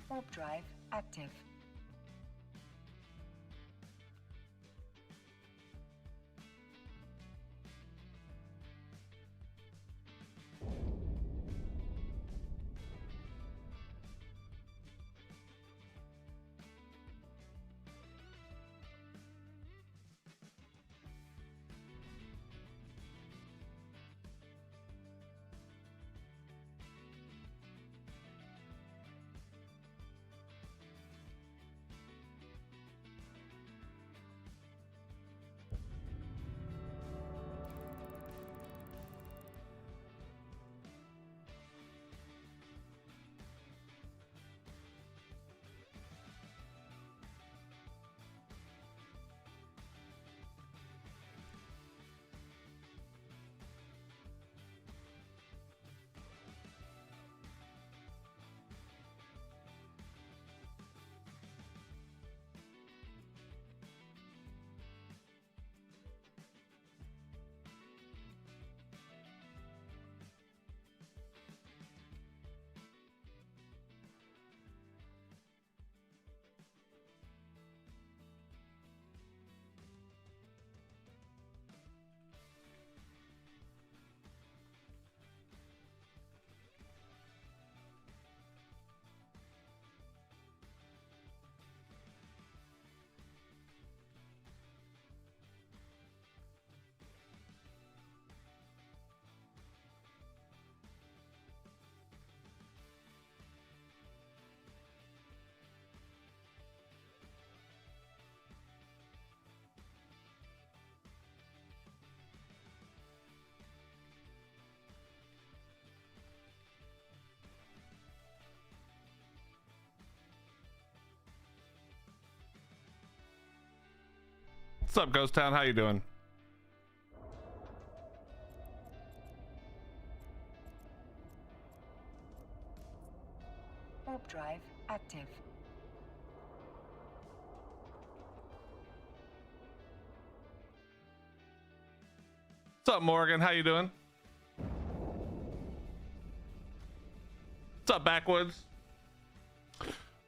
Warp drive active. What's up, Ghost Town? How you doing? Warp drive active. What's up, Morgan? How you doing? What's up, Backwoods?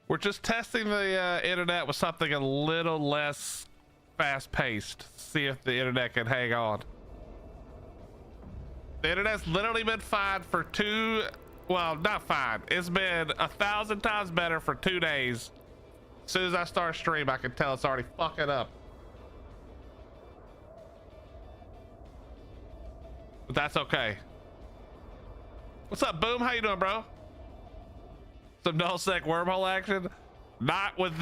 We're just testing the internet with something a little less fast-paced. See if the internet can hang on. The internet's literally been fine for well, not fine. It's been 1,000 times better for 2 days. As soon as I start stream, I can tell it's already fucking up. But that's okay. What's up, Boom? How you doing, bro? Some nullsec wormhole action? Not with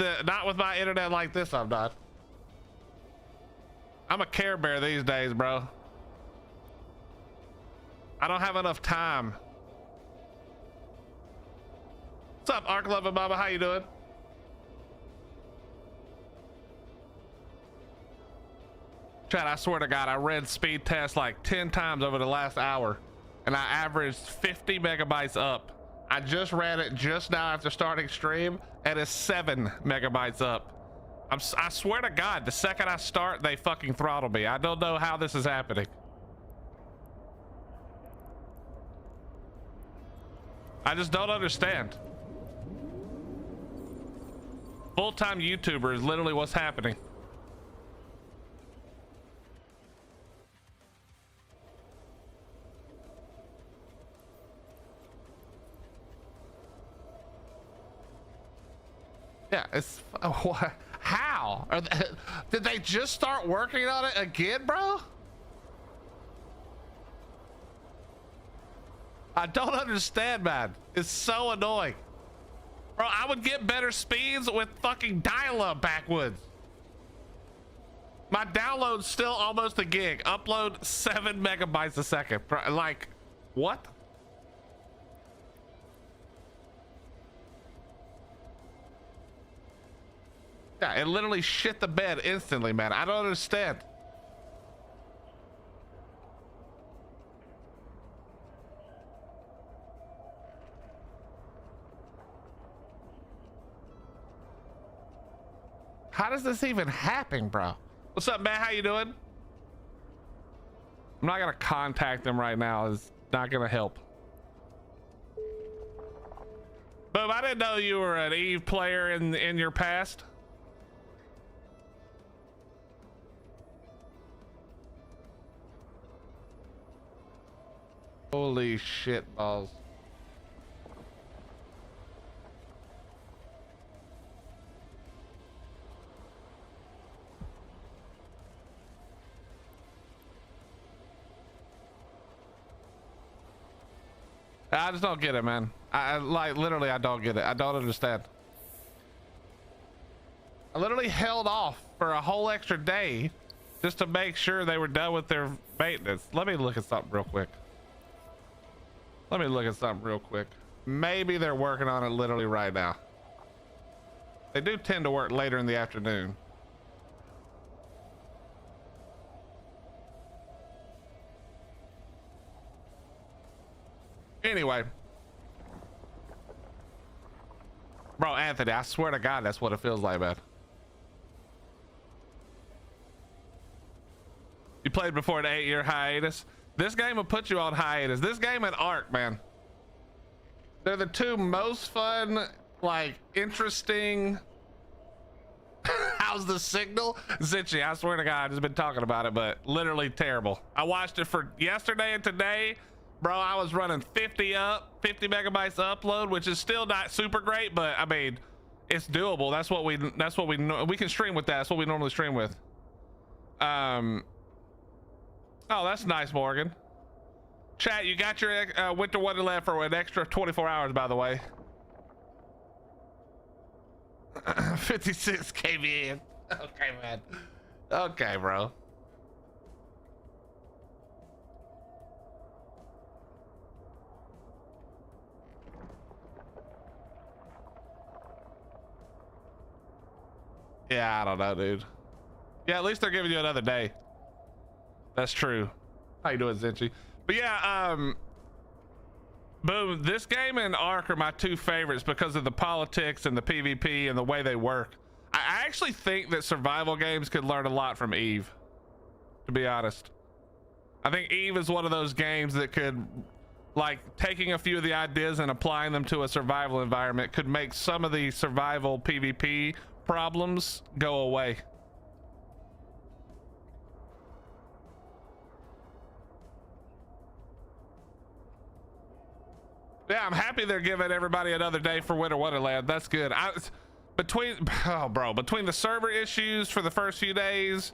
my internet like this, I'm not. I'm a Care Bear these days, bro. I don't have enough time. What's up, Ark Loving Mama? How you doing? Chad, I swear to God, I read speed tests like 10 times over the last hour, and I averaged 50 megabytes up. I just read it just now after starting stream, and it's 7 megabytes up. I swear to God, the second I start, they fucking throttle me. I don't know how this is happening. I just don't understand. Full-time YouTuber is literally what's happening. Yeah, it's what? How? Did they just start working on it again, bro? I don't understand, man. It's so annoying. Bro, I would get better speeds with fucking dial-up Backwoods. My download's still almost a gig. Upload 7 megabytes a second. Like, what? Yeah, it literally shit the bed instantly, man. I don't understand. How does this even happen, bro? What's up, man? How you doing? I'm not gonna contact them right now. It's not gonna help. Boom, I didn't know you were an Eve player in your past. Holy shit balls. I just don't get it, man. I like literally I don't get it. I don't understand. I literally held off for a whole extra day just to make sure they were done with their maintenance. Let me look at something real quick. Maybe they're working on it literally right now. They do tend to work later in the afternoon. Anyway. Bro, Anthony, I swear to God, that's what it feels like, man. You played before the 8-year hiatus. This game will put you on hiatus. This game and Ark, man. They're the two most fun, like, interesting. How's the signal? Zinchy, I swear to God, I've just been talking about it, but literally terrible. I watched it for yesterday and today. Bro, I was running 50 megabytes upload, which is still not super great, but I mean, it's doable. That's what we can stream with that. That's what we normally stream with. Oh, that's nice, Morgan. Chat, you got your Winter Wonderland for an extra 24 hours, by the way. 56 kVN. Okay, man. Okay, bro. Yeah, I don't know, dude. Yeah, at least they're giving you another day. That's true. How you doing, Zinchy? But yeah, boom, this game and Ark are my two favorites because of the politics and the PvP and the way they work. I actually think that survival games could learn a lot from Eve, to be honest. I think Eve is one of those games that could, like, taking a few of the ideas and applying them to a survival environment could make some of the survival PvP problems go away. Yeah, I'm happy they're giving everybody another day for Winter Wonderland. That's good. Between the server issues for the first few days,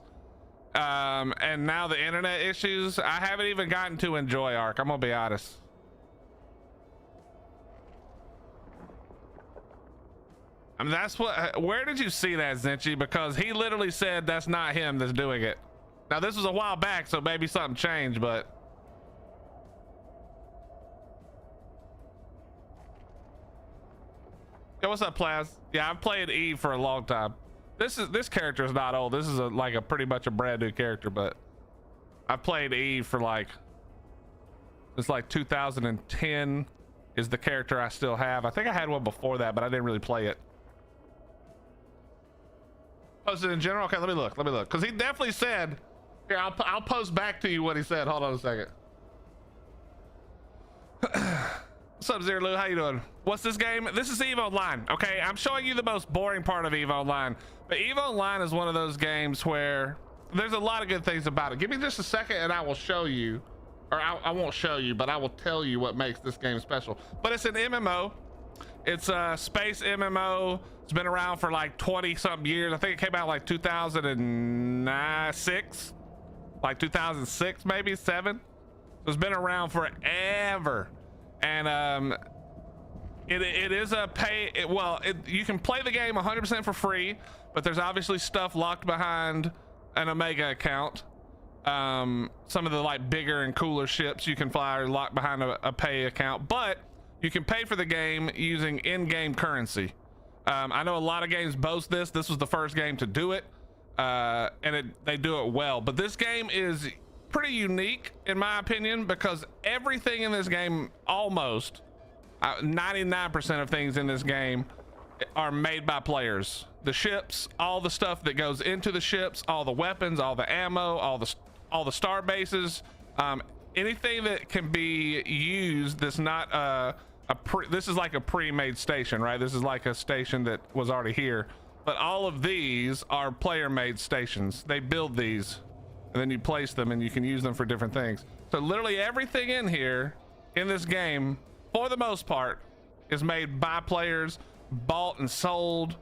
and now the internet issues, I haven't even gotten to enjoy Ark. I'm gonna be honest. I mean, that's what. Where did you see that, Zinchy? Because he literally said that's not him that's doing it. Now this was a while back, so maybe something changed, but. Yo, what's up, Plaz? Yeah, I've played Eve for a long time. This character is not old. This is like a pretty much a brand new character, but I've played Eve for like, it's like 2010 is the character I still have. I think I had one before that, but I didn't really play it. Posted in general. Okay, let me look. Because he definitely said, here, I'll post back to you what he said. Hold on a second. What's up, Zero Lou? How you doing? What's this game? This is EVE Online. Okay, I'm showing you the most boring part of EVE Online, but EVE Online is one of those games where there's a lot of good things about it. Give me just a second and I will show you, or I won't show you, but I will tell you what makes this game special. But it's an MMO. It's a space MMO. It's been around for like 20 something years. I think it came out like 2006, like 2006, maybe 7. So it's been around forever. And it is a pay. You can play the game 100% for free, but there's obviously stuff locked behind an Omega account. Some of the like bigger and cooler ships you can fly are locked behind a pay account, but you can pay for the game using in-game currency. I know a lot of games boast this. This was the first game to do it, and they do it well. But this game is pretty unique in my opinion, because everything in this game, almost 99% of things in this game are made by players. The ships, all the stuff that goes into the ships, all the weapons, all the ammo, all the star bases, anything that can be used that's not this is like a pre-made station, right? This is like a station that was already here, but all of these are player-made stations. They build these and then you place them and you can use them for different things. So literally everything in here in this game, for the most part, is made by players, bought and sold.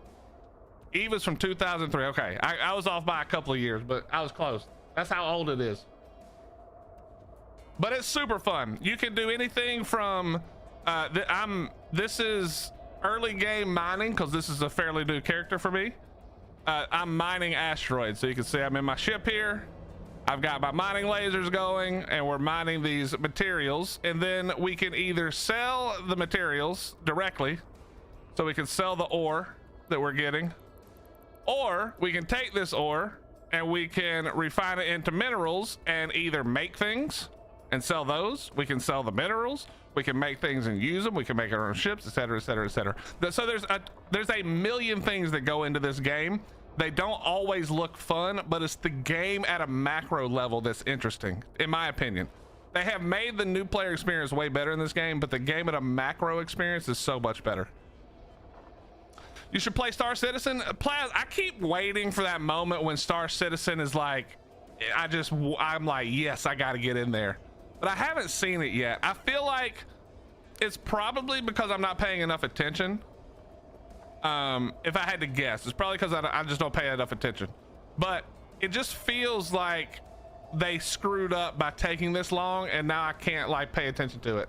Eva's from 2003. Okay, I was off by a couple of years, but I was close. That's how old it is. But it's super fun. You can do anything from this is early game mining, because this is a fairly new character for me. I'm mining asteroids, so you can see I'm in my ship here. I've got my mining lasers going and we're mining these materials, and then we can either sell the materials directly, so we can sell the ore that we're getting, or we can take this ore and we can refine it into minerals and either make things and sell those. We can sell the minerals, we can make things and use them, we can make our own ships, etc, etc, etc. So there's a million things that go into this game. They don't always look fun, but it's the game at a macro level that's interesting, in my opinion. They have made the new player experience way better in this game, but the game at a macro experience is so much better. You should play Star Citizen. Plaz, I keep waiting for that moment when Star Citizen is like, I'm like, yes, I gotta get in there. But I haven't seen it yet. I feel like it's probably because I'm not paying enough attention. If I had to guess, it's probably because I just don't pay enough attention. But it just feels like they screwed up by taking this long, and now I can't like pay attention to it.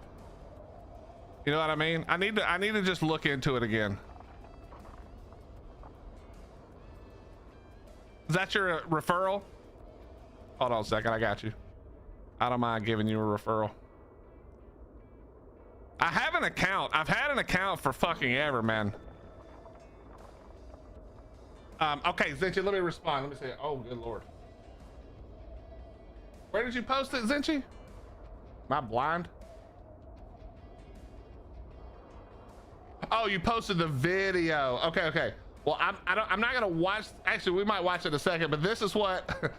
You know what I mean? I need to just look into it again. Is that your referral? Hold on a second, I got you. I don't mind giving you a referral. I have an account. I've had an account for fucking ever, man. Okay, Zinchi, let me respond. Let me say, oh, good Lord. Where did you post it, Zinchi? Am I blind? Oh, you posted the video. Okay, okay. Well, I'm not gonna watch. Actually, we might watch it in a second, but this is what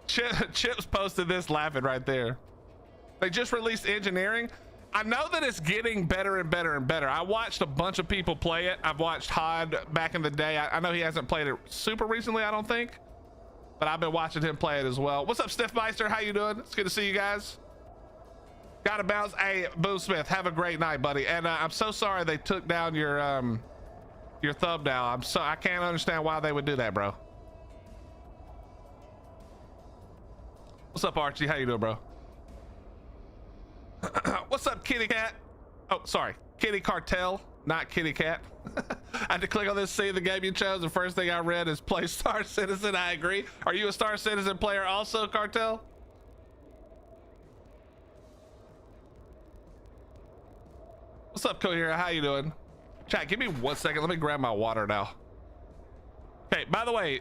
Chips posted this laughing right there. They just released engineering. I know that it's getting better and better and better. I watched a bunch of people play it. I've watched Hod back in the day. I know he hasn't played it super recently, I don't think, but I've been watching him play it as well. What's up, Stiffmeister? How you doing? It's good to see you guys. Gotta bounce. Hey, Boo Smith, have a great night, buddy. And I'm so sorry they took down your thumbnail. I can't understand why they would do that, bro. What's up, Archie? How you doing, bro? What's up, Kitty Cat? Oh, sorry, Kitty Cartel, not Kitty Cat. I had to click on this, see the game you chose. The first thing I read is play Star Citizen. I agree. Are you a Star Citizen player also, Cartel? What's up, Cohera? How you doing? Chat, give me 1 second. Let me grab my water now. Okay, by the way,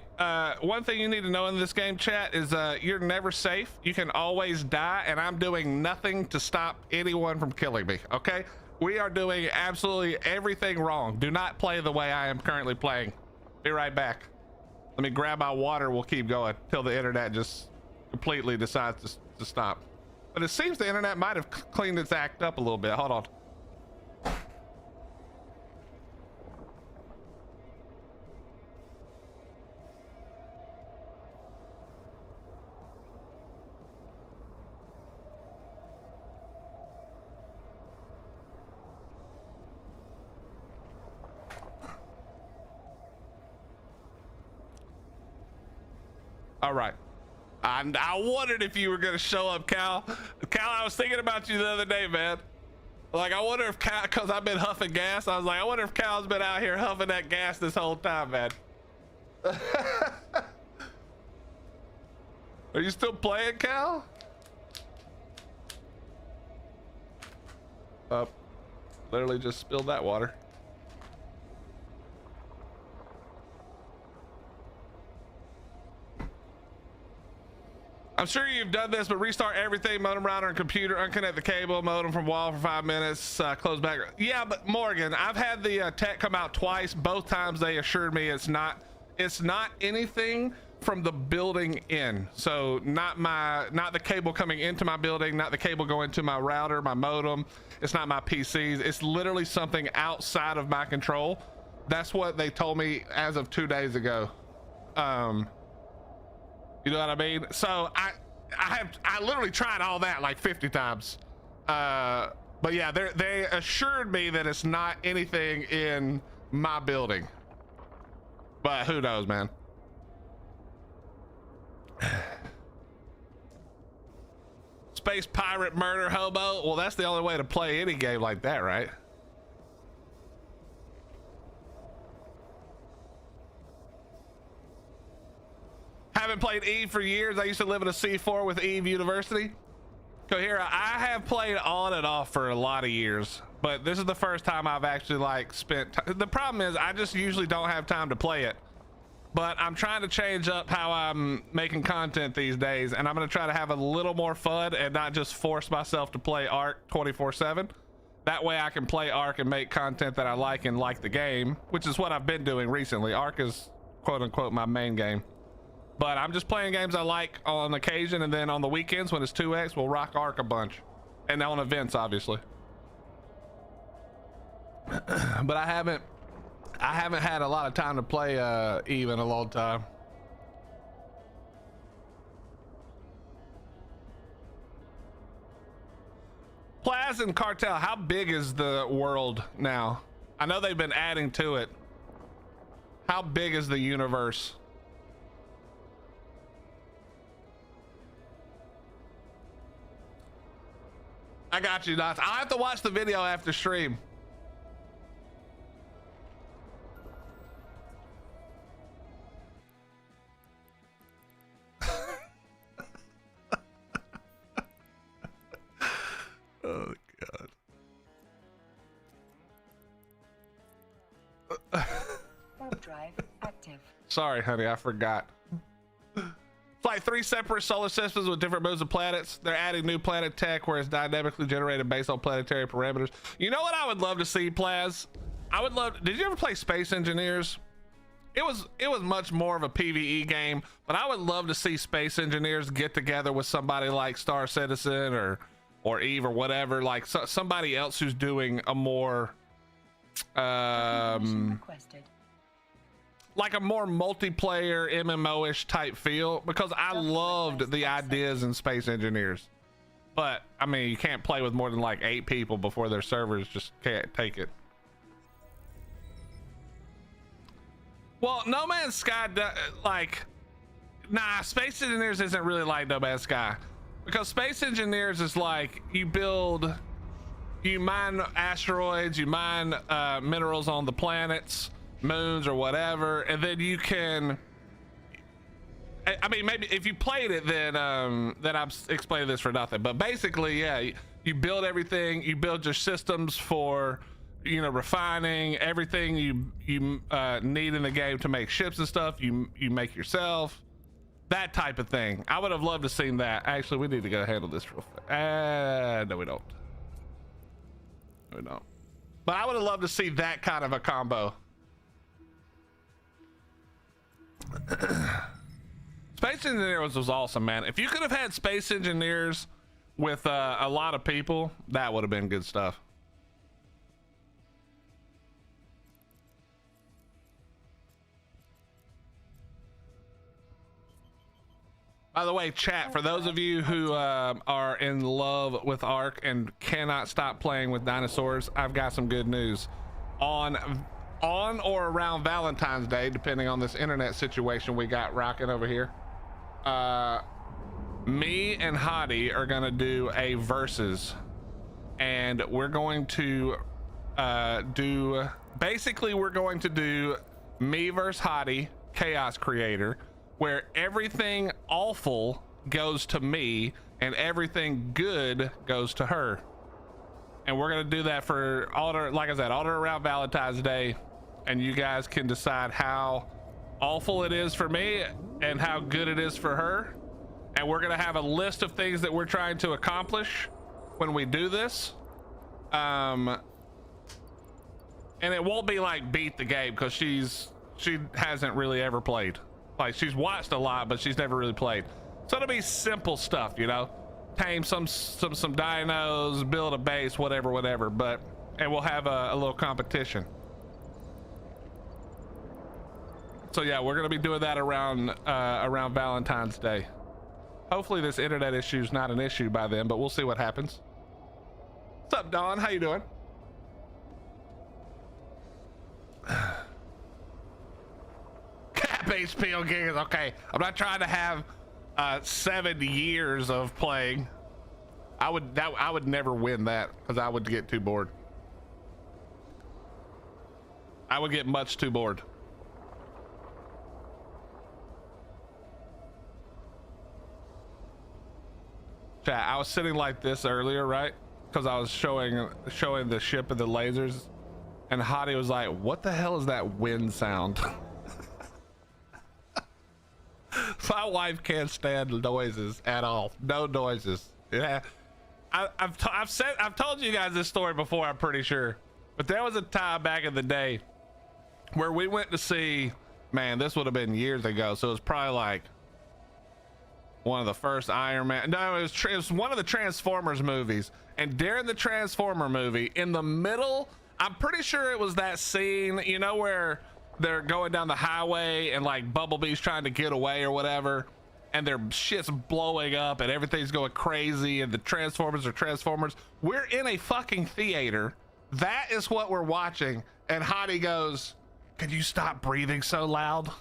one thing you need to know in this game, chat, is you're never safe. You can always die, and I'm doing nothing to stop anyone from killing me, okay? We are doing absolutely everything wrong. Do not play the way I am currently playing. Be right back. Let me grab my water. We'll keep going till the internet just completely decides to stop. But it seems the internet might have cleaned its act up a little bit. Hold on. All right. And I wondered if you were gonna show up, Cal. Cal, I was thinking about you the other day, man. Like, I wonder if Cal, cause I've been huffing gas. I was like, I wonder if Cal's been out here huffing that gas this whole time, man. Are you still playing, Cal? Oh, literally just spilled that water. I'm sure you've done this, but restart everything, modem router and computer, unconnect the cable, modem from wall for 5 minutes, close back. Yeah, but Morgan, I've had the tech come out twice. Both times they assured me it's not anything from the building in. So not the cable coming into my building, not the cable going to my router, my modem. It's not my PCs. It's literally something outside of my control. That's what they told me as of 2 days ago. You know what I mean? So I literally tried all that like 50 times. But yeah, they assured me that it's not anything in my building. But who knows, man? Space pirate murder hobo. Well, that's the only way to play any game like that, right? Haven't played Eve for years. I used to live in a C4 with Eve University. Cohera, I have played on and off for a lot of years, but this is the first time I've actually like spent the problem is I just usually don't have time to play it, but I'm trying to change up how I'm making content these days, and I'm going to try to have a little more fun and not just force myself to play Ark 24/7. That way I can play Ark and make content that I like and like the game, which is what I've been doing recently. Ark is quote unquote my main game. But I'm just playing games I like on occasion, and then on the weekends when it's 2x, we'll rock Ark a bunch. And on events, obviously. But I haven't had a lot of time to play Eve in a long time. Plaz and Cartel, how big is the world now? I know they've been adding to it. How big is the universe? I got you, Dots. I'll have to watch the video after stream. Oh, God. Warp drive active. Sorry, honey, I forgot. It's like 3 separate solar systems with different moons of planets. They're adding new planet tech where it's dynamically generated based on planetary parameters. You know what I would love to see, Plaz? I would love. Did you ever play Space Engineers? It was much more of a PvE game, but I would love to see Space Engineers get together with somebody like Star Citizen or Eve or whatever, like somebody else who's doing a more like a more multiplayer MMO-ish type feel, because I loved the ideas in Space Engineers. But I mean, you can't play with more than like 8 people before their servers just can't take it. Well, No Man's Sky, like, nah, Space Engineers isn't really like No Man's Sky, because Space Engineers is like you mine asteroids, you mine minerals on the planets, moons or whatever, and then you can, I mean, maybe if you played it, then I'm explaining this for nothing, but basically, yeah, you build everything, you build your systems for, you know, refining everything you need in the game to make ships and stuff, you make yourself, that type of thing. I would have loved to seen that. Actually, we need to go handle this real fast. No, we don't. No, we don't. But I would have loved to see that kind of a combo. Space Engineers was awesome, man. If you could have had Space Engineers with a lot of people, that would have been good stuff. By the way, chat, for those of you who are in love with Ark and cannot stop playing with dinosaurs, I've got some good news. On or around Valentine's Day, depending on this internet situation we got rocking over here, me and Hottie are gonna do a versus, and we're going to we're going to do me versus Hottie, Chaos Creator, where everything awful goes to me and everything good goes to her. And we're gonna do that for like I said, all around Valentine's Day, and you guys can decide how awful it is for me and how good it is for her. And we're gonna have a list of things that we're trying to accomplish when we do this. And it won't be like beat the game, because she hasn't really ever played. Like she's watched a lot, but she's never really played. So it'll be simple stuff, you know, tame some dinos, build a base, whatever. But and we'll have a little competition. So yeah, we're gonna be doing that around Valentine's Day. Hopefully this internet issue is not an issue by then, but we'll see what happens. What's up, Dawn? How you doing? Cap HP on gigas. Okay, I'm not trying to have 7 years of playing. I would never win that because I would get too bored. I would get much too bored. Chat, I was sitting like this earlier, right? Because I was showing the ship and the lasers, and Hottie was like, "What the hell is that wind sound?" My wife can't stand noises at all. No noises. Yeah, I've told you guys this story before, I'm pretty sure, but there was a time back in the day where we went to see, man, this would have been years ago, so it was probably like one of the first Iron Man. No, it was one of the Transformers movies. And during the Transformer movie, in the middle, I'm pretty sure it was that scene, you know, where they're going down the highway and like Bumblebee's trying to get away or whatever, and their shit's blowing up and everything's going crazy and the Transformers are Transformers. We're in a fucking theater. That is what we're watching. And Hottie goes, "Can you stop breathing so loud?"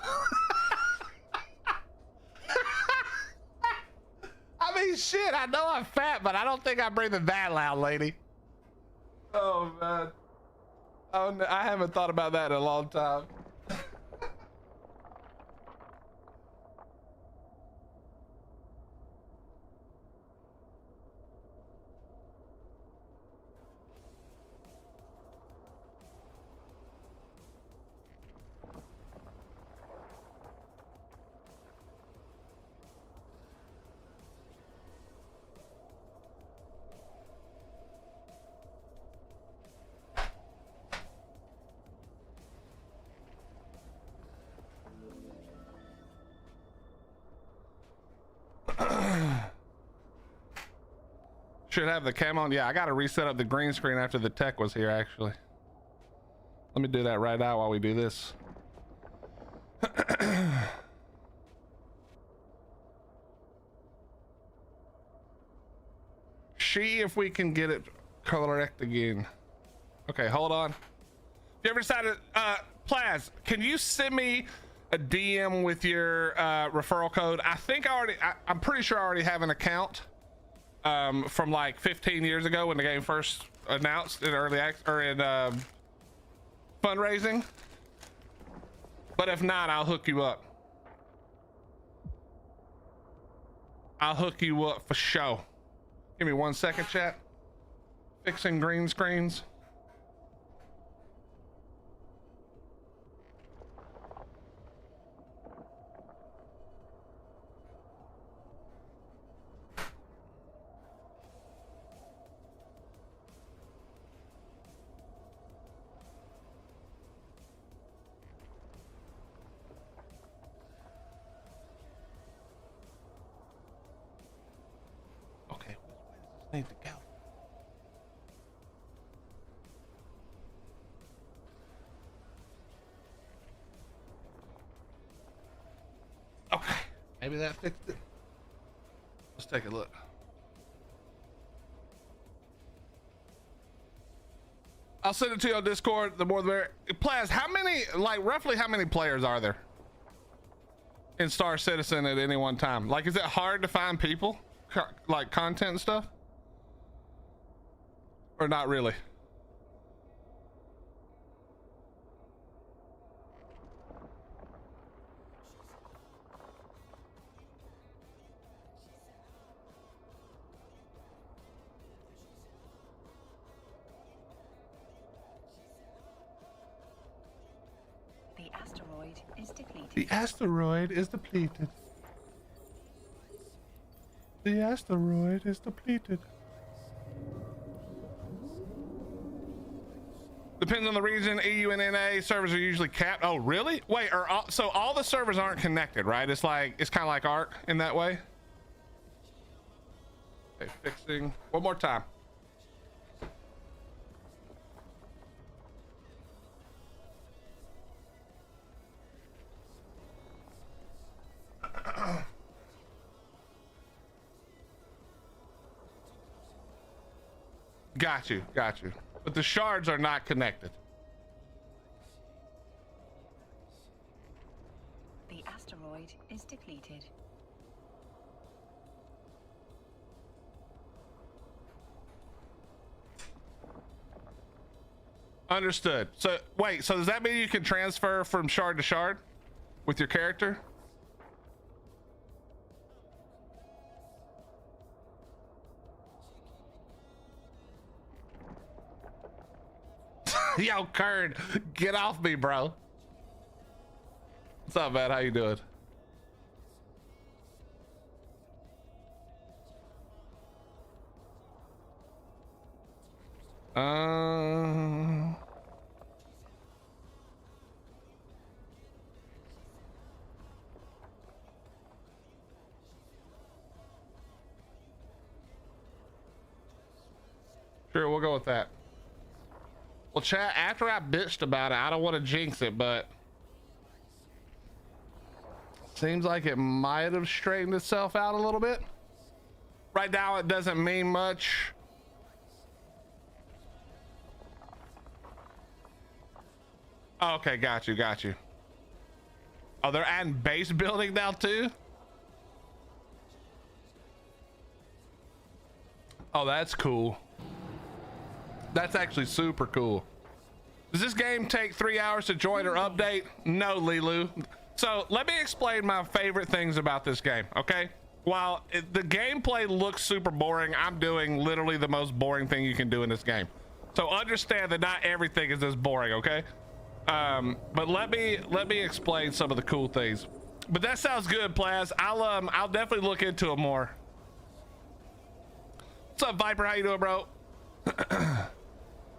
I mean, shit, I know I'm fat, but I don't think I'm breathing that loud, lady. Oh, man. Oh, no, I haven't thought about that in a long time. Should have the cam on. Yeah, I got to reset up the green screen after the tech was here, actually. Let me do that right now while we do this. See if we can get it correct again. Okay, hold on. If you ever decided, Plaz, can you send me a DM with your referral code? I think I'm pretty sure I already have an account from like 15 years ago when the game first announced in early fundraising. But if not, I'll hook you up. I'll hook you up for sure. Give me 1 second, chat. Fixing green screens. Need to go. Okay, maybe that fixed it. Let's take a look. I'll send it to you on Discord. The more the merrier. Plaz, how many, like roughly how many players are there in Star Citizen at any one time? Like, is it hard to find people, like content and stuff? Or not really? The asteroid is depleted. The asteroid is depleted. The asteroid is depleted. Depends on the region. EU and NA servers are usually capped. Oh, really? Wait, so all the servers aren't connected, right? It's kind of like Ark in that way. Okay, fixing one more time. Got you. But the shards are not connected. The asteroid is depleted. Understood. So wait, so does that mean you can transfer from shard to shard with your character? Yo, Kern, get off me, bro. What's up, man? How you doing? Sure, we'll go with that. Well, chat, after I bitched about it, I don't want to jinx it, but seems like it might have straightened itself out a little bit. Right now, it doesn't mean much. Oh, okay, got you. Oh, they're adding base building now too? Oh, that's cool. That's actually super cool. Does this game take 3 hours to join or update? No, Lilu. So let me explain my favorite things about this game, okay? While the gameplay looks super boring, I'm doing literally the most boring thing you can do in this game. So understand that not everything is this boring, okay? But let me explain some of the cool things. But that sounds good, Plaz. I'll definitely look into it more. What's up, Viper? How you doing, bro?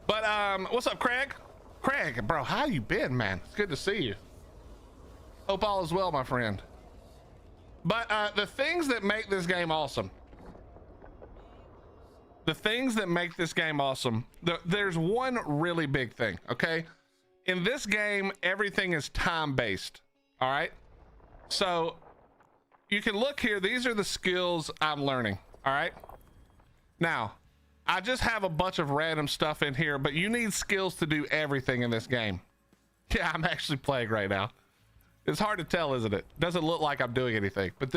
But what's up, Craig? Craig, bro, how you been, man? It's good to see you. Hope all is well, my friend. But the things that make this game awesome. There's one really big thing, okay? In this game, everything is time-based, all right? So you can look here. These are the skills I'm learning, all right? Now, I just have a bunch of random stuff in here, but you need skills to do everything in this game. Yeah, I'm actually playing right now. It's hard to tell, isn't it? Doesn't look like I'm doing anything, but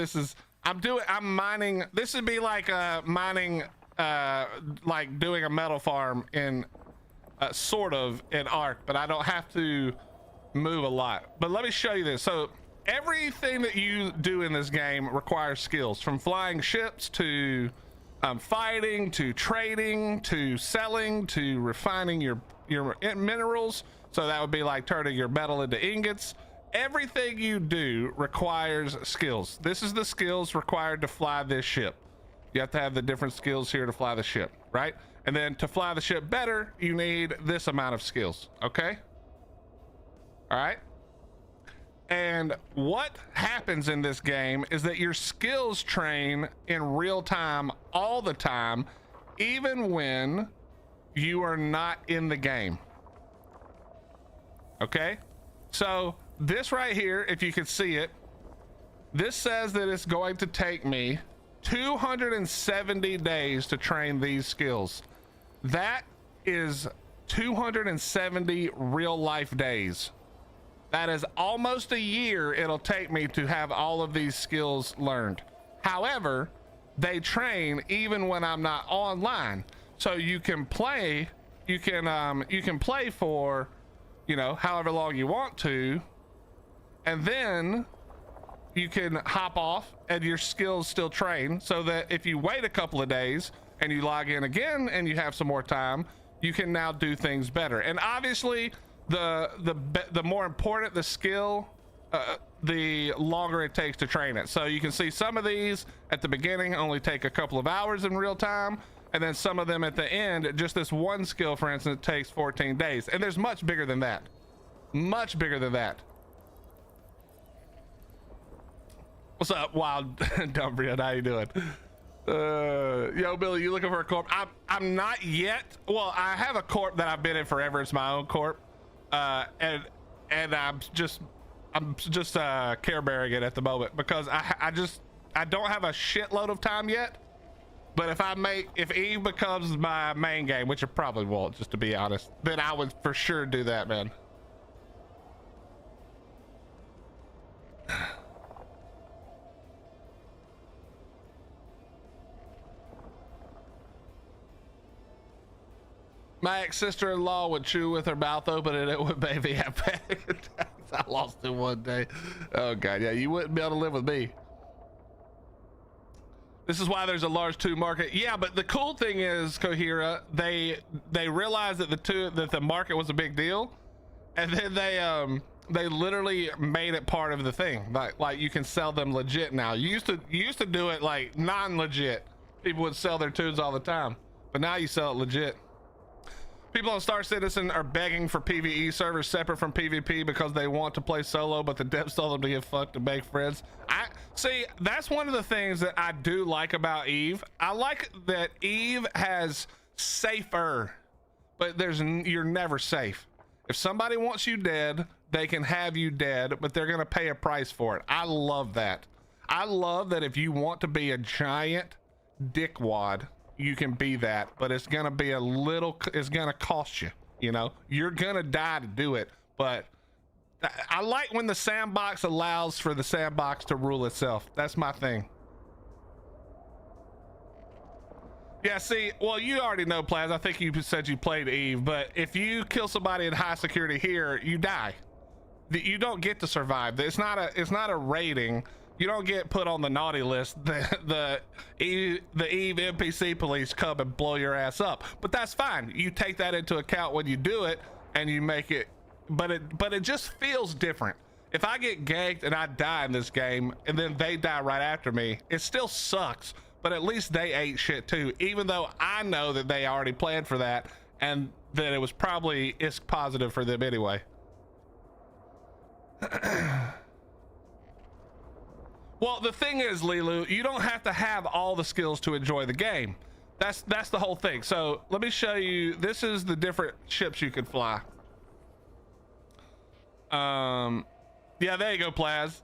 I'm mining. This would be like mining, like doing a metal farm in sort of in Ark, but I don't have to move a lot. But let me show you this. So everything that you do in this game requires skills, from flying ships to fighting, to trading, to selling, to refining your minerals. So that would be like turning your metal into ingots. Everything you do requires skills. This is the skills required to fly this ship. You have to have the different skills here to fly the ship, right? And then to fly the ship better, you need this amount of skills, okay? All right. And what happens in this game is that your skills train in real time all the time, even when you are not in the game. Okay? So this right here, if you can see it, this says that it's going to take me 270 days to train these skills. That is 270 real life days. That is almost a year it'll take me to have all of these skills learned. However, they train even when I'm not online. So you can play, you can play for, you know, however long you want to, and then you can hop off and your skills still train, so that if you wait a couple of days and you log in again and you have some more time, you can now do things better. And obviously the more important the skill, the longer it takes to train it. So you can see some of these at the beginning only take a couple of hours in real time, and then some of them at the end. Just this one skill, for instance, takes 14 days, and there's much bigger than that. Much bigger than that. What's up, Wild Dumbrian? How you doing? Yo, Billy, you looking for a corp? I'm not yet. Well, I have a corp that I've been in forever. It's my own corp, and I'm just care bearing it at the moment because I don't have a shitload of time yet. But if Eve becomes my main game, which it probably won't, just to be honest, then I would for sure do that, man. My ex-sister-in-law would chew with her mouth open and it would make me have panic attacks. I lost it one day. Oh god, yeah, you wouldn't be able to live with me. This is why there's a large 2 market. Yeah, but the cool thing is, Cohera, they realized that the market was a big deal, and then they literally made it part of the thing. Like you can sell them legit now. You used to do it like non-legit. People would sell their tunes all the time, but now you sell it legit. People on Star Citizen are begging for PvE servers separate from PvP because they want to play solo, but the devs told them to get fucked to make friends. I see, that's one of the things that I do like about Eve. I like that Eve has safer, but you're never safe. If somebody wants you dead, they can have you dead, but they're gonna pay a price for it. I love that. I love that if you want to be a giant dickwad, you can be that, but it's gonna be it's gonna cost you. You know, you're gonna die to do it. But I like when the sandbox allows for the sandbox to rule itself. That's my thing. Yeah, see, well, you already know, Plaz. I think you said you played Eve, but if you kill somebody in high security here, you die. You don't get to survive. It's not a rating. You don't get put on the naughty list. The Eve NPC police come and blow your ass up, but that's fine. You take that into account when you do it, and you make it. But it just feels different. If I get ganked and I die in this game, and then they die right after me, it still sucks. But at least they ate shit too, even though I know that they already planned for that, and that it was probably ISK positive for them anyway. Well, the thing is, Lilu, you don't have to have all the skills to enjoy the game. That's the whole thing. So let me show you. This is the different ships you could fly. Yeah, there you go, Plaz.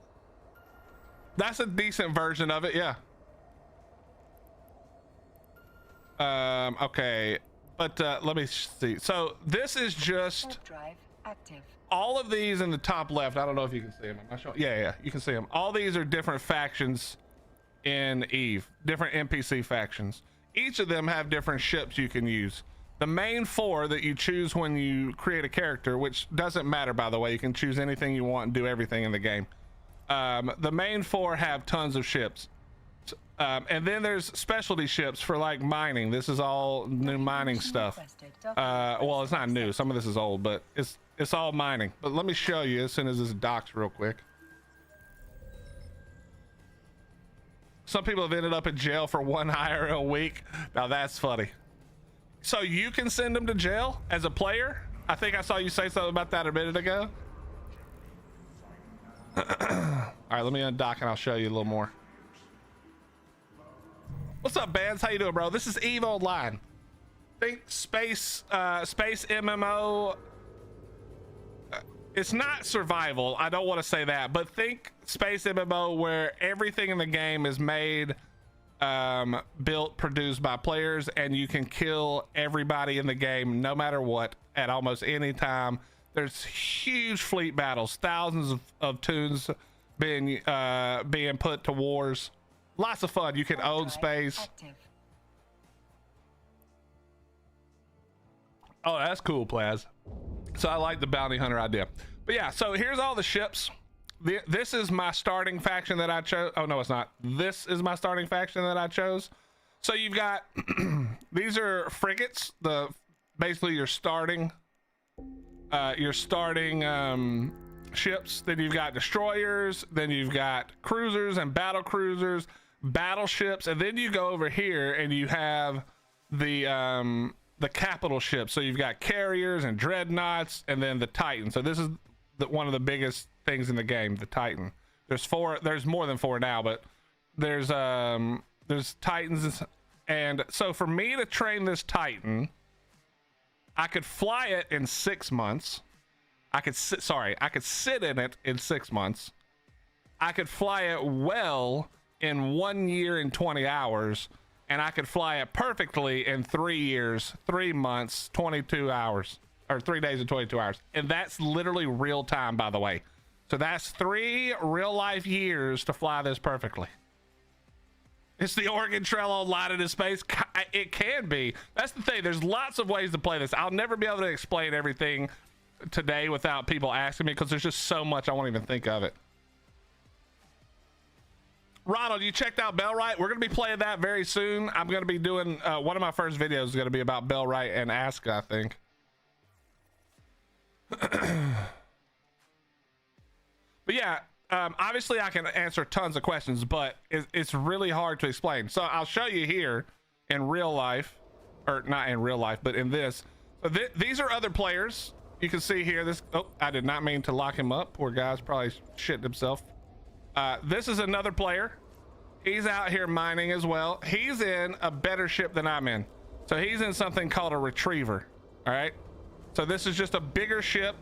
That's a decent version of it. Yeah. Okay, but let me see. So this is just drive active. All of these in the top left. I don't know if you can see them. Am I showing? Yeah, you can see them. All these are different factions in Eve, different NPC factions. Each of them have different ships you can use. The main 4 that you choose when you create a character, which doesn't matter, by the way, you can choose anything you want and do everything in the game. The main 4 have tons of ships. And then there's specialty ships for like mining. This is all new mining stuff. Well, it's not new. Some of this is old, but it's all mining. But let me show you as soon as this docks real quick. Some people have ended up in jail for 1 IRL week. Now that's funny. So you can send them to jail as a player? I think I saw you say something about that a minute ago. All right, let me undock and I'll show you a little more. What's up, Bands? How you doing, bro? This is Eve Online. Think space MMO. It's not survival. I don't want to say that, but think space MMO where everything in the game is made, built, produced by players, and you can kill everybody in the game no matter what at almost any time. There's huge fleet battles, thousands of tunes being put to wars. Lots of fun. You can own space. Active. Oh, that's cool, Plaz. So I like the bounty hunter idea. But yeah, so here's all the ships. This is my starting faction that I chose. Oh, no, it's not. This is my starting faction that I chose. So you've got, these are frigates, basically your starting ships. Then you've got destroyers, then you've got cruisers and battle cruisers, battleships, and then you go over here and you have the capital ships. So you've got carriers and dreadnoughts, and then the Titan. So this is one of the biggest things in the game, the Titan. There's four. There's more than four now, but there's Titans, and so for me to train this Titan, I could fly it in 6 months. I could sit in it in 6 months. I could fly it well in 1 year and 20 hours, and I could fly it perfectly in 3 years, 3 months, 22 hours, or 3 days and 22 hours. And that's literally real time, by the way. So that's 3 real life years to fly this perfectly. It's the Oregon Trail online in space. It can be. That's the thing. There's lots of ways to play this. I'll never be able to explain everything today without people asking me, because there's just so much I won't even think of it. Ronald, you checked out Bellwright? We're going to be playing that very soon. I'm going to be doing one of my first videos is going to be about Bellwright and Aska, I think. But yeah, obviously I can answer tons of questions, but it's really hard to explain. So I'll show you here in real life, or not in real life, but in this. So these are other players. You can see here this. Oh, I did not mean to lock him up. Poor guy's probably shitting himself. This is another player. He's out here mining as well. He's in a better ship than I'm in. So he's in something called a retriever. All right. So this is just a bigger ship.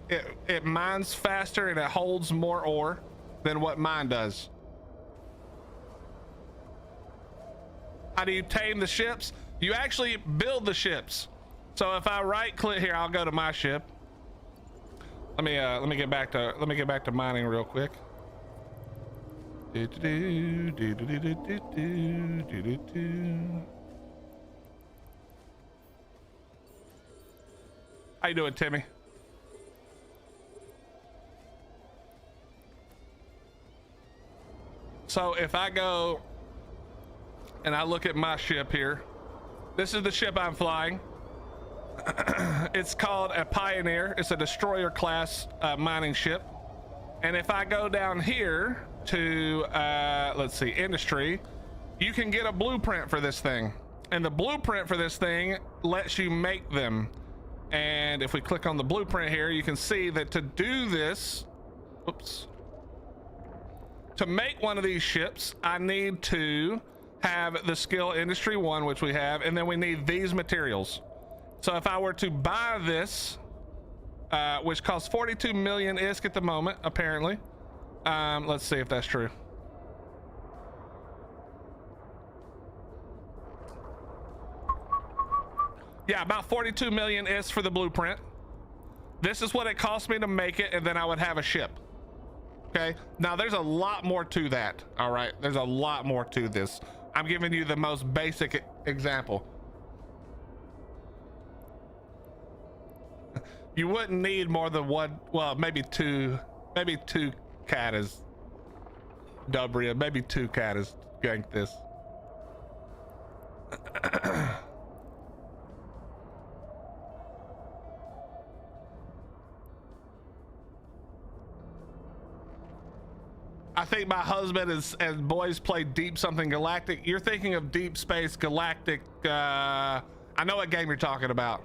It mines faster and it holds more ore than what mine does. How do you tame the ships? You actually build the ships. So if I right click here, I'll go to my ship. Let me get back to mining real quick. How you doing, Timmy? So if I go and I look at my ship here, this is the ship I'm flying. It's called a Pioneer. It's a destroyer class mining ship. And if I go down here to let's see, industry, you can get a blueprint for this thing, and the blueprint for this thing lets you make them. And if we click on the blueprint here, you can see that to do this, oops, to make one of these ships, I need to have the skill industry 1, which we have, and then we need these materials. So if I were to buy this, which costs 42 million ISK at the moment, apparently. Let's see if that's true. Yeah, about 42 million ISK for the blueprint. This is what it cost me to make it, and then I would have a ship. Okay, now there's a lot more to that. All right, there's a lot more to this. I'm giving you the most basic example. You wouldn't need more than one, well, maybe two catas. Dubria, maybe 2 catas gank this. I think my husband and boys play Deep something Galactic. You're thinking of Deep Space Galactic. I know what game you're talking about.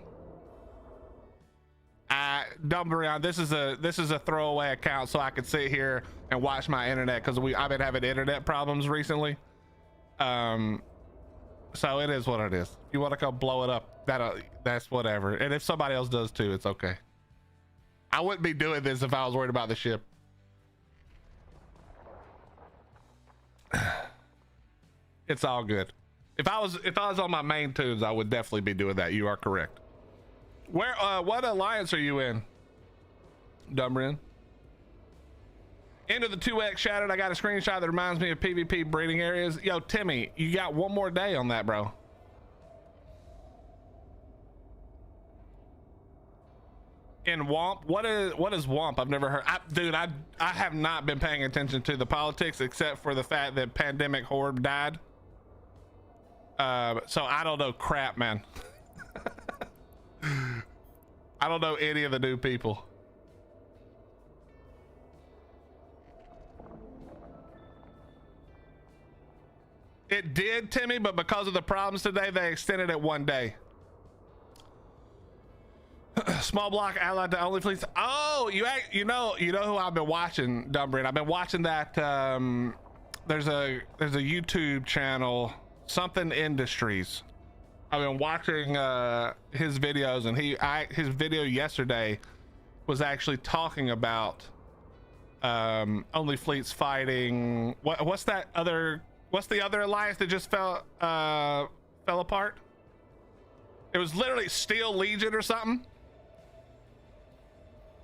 Dumbaround, this is a throwaway account so I could sit here and watch my internet, because I've been having internet problems recently. So it is what it is. If you want to go blow it up, that's whatever. And if somebody else does too, it's okay. I wouldn't be doing this if I was worried about the ship. It's all good. If I was on my main tunes, I would definitely be doing that. You are correct. Where what alliance are you in, Dumrin? Into the 2x shattered. I got a screenshot that reminds me of PvP breeding areas. Yo, Timmy, you got one more day on that, bro. In Womp, what is Womp? I've never heard. Dude, I have not been paying attention to the politics except for the fact that Pandemic Horde died. So I don't know crap, man. I don't know any of the new people. It did, Timmy, but because of the problems today, they extended it 1 day. Small block allied to only fleets. Oh, you know who I've been watching, Dumbrian. I've been watching that. There's a YouTube channel, something industries. I've been watching his videos, and his video yesterday was actually talking about only fleets fighting. What's the other alliance that just fell apart? It was literally Steel Legion or something.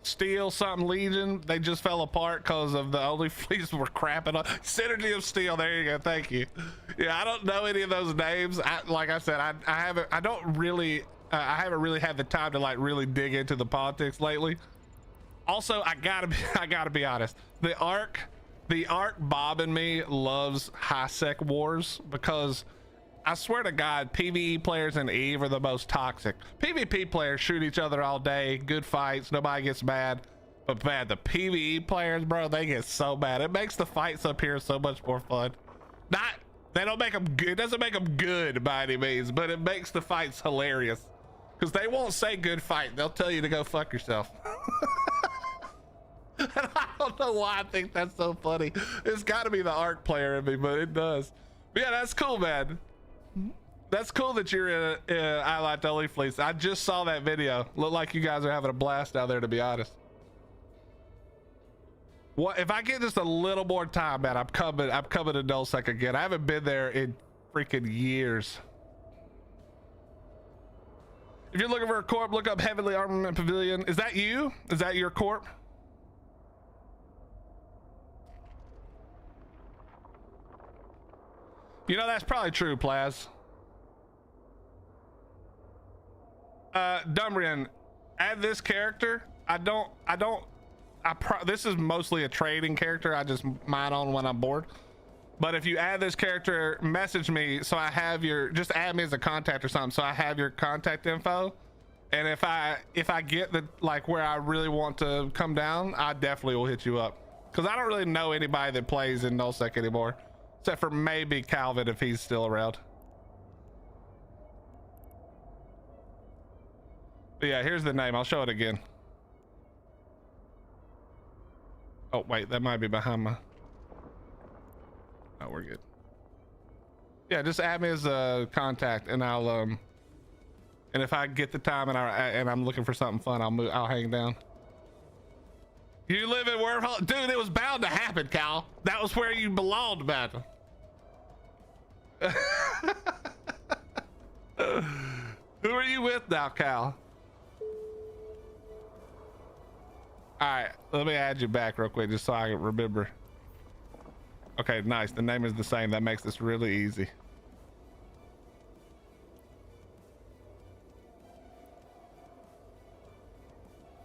Steel something Legion. They just fell apart because of the only fleets were crapping on Synergy of Steel. There you go. Thank you. Yeah, I don't know any of those names. Like I said, I haven't really had the time to like really dig into the politics lately. Also, I gotta be honest. The Ark Bob and me loves high sec wars, because I swear to God, PvE players in Eve are the most toxic. PvP players shoot each other all day, good fights, nobody gets mad. But man, the PvE players, bro, they get so mad. It makes the fights up here so much more fun. They don't make them good. It doesn't make them good by any means, but it makes the fights hilarious. Because they won't say good fight. They'll tell you to go fuck yourself. And I don't know why I think that's so funny. It's got to be the Ark player in me, but it does. But yeah, that's cool, man. That's cool that you're in Allied Only Fleets. I just saw that video. Look like you guys are having a blast out there, to be honest. What if I get just a little more time, man? I'm coming to Nullsec again. I haven't been there in freaking years. If you're looking for a corp, look up Heavenly Armament Pavilion. Is that you? Is that your corp? You know, that's probably true, Plaz. Dumbrian, add this character. This is mostly a trading character. I just mine on when I'm bored. But if you add this character, message me so I have just add me as a contact or something, so I have your contact info. And if I get the like where I really want to come down, I definitely will hit you up. Because I don't really know anybody that plays in Nullsec anymore. Except for maybe Calvin if he's still around. But yeah, here's the name. I'll show it again. Oh, wait, that might be behind my... Oh, we're good. Yeah, just add me as a contact and I'll, and if I get the time and I'm looking for something fun, I'll hang down. You live in Wormhole? Dude, it was bound to happen, Cal. That was where you belonged, man. Who are you with now, Cal? All right, let me add you back real quick just so I can remember. Okay, nice. The name is the same. That makes this really easy.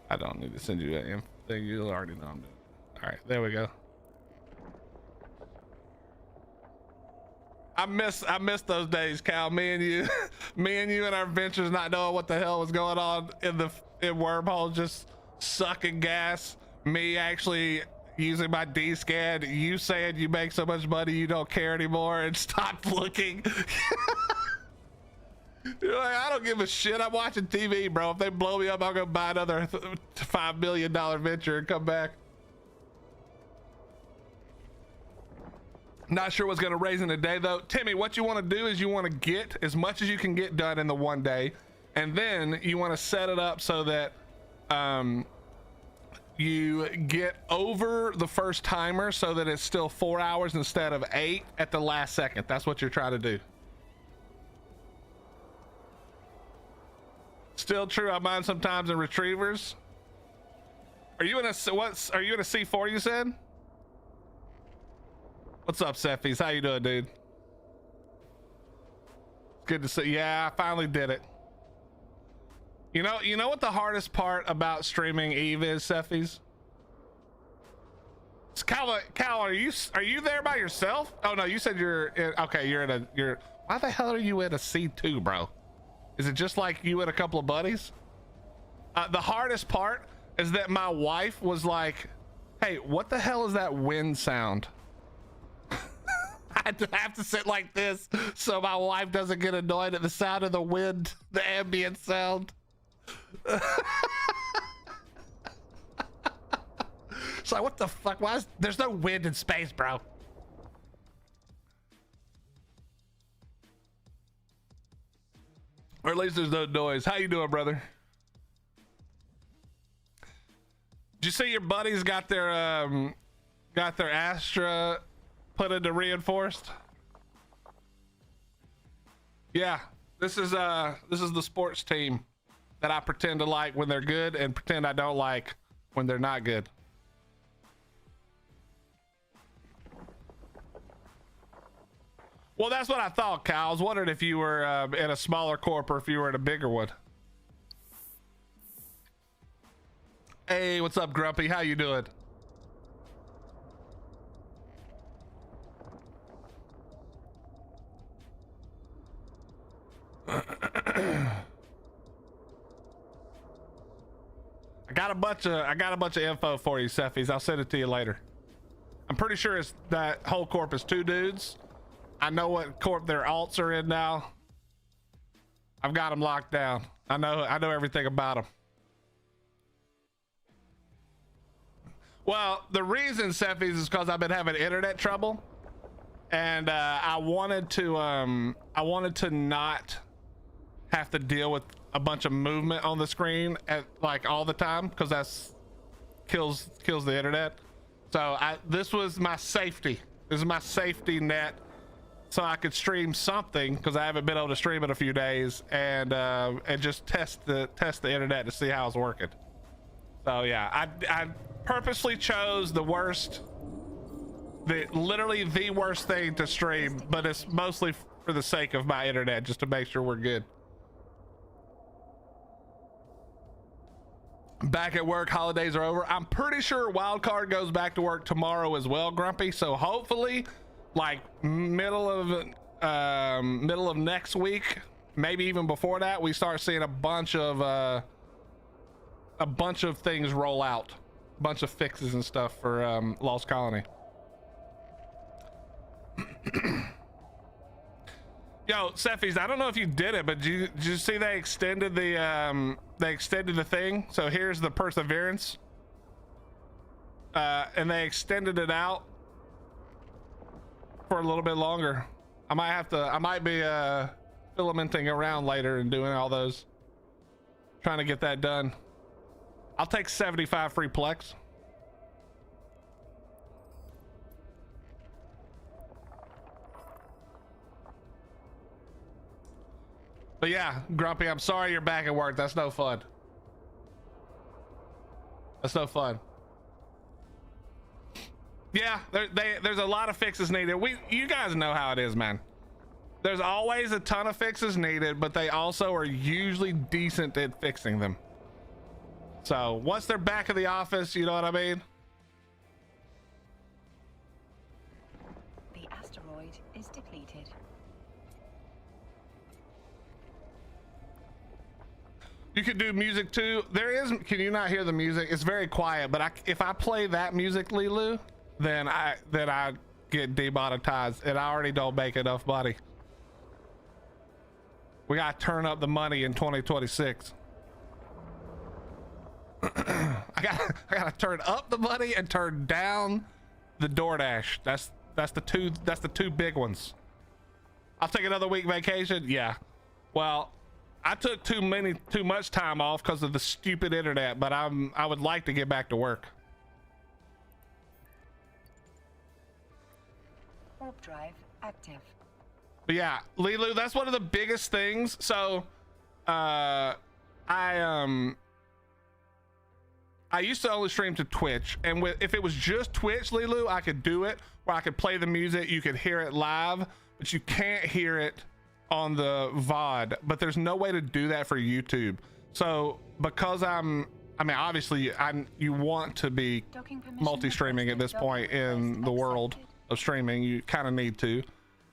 I don't need to send you that thing. You already know I'm doing it. All right, there we go. I miss those days, Cal. Me and you and our ventures not knowing what the hell was going on in Wormhole, just sucking gas. Me actually using my D-scan. You saying you make so much money you don't care anymore and stop looking. You're like, I don't give a shit. I'm watching TV, bro. If they blow me up, I'll go buy another $5 million venture and come back. Not sure what's going to raise in a day though. Timmy, what you want to do is you want to get as much as you can get done in the 1 day, and then you want to set it up so that you get over the first timer so that it's still 4 hours instead of 8 at the last second. That's what you're trying to do. Still true. I mine sometimes in retrievers. Are you in a C4? You said. What's up, Cephies? How you doing, dude? Good to see. Yeah, I finally did it. You know what the hardest part about streaming Eve is, Cephies? Cal, are you there by yourself? Oh no, you said you're in, okay. You're. Why the hell are you in a C2, bro? Is it just like you and a couple of buddies? The hardest part is that my wife was like, "Hey, what the hell is that wind sound?" I have to sit like this so my wife doesn't get annoyed at the sound of the wind, the ambient sound. It's like, what the fuck? Why is there's no wind in space, bro? Or at least there's no noise. How you doing, brother? Did you see your buddies got their Astra put into reinforced? Yeah, this is the sports team that I pretend to like when they're good and pretend I don't like when they're not good. Well, that's what I thought, Kyle. I was wondering if you were in a smaller corp or if you were in a bigger one. Hey, what's up, Grumpy? How you doing? I got a bunch of info for you, Cephies. I'll send it to you later. I'm pretty sure it's that whole corp is 2 dudes. I know what corp their alts are in now. I've got them locked down. I know everything about them. Well, the reason, Cephies, is because I've been having internet trouble, and I wanted to not have to deal with a bunch of movement on the screen at like all the time, because that's kills the internet. So this was my safety. This is my safety net, so I could stream something, because I haven't been able to stream in a few days, and just test the internet to see how it's working. So yeah, I purposely chose literally the worst thing to stream, but it's mostly for the sake of my internet, just to make sure we're good. Back at work, holidays are over. I'm pretty sure Wildcard goes back to work tomorrow as well, Grumpy. So hopefully, like middle of next week, maybe even before that, we start seeing a bunch of things roll out, a bunch of fixes and stuff for Lost Colony. Yo, Cephies, I don't know if you did it, but did you see they extended the thing? So here's the Perseverance, and they extended it out for a little bit longer. I might be filamenting around later and doing all those, trying to get that done. I'll take 75 free plex. But yeah, Grumpy, I'm sorry you're back at work. That's no fun. That's no fun. Yeah, there's a lot of fixes needed. You guys know how it is, man. There's always a ton of fixes needed, but they also are usually decent at fixing them. So once they're back in the office, you know what I mean? The asteroid is depleted. You can do music too. Can you not hear the music? It's very quiet, but if I play that music, Lilu, then I get demonetized, and I already don't make enough money. We gotta turn up the money in 2026. I gotta turn up the money and turn down the DoorDash. That's the two big ones. I'll take another week vacation. Yeah. Well, I took too much time off because of the stupid internet, but I would like to get back to work. Warp drive active. But yeah, Lilu, that's one of the biggest things. So I used to only stream to Twitch, and if it was just Twitch, Lilu, I could do it where I could play the music, you could hear it live, but you can't hear it on the VOD. But there's no way to do that for YouTube. So because obviously you want to be multi-streaming at this point in the world of streaming, you kind of need to,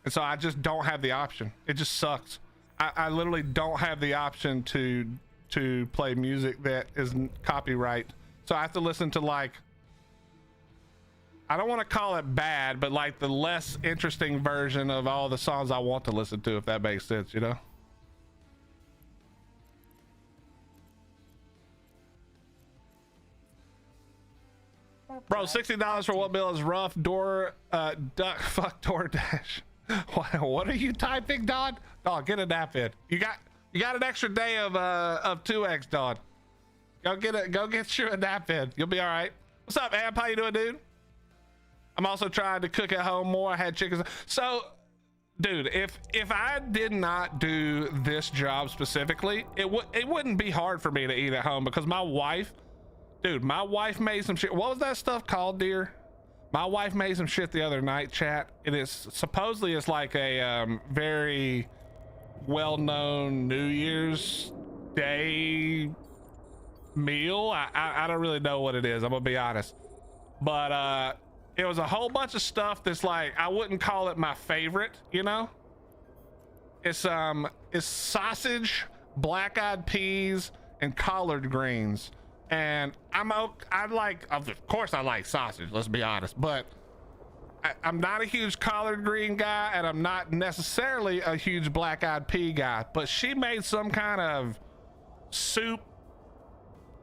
and so I just don't have the option. It just sucks. I literally don't have the option to play music that is copyright. So I have to listen to like I don't want to call it bad, but like the less interesting version of all the songs I want to listen to, if that makes sense, you know? Bro, $60 for what bill is rough. Fuck DoorDash. What are you typing, Don? Dog, get a nap in. You got an extra day of 2x, Don. Go get you a nap in. You'll be all right. What's up, Amp? How you doing, dude? I'm also trying to cook at home more. I had chickens. So, dude, if I did not do this job specifically, it wouldn't be hard for me to eat at home because my wife made some shit. What was that stuff called, dear? My wife made some shit the other night, chat. It is supposedly it's like a very well-known New Year's Day meal. I don't really know what it is. I'm gonna be honest, but it was a whole bunch of stuff that's like, I wouldn't call it my favorite, you know? It's sausage, black-eyed peas, and collard greens. And of course I like sausage, let's be honest, but I'm not a huge collard green guy, and I'm not necessarily a huge black-eyed pea guy, but she made some kind of soup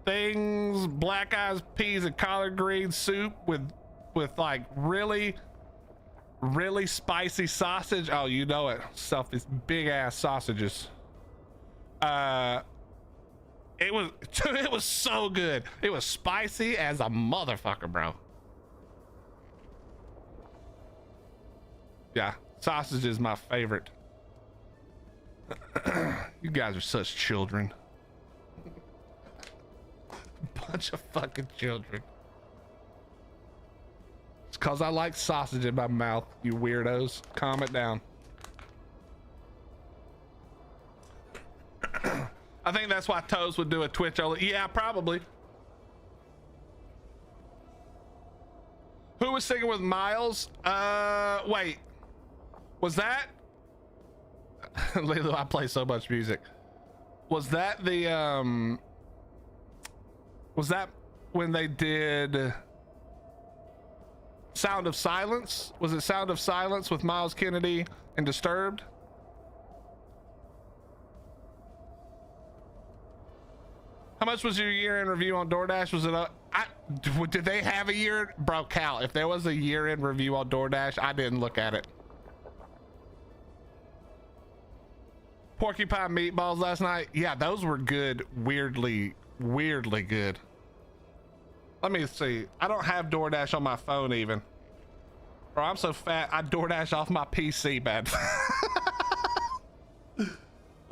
things, black-eyed peas and collard green soup with like really spicy sausage. Oh, you know it, these big ass sausages. It was so good. It was spicy as a motherfucker, bro. Yeah, sausage is my favorite. You guys are such children. Bunch of fucking children. It's cause I like sausage in my mouth, you weirdos. Calm it down. I think that's why Toes would do a Twitch only. Yeah, probably. Who was singing with Miles? Wait. Was that? Lulu, I play so much music. Was that the was that when they did Sound of Silence? Was it Sound of Silence with Miles Kennedy and Disturbed? How much was your year in review on DoorDash? Was it did they have a year? Bro, Cal, if there was a year in review on DoorDash, I didn't look at it. Porcupine meatballs last night. Yeah, those were good. Weirdly good. Let me see. I don't have DoorDash on my phone even. Bro, I'm so fat, I DoorDash off my PC, man.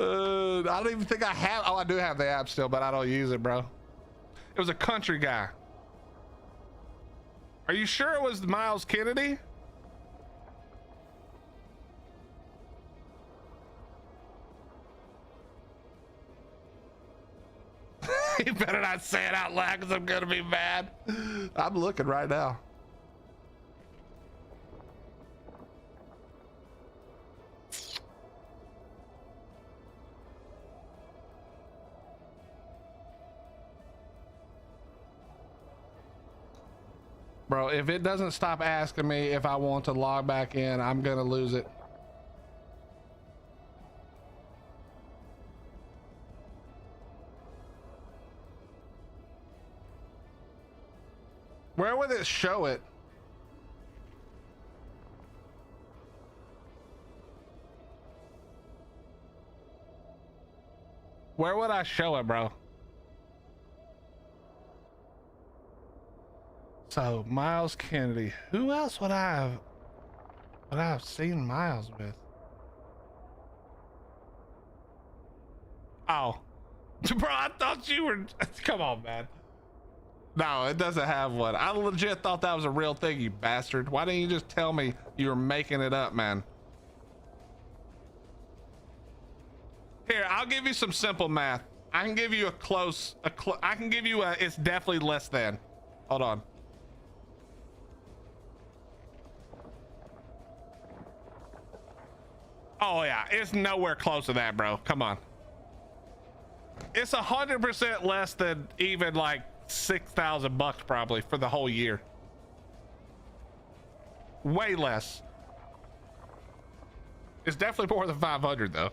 I don't even think I have. Oh, I do have the app still, but I don't use it, bro. It was a country guy. Are you sure it was Miles Kennedy? You better not say it out loud because I'm gonna be mad. I'm looking right now. Bro, if it doesn't stop asking me if I want to log back in, I'm gonna lose it. Where would it show it? Where would I show it, bro? So Miles Kennedy. Who else would I have seen Miles with? Oh, bro, I thought you were. Come on, man. No, it doesn't have one. I legit thought that was a real thing, you bastard. Why didn't you just tell me you were making it up, man? Here, I'll give you some simple math. I can give you I can give you it's definitely less than. Hold on. Oh yeah, it's nowhere close to that, bro. Come on. It's 100% less than even like $6,000 probably for the whole year. Way less. It's definitely more than 500 though.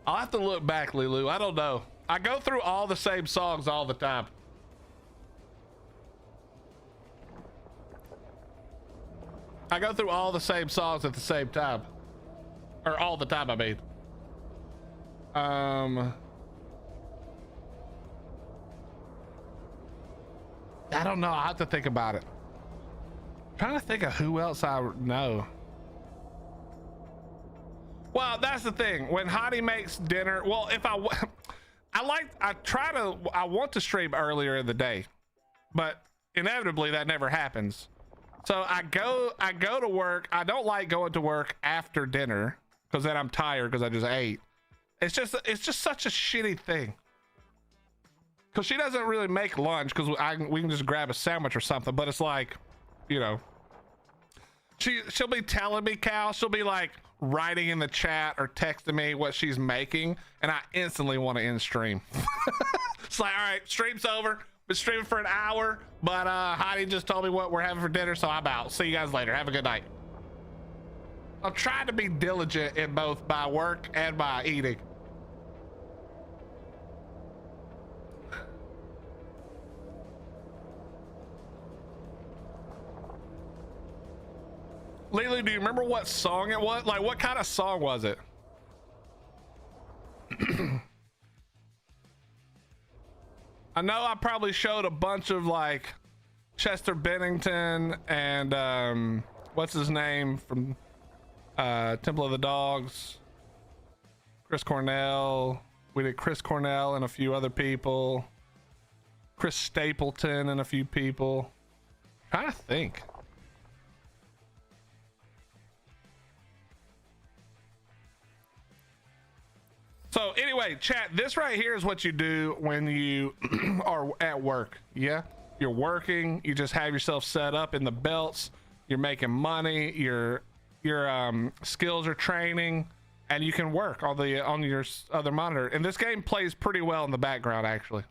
I'll have to look back, Lulu. I don't know. I go through all the same songs all the time. I go through all the same songs at the same time. Or all the time, I mean. I don't know. I have to think about it. I'm trying to think of who else I know. Well, that's the thing. When Hottie makes dinner, well, if I want to stream earlier in the day, but inevitably that never happens. So I go to work. I don't like going to work after dinner because then I'm tired because I just ate. It's just such a shitty thing. Because she doesn't really make lunch because we can just grab a sandwich or something. But it's like, you know, she'll be telling me, Cal, she'll be like writing in the chat or texting me what she's making, and I instantly want to end stream. It's like, all right, stream's over. Been streaming for an hour, but Heidi just told me what we're having for dinner, so I'm out. See you guys later. Have a good night. I'm trying to be diligent in both my work and my eating. Lily, do you remember what song it was? Like, what kind of song was it? I know I probably showed a bunch of like Chester Bennington and what's his name from Temple of the Dogs, Chris Cornell. We did Chris Cornell and a few other people, Chris Stapleton and a few people. I'm trying to think. So anyway, chat, this right here is what you do when you are at work. Yeah, you're working, you just have yourself set up in the belts, you're making money, your skills are training, and you can work on your other monitor. And this game plays pretty well in the background, actually.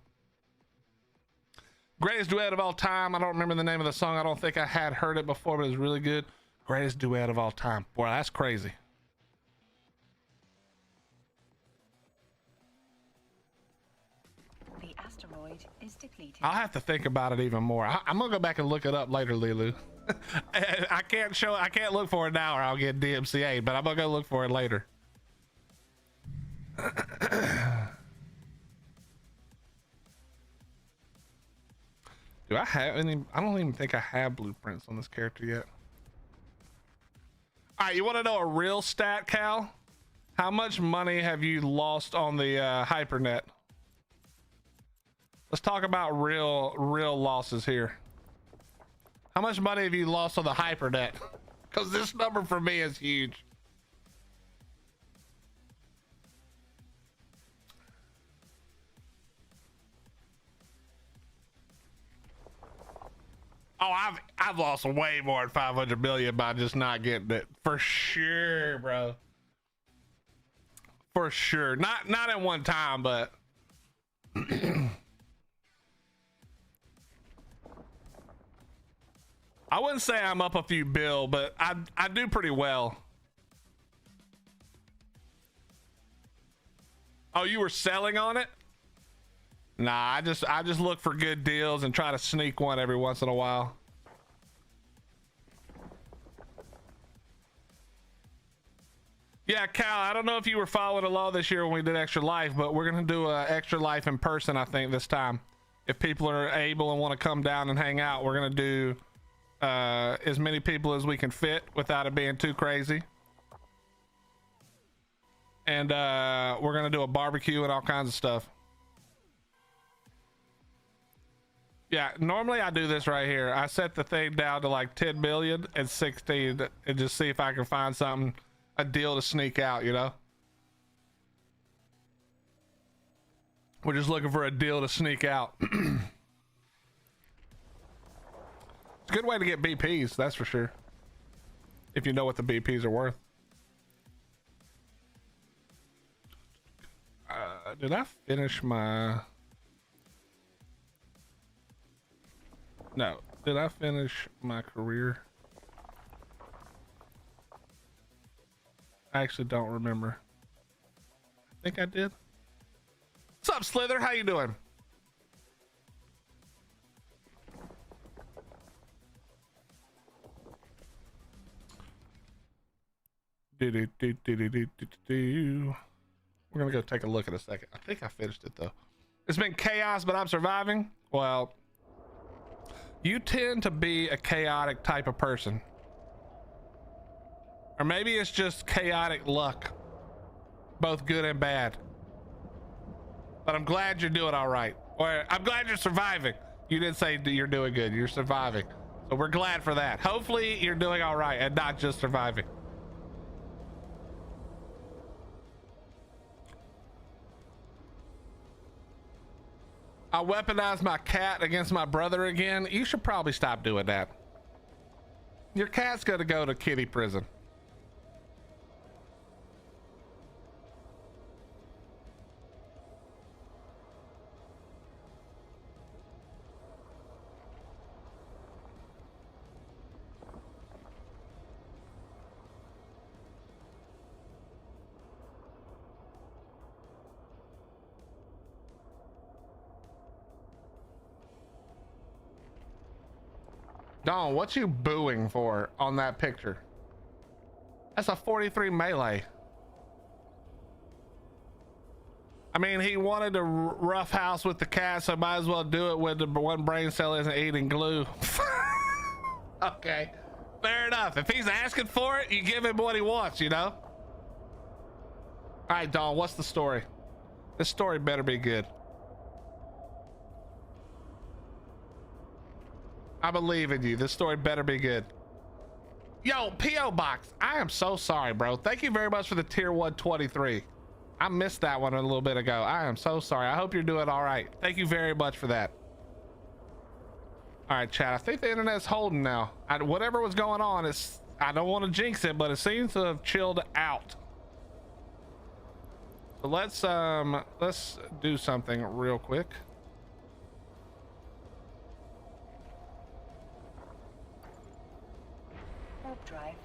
Greatest duet of all time. I don't remember the name of the song. I don't think I had heard it before, but it was really good. Greatest duet of all time. Boy, that's crazy. Is depleted. I'll have to think about it even more. I'm gonna go back and look it up later, Lulu. I can't look for it now or I'll get DMCA, but I'm gonna go look for it later. Do I have any? I don't even think I have blueprints on this character yet. All right, you want to know a real stat, Cal? How much money have you lost on the hypernet? Let's talk about real losses here. How much money have you lost on the hypernet? Because this number for me is huge. Oh, I've lost way more than 500 million by just not getting it. For sure, bro. For sure. Not at one time, but I wouldn't say I'm up a few bill, but I do pretty well. Oh, you were selling on it? Nah, I just look for good deals and try to sneak one every once in a while. Yeah, Cal, I don't know if you were following along this year when we did Extra Life, but we're gonna do a Extra Life in person, I think, this time. If people are able and want to come down and hang out, we're gonna do as many people as we can fit without it being too crazy. And we're gonna do a barbecue and all kinds of stuff. Yeah, normally I do this right here. I set the thing down to like 10 million and 16 and just see if I can find something, a deal to sneak out, you know? We're just looking for a deal to sneak out. It's a good way to get BPs, that's for sure. If you know what the BPs are worth. Did I finish my... No. Did I finish my career? I actually don't remember. I think I did. What's up, Slither? How you doing? We're gonna go take a look in a second. I think I finished it though. It's been chaos, but I'm surviving. Well, you tend to be a chaotic type of person. Or maybe it's just chaotic luck. Both good and bad. But I'm glad you're doing all right. Or I'm glad you're surviving. You didn't say you're doing good. You're surviving. So we're glad for that. Hopefully you're doing all right and not just surviving. I weaponized my cat against my brother again. You should probably stop doing that. Your cat's gonna go to kitty prison. Dawn, what you booing for on that picture? That's a 43 melee. I mean, he wanted to rough house with the cat, so might as well do it when the one brain cell isn't eating glue. Okay, fair enough. If he's asking for it, you give him what he wants, you know? All right, Dawn, what's the story? This story better be good. I believe in you. This story better be good. Yo, P.O. Box, I am so sorry, bro. Thank you very much for the tier 123. I missed that one a little bit ago. I am so sorry. I hope you're doing all right. Thank you very much for that. All right, chat. I think the internet's holding now. Whatever was going on, I don't want to jinx it, but it seems to have chilled out. So let's do something real quick.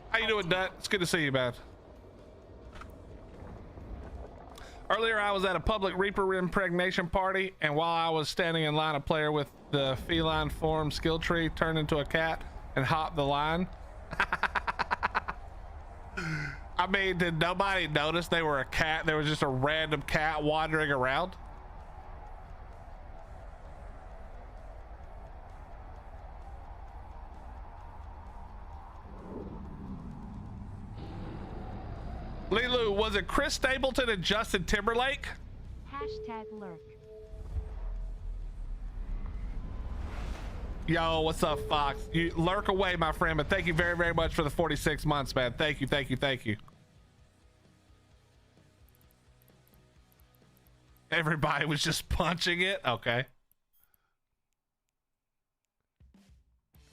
How you doing, Dut? It's good to see you, man. Earlier, I was at a public Reaper impregnation party, and while I was standing in line, a player with the feline form skill tree turned into a cat and hopped the line. I mean, did nobody notice they were a cat? There was just a random cat wandering around. Lilu, was it Chris Stapleton and Justin Timberlake? Hashtag lurk. Yo, what's up, Fox? You lurk away, my friend, but thank you very, very much for the 46 months, man. Thank you, thank you, thank you. Everybody was just punching it. Okay.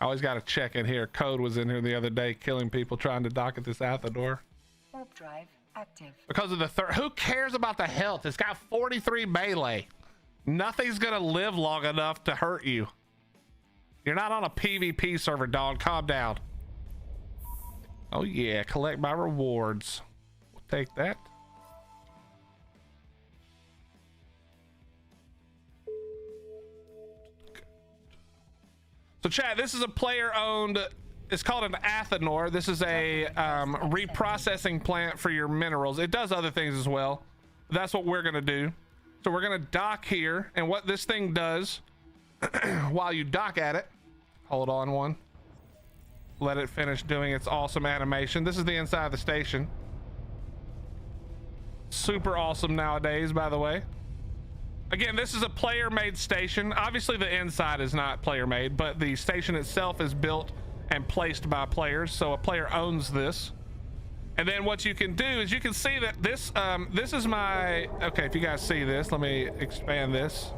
I always got to check in here. Code was in here the other day killing people trying to dock at this Athador. Warp drive active. Because of the third. Who cares about the health? It's got 43 melee. Nothing's gonna live long enough to hurt you. You're not on a PvP server, dog. Calm down. Oh yeah, collect my rewards. We'll take that. So chat, this is a player owned, it's called an Athanor. This is a reprocessing plant for your minerals. It does other things as well. That's what we're gonna do. So we're gonna dock here, and what this thing does while you dock at it, hold on one, let it finish doing its awesome animation. This is the inside of the station. Super awesome nowadays, by the way. Again, this is a player made station. Obviously the inside is not player made, but the station itself is built and placed by players, so a player owns this. And then what you can do is you can see that this this is my, okay, if you guys see this, let me expand this.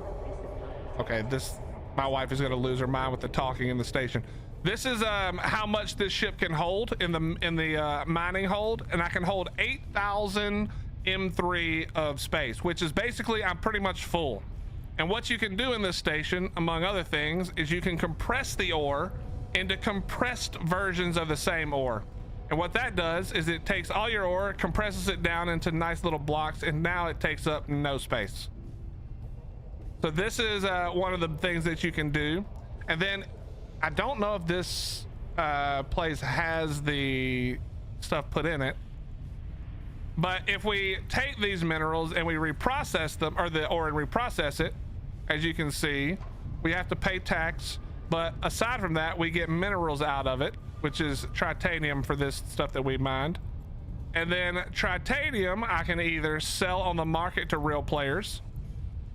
Okay, this, my wife is gonna lose her mind with the talking in the station. This is how much this ship can hold in the mining hold, and I can hold 8,000 M3 of space, which is basically I'm pretty much full. And what you can do in this station, among other things, is you can compress the ore into compressed versions of the same ore. And what that does is it takes all your ore, compresses it down into nice little blocks, and now it takes up no space. So this is one of the things that you can do. And then I don't know if this place has the stuff put in it, but if we take these minerals and we reprocess them, or the ore and reprocess it, as you can see, we have to pay tax, but aside from that, we get minerals out of it, which is titanium for this stuff that we mined. And then titanium I can either sell on the market to real players.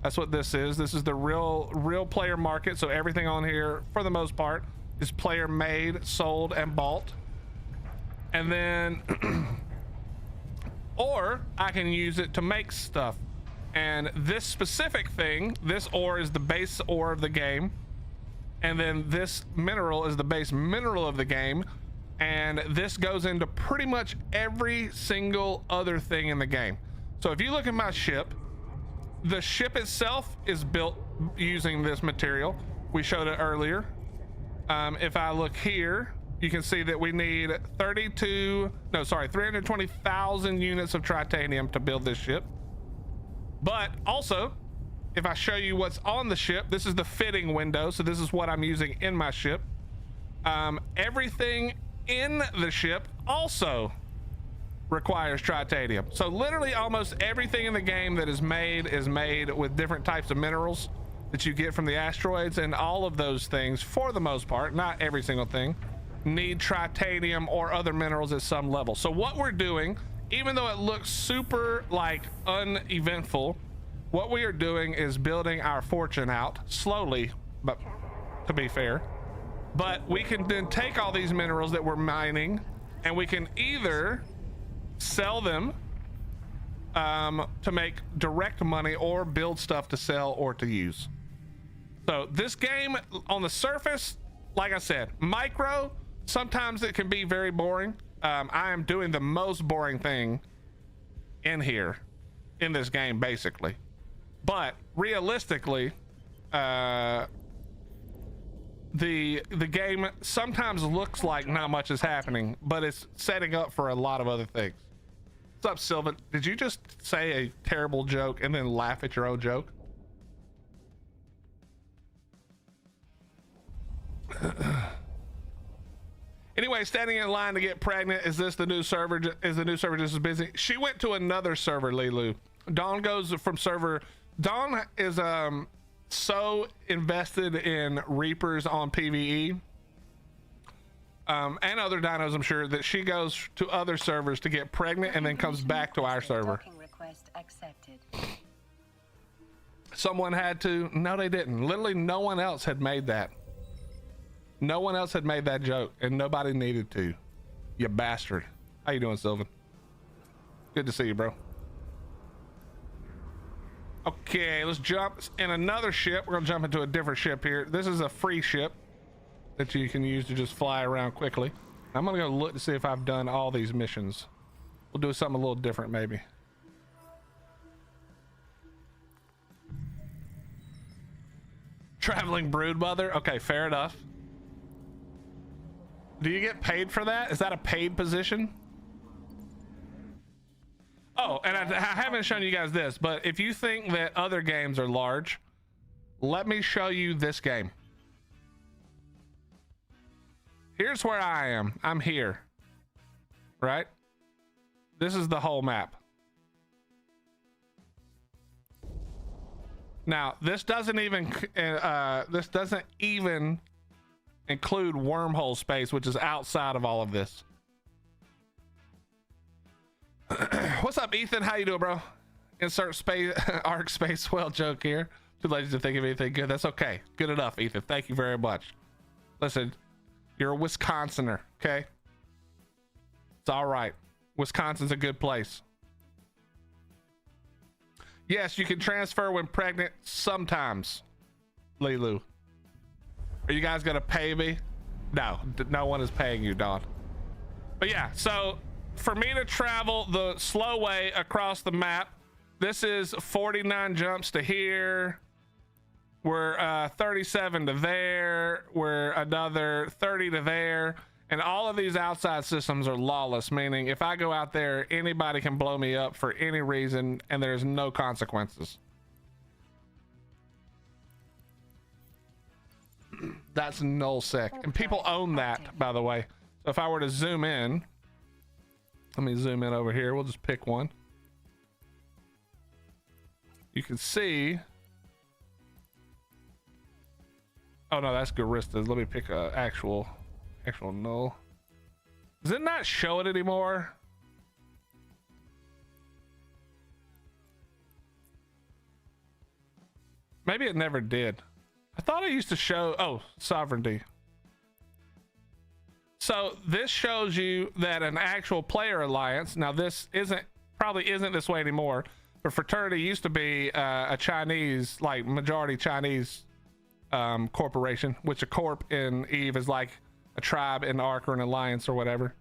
That's what this is. This is the real player market. So everything on here, for the most part, is player made, sold, and bought. And then or I can use it to make stuff. And this specific thing, this ore is the base ore of the game, and then this mineral is the base mineral of the game, and this goes into pretty much every single other thing in the game. So if you look at my ship, the ship itself is built using this material. We showed it earlier. If I look here, you can see that we need 320,000 units of titanium to build this ship. But also, if I show you what's on the ship, this is the fitting window. So this is what I'm using in my ship. Everything in the ship also requires titanium. So literally almost everything in the game that is made with different types of minerals that you get from the asteroids, and all of those things, for the most part, not every single thing, need titanium or other minerals at some level. So what we're doing, even though it looks super like uneventful, what we are doing is building our fortune out slowly, but to be fair. But we can then take all these minerals that we're mining, and we can either sell them to make direct money, or build stuff to sell or to use. So this game on the surface, like I said, micro, sometimes it can be very boring. I am doing the most boring thing in here in this game, basically. But realistically, the game sometimes looks like not much is happening, but it's setting up for a lot of other things. What's up, Sylvan? Did you just say a terrible joke and then laugh at your own joke? Anyway, standing in line to get pregnant. Is this the new server? Is the new server just as busy? She went to another server, Lilu. Dawn goes from server. Dawn is so invested in Reapers on PvE and other dinos, I'm sure, that she goes to other servers to get pregnant and then comes back to our server. Request accepted. Someone had to. No, they didn't. Literally no one else had made that. No one else had made that joke, and nobody needed to. You bastard. How you doing, Sylvan? Good to see you, bro. Okay, let's jump in another ship. We're gonna jump into a different ship here. This is a free ship that you can use to just fly around quickly. I'm gonna go look to see if I've done all these missions. We'll do something a little different, maybe. Traveling brood mother. Okay, fair enough. Do you get paid for that? Is that a paid position? Oh, and I haven't shown you guys this, but if you think that other games are large, let me show you this game. Here's where I am. I'm here, right? This is the whole map. Now, this doesn't even include wormhole space, which is outside of all of this. What's up, Ethan? How you doing, bro? Insert space arc space whale joke here. Too lazy to think of anything good. That's okay. Good enough, Ethan. Thank you very much. Listen, you're a Wisconsinner, okay? It's all right. Wisconsin's a good place. Yes, you can transfer when pregnant sometimes, Lilu. Are you guys gonna pay me? No, no one is paying you, Dawn. But yeah, so for me to travel the slow way across the map, this is 49 jumps to here, We're 37 to there. We're another 30 to there. And all of these outside systems are lawless, meaning if I go out there, anybody can blow me up for any reason and there's no consequences. That's nullsec. And people own that, by the way. So if I were to zoom in, let me zoom in over here. We'll just pick one. You can see. Oh no, that's Garistas. Let me pick a actual null. Does it not show it anymore? Maybe it never did. I thought it used to show, oh, sovereignty. So this shows you that an actual player alliance, now this probably isn't this way anymore, but fraternity used to be a Chinese, like majority Chinese corporation, which a corp in Eve is like a tribe in Ark or an alliance or whatever.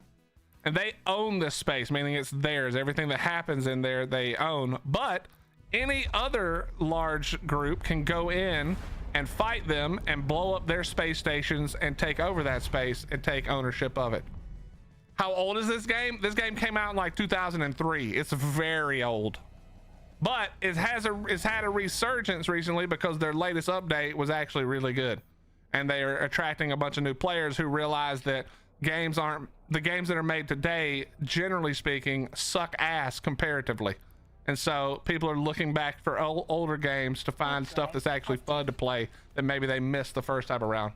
And they own this space, meaning it's theirs. Everything that happens in there, they own. But any other large group can go in and fight them and blow up their space stations and take over that space and take ownership of it. How old is this game? This game came out in like 2003. It's very old. But it's had a resurgence recently because their latest update was actually really good. And they are attracting a bunch of new players who realize that the games that are made today, generally speaking, suck ass comparatively. And so people are looking back for older games to find stuff that's actually fun to play that maybe they missed the first time around.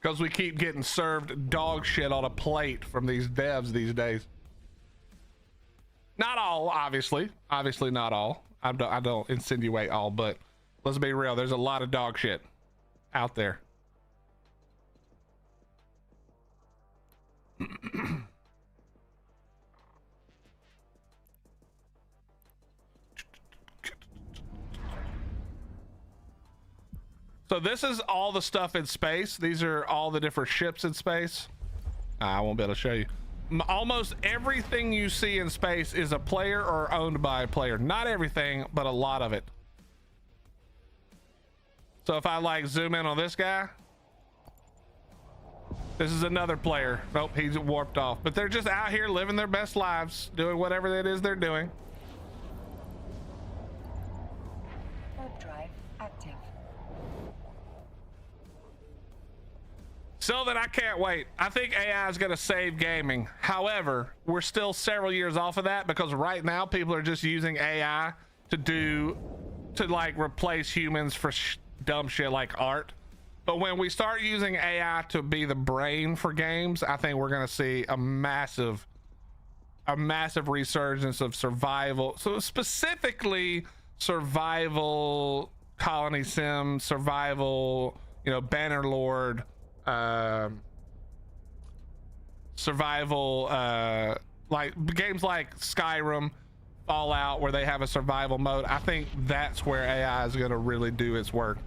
Because we keep getting served dog shit on a plate from these devs these days. Not all, obviously not all. I don't insinuate all, but let's be real, there's a lot of dog shit out there. So this is all the stuff in space. These are all the different ships in space. I won't be able to show you. Almost everything you see in space is a player or owned by a player. Not everything, but a lot of it. So if I like zoom in on this guy, this is another player. Nope, he's warped off. But they're just out here living their best lives, doing whatever it is they're doing. Warp drive active. Sylvan, I can't wait. I think AI is going to save gaming. However, we're still several years off of that because right now people are just using AI to like replace humans for dumb shit like art. But when we start using AI to be the brain for games, I think we're going to see a massive resurgence of survival. So specifically survival, colony sim, survival, Bannerlord, survival, like games like Skyrim, Fallout, where they have a survival mode. I think that's where AI is going to really do its work.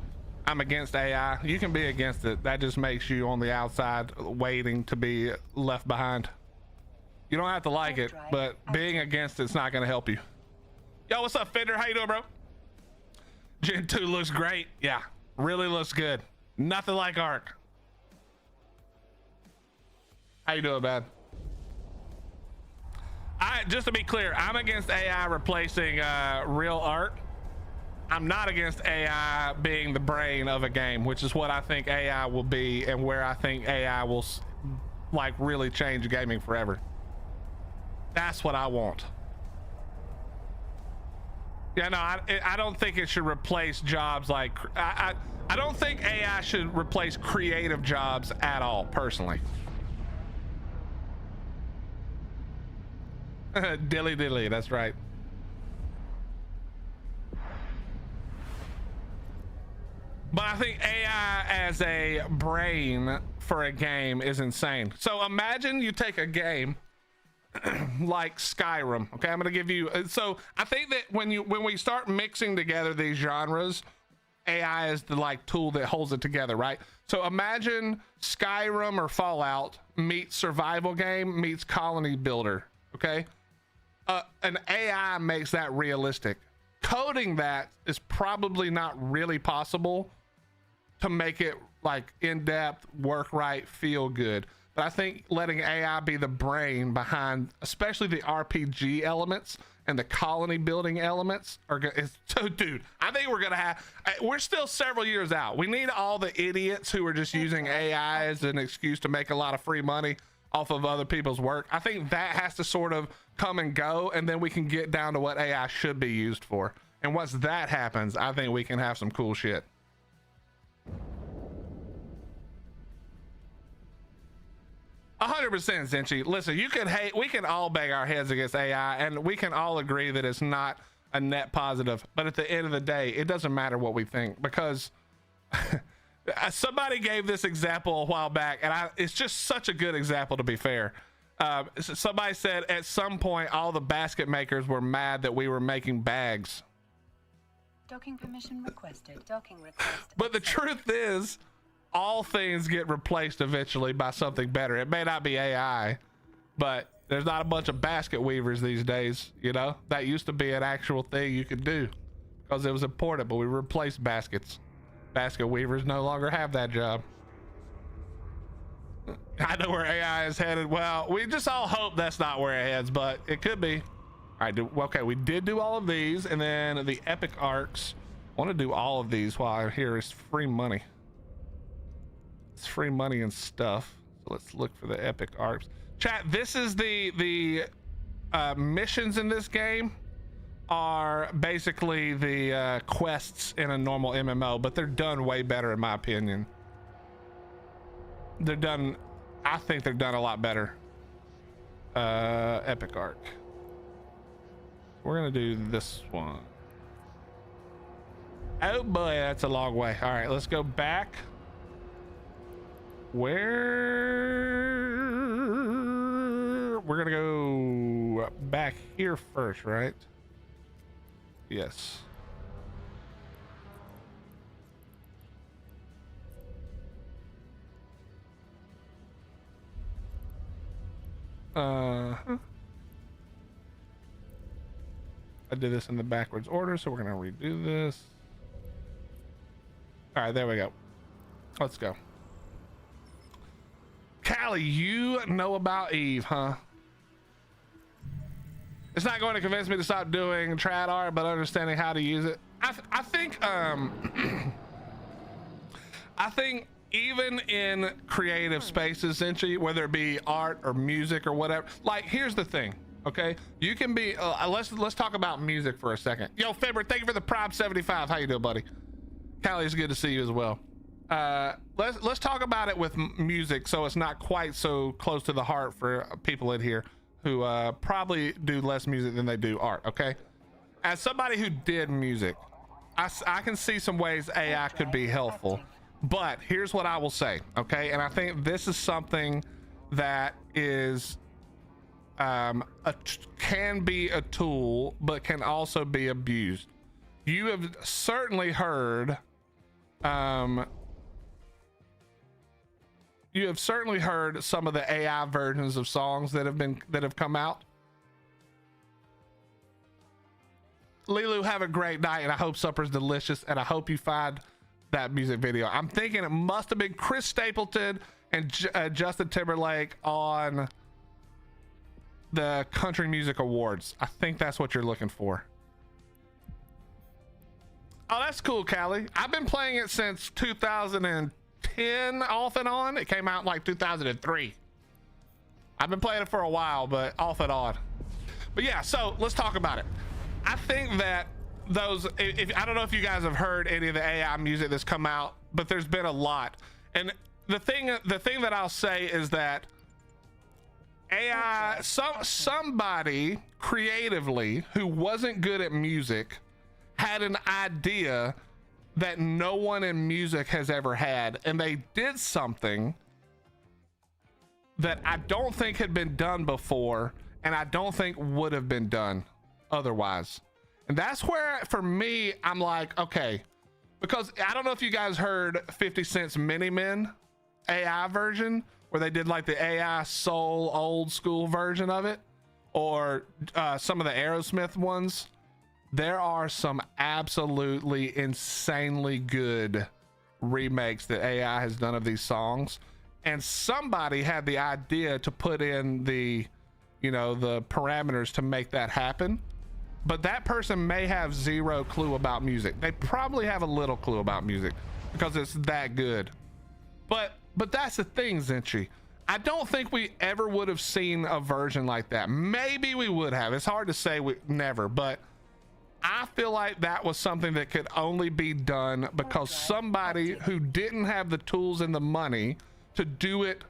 I'm against AI. You can be against it. That just makes you on the outside waiting to be left behind. You don't have to like it, but being against it's not going to help you. Yo, what's up, Fender? How you doing, bro? Gen 2 looks great. Yeah, really looks good. Nothing like Ark. How you doing, man? Just to be clear, I'm against AI replacing real art. I'm not against AI being the brain of a game, which is what I think AI will be and where I think AI will like really change gaming forever. That's what I want. Yeah, no, I don't think it should replace jobs like I don't think AI should replace creative jobs at all, personally. Dilly dilly, that's right. But I think AI as a brain for a game is insane. So imagine you take a game like Skyrim. Okay, I'm gonna give you. So I think that when we start mixing together these genres, AI is the like tool that holds it together, right? So imagine Skyrim or Fallout meets survival game meets colony builder. Okay, an AI makes that realistic. Coding that is probably not really possible to make it like in-depth, work right, feel good. But I think letting AI be the brain behind, especially the RPG elements and the colony building elements, so dude, I think we're gonna have. We're still several years out. We need all the idiots who are just using AI as an excuse to make a lot of free money off of other people's work. I think that has to sort of come and go, and then we can get down to what AI should be used for. And once that happens, I think we can have some cool shit. 100%, Zinchi. Listen, you can hate, we can all bang our heads against AI, and we can all agree that it's not a net positive. But at the end of the day, it doesn't matter what we think, because somebody gave this example a while back, and it's just such a good example, to be fair. Somebody said at some point all the basket makers were mad that we were making bags. Docking permission requested. Docking request. But the truth is, all things get replaced eventually by something better. It may not be AI, but there's not a bunch of basket weavers these days. You know, that used to be an actual thing you could do because it was important, but we replaced baskets. Basket weavers no longer have that job. I know where AI is headed. Well, we just all hope that's not where it heads, but it could be. All right, okay, we did do all of these, and then the epic arcs. I want to do all of these while I'm here. It's free money. It's free money and stuff. So let's look for the epic arcs. Chat, this is the missions in this game are basically the quests in a normal MMO, but they're done way better in my opinion. They're done, I think they're done a lot better. Epic arc. We're gonna do this one. Oh boy, that's a long way. All right, let's go back. Where we're gonna go back here first, right? Yes. I did this in the backwards order, so we're gonna redo this. All right, there we go. Let's go. Callie, you know about Eve, huh? It's not going to convince me to stop doing trad art, but understanding how to use it. I think I think even in creative spaces, essentially, whether it be art or music or whatever, like here's the thing, okay? You can be let's talk about music for a second. Yo, Fibber, thank you for the Prime 75. How you doing, buddy? Callie, it's good to see you as well. Let's talk about it with music, so it's not quite so close to the heart for people in here who probably do less music than they do art. Okay, as somebody who did music, I can see some ways AI could be helpful, but here's what I will say, okay? And I think this is something that is can be a tool, but can also be abused. You have certainly heard some of the AI versions of songs that have come out. Lilu, have a great night, and I hope supper's delicious, and I hope you find that music video. I'm thinking it must have been Chris Stapleton and Justin Timberlake on the Country Music Awards. I think that's what you're looking for. Oh, that's cool, Callie. I've been playing it since 2010 off and on. It came out in like 2003. I've been playing it for a while, but off and on. But yeah, so let's talk about it. I think that those, I don't know if you guys have heard any of the AI music that's come out, but there's been a lot. And the thing that I'll say is that AI, somebody creatively who wasn't good at music had an idea that no one in music has ever had, and they did something that I don't think had been done before, and I don't think would have been done otherwise. And that's where, for me, I'm like, okay, because I don't know if you guys heard 50 Cent's Mini Men AI version, where they did like the AI soul old school version of it, or some of the Aerosmith ones. There are some absolutely insanely good remakes that AI has done of these songs, and somebody had the idea to put in the, you know, the parameters to make that happen. But that person may have zero clue about music. They probably have a little clue about music because it's that good. But that's the thing, Zinchi. I don't think we ever would have seen a version like that. Maybe we would have. It's hard to say, we never, but I feel like that was something that could only be done because somebody who didn't have the tools and the money to do it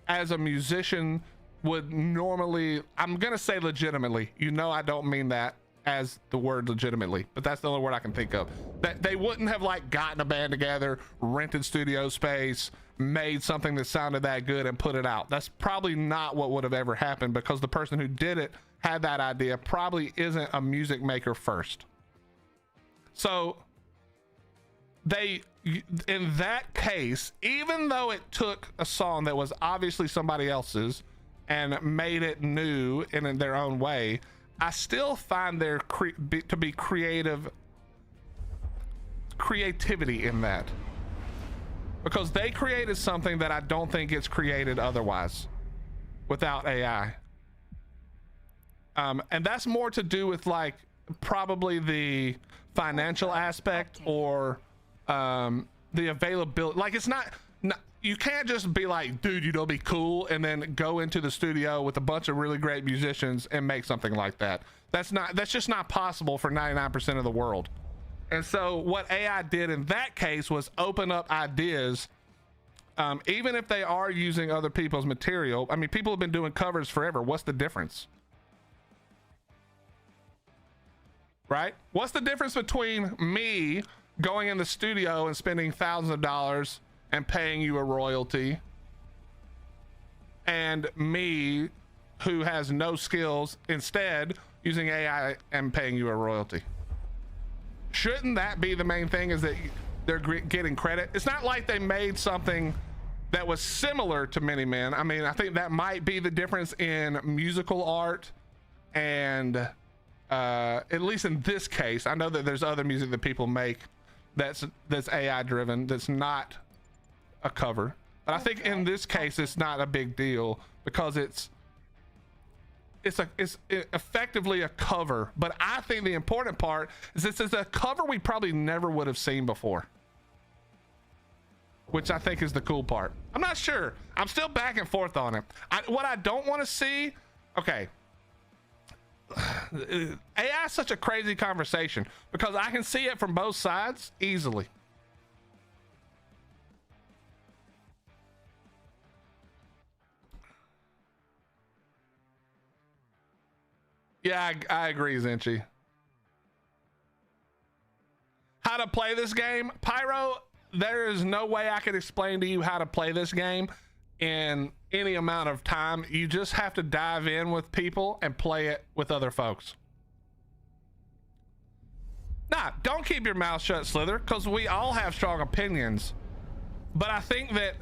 as a musician would normally, I'm gonna say legitimately, you know, I don't mean that as the word legitimately, but that's the only word I can think of, that they wouldn't have like gotten a band together, rented studio space, made something that sounded that good and put it out. That's probably not what would have ever happened, because the person who did it had that idea, probably isn't a music maker first. So they, in that case, even though it took a song that was obviously somebody else's and made it new in their own way, I still find there to be creativity in that, because they created something that I don't think gets created otherwise without AI. And that's more to do with like probably the financial aspect or the availability. Like it's not, you can't just be like, dude, you know, be cool and then go into the studio with a bunch of really great musicians and make something like that. That's just not possible for 99% of the world. And so what AI did in that case was open up ideas, even if they are using other people's material. I mean, people have been doing covers forever. What's the difference? Right? What's the difference between me going in the studio and spending thousands of dollars and paying you a royalty, and me who has no skills instead using AI and paying you a royalty? Shouldn't that be the main thing, is that they're getting credit? It's not like they made something that was similar to Mini Men. I mean, I think that might be the difference in musical art, and at least in this case, I know that there's other music that people make that's AI driven, that's not a cover, but I think in this case it's not a big deal because it's effectively a cover. But I think the important part is this is a cover we probably never would have seen before, which I think is the cool part. I'm not sure, I'm still back and forth on it. What I don't want to see, okay, AI is such a crazy conversation because I can see it from both sides easily. Yeah, I agree, Zinchi. How to play this game? Pyro, there is no way I could explain to you how to play this game in any amount of time. You just have to dive in with people and play it with other folks. Nah, don't keep your mouth shut, Slither, because we all have strong opinions. But I think that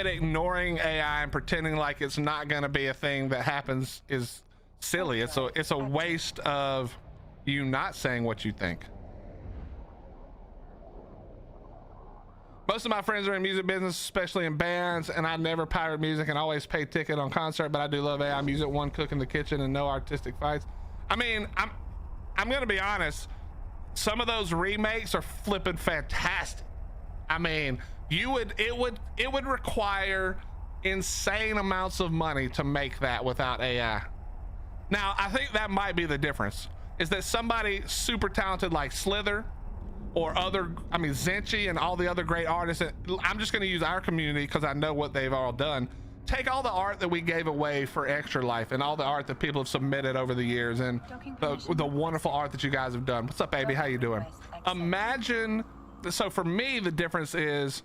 ignoring AI and pretending like it's not going to be a thing that happens is silly. It's a waste of you not saying what you think. Most of my friends are in music business, especially in bands, and I never pirate music and always pay ticket on concert, but I do love AI music, one cook in the kitchen and no artistic fights. I mean, I'm gonna be honest, some of those remakes are flipping fantastic. I mean, it would require insane amounts of money to make that without AI. Now, I think that might be the difference, is that somebody super talented like Slither or other, I mean, Zinchi and all the other great artists, I'm just going to use our community because I know what they've all done. Take all the art that we gave away for Extra Life and all the art that people have submitted over the years and the wonderful art that you guys have done. What's up, baby? How you doing? Imagine, so for me, the difference is,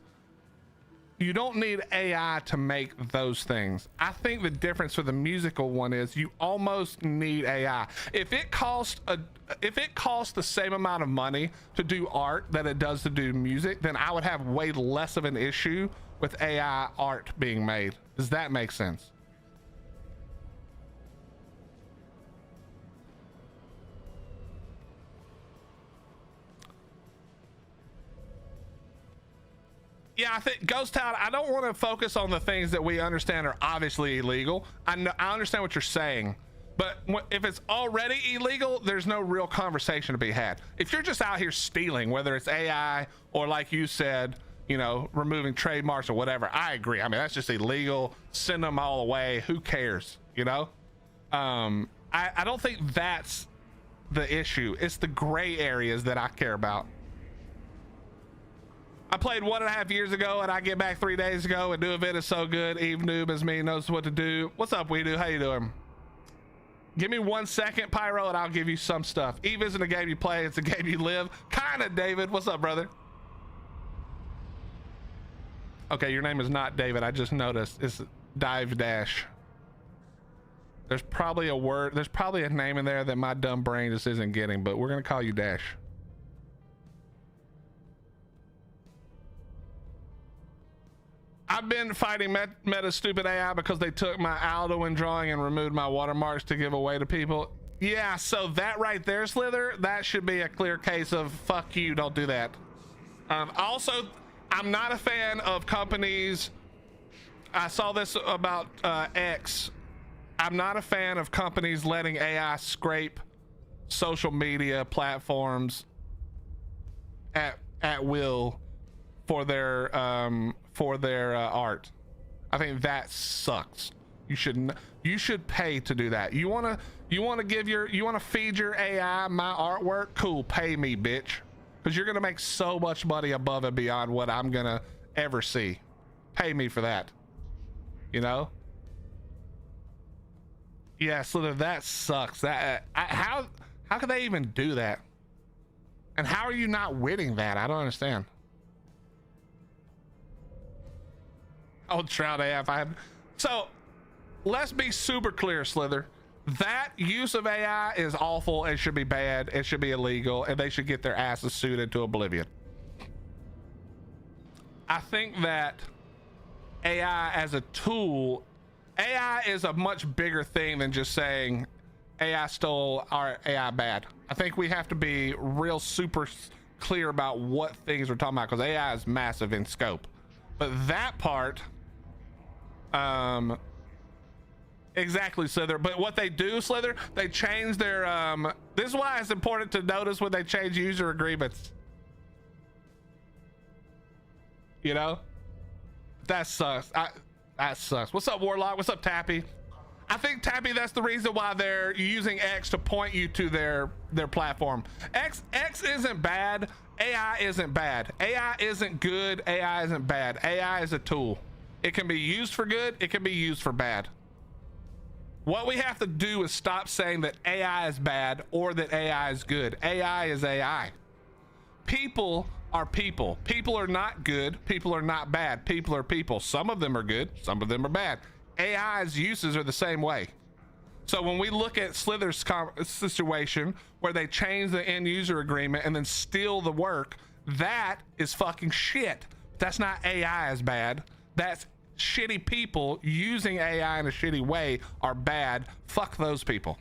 you don't need AI to make those things. I think the difference for the musical one is you almost need AI. If it costs the same amount of money to do art that it does to do music, then I would have way less of an issue with AI art being made. Does that make sense? Yeah, I think Ghost Town, I don't want to focus on the things that we understand are obviously illegal. I understand what you're saying, but if it's already illegal, there's no real conversation to be had. If you're just out here stealing, whether it's AI or like you said, you know, removing trademarks or whatever, I agree. I mean, that's just illegal. Send them all away. Who cares? You know? I don't think that's the issue. It's the gray areas that I care about. I played 1.5 years ago and I get back 3 days ago and Do Event is so good. Eve Noob as me knows what to do. What's up, We Do? How you doing? Give me 1 second, Pyro, and I'll give you some stuff. Eve isn't a game you play, it's a game you live. Kinda, David. What's up, brother? Okay, your name is not David. I just noticed. It's Dive Dash. There's probably a word, there's probably a name in there that my dumb brain just isn't getting, but we're gonna call you Dash. I've been fighting Meta's stupid AI because they took my Alduin drawing and removed my watermarks to give away to people. Yeah, so that right there, Slither, that should be a clear case of fuck you, don't do that. Also, I'm not a fan of companies. I saw this about X. I'm not a fan of companies letting AI scrape social media platforms at will for their art. I think that sucks. You should pay to do that. You want to feed your AI my artwork? Cool, pay me, bitch, because you're gonna make so much money above and beyond what I'm gonna ever see. Pay me for that, you know? Yeah, so that sucks. That how could they even do that? And how are you not winning that? I don't understand. Oh, Trout AF. So let's be super clear, Slither. That use of AI is awful. It should be bad. It should be illegal, and they should get their asses sued into oblivion. I think that AI as a tool, AI is a much bigger thing than just saying AI stole our AI bad. I think we have to be real super clear about what things we're talking about, because AI is massive in scope. But that part, exactly, Slither. But what they do, Slither, they change their this is why it's important to notice when they change user agreements, you know. That sucks. That sucks. What's up, Warlock? What's up, Tappy? I think, Tappy, that's the reason why they're using X to point you to their platform. X isn't bad. AI isn't bad. AI isn't good. AI isn't bad. AI is a tool. It can be used for good. It can be used for bad. What we have to do is stop saying that AI is bad or that AI is good. AI is AI. People are people. People are not good. People are not bad. People are people. Some of them are good. Some of them are bad. AI's uses are the same way. So when we look at Slither's situation where they change the end user agreement and then steal the work, that is fucking shit. That's not AI as bad. That's shitty people using AI in a shitty way are bad. Fuck those people.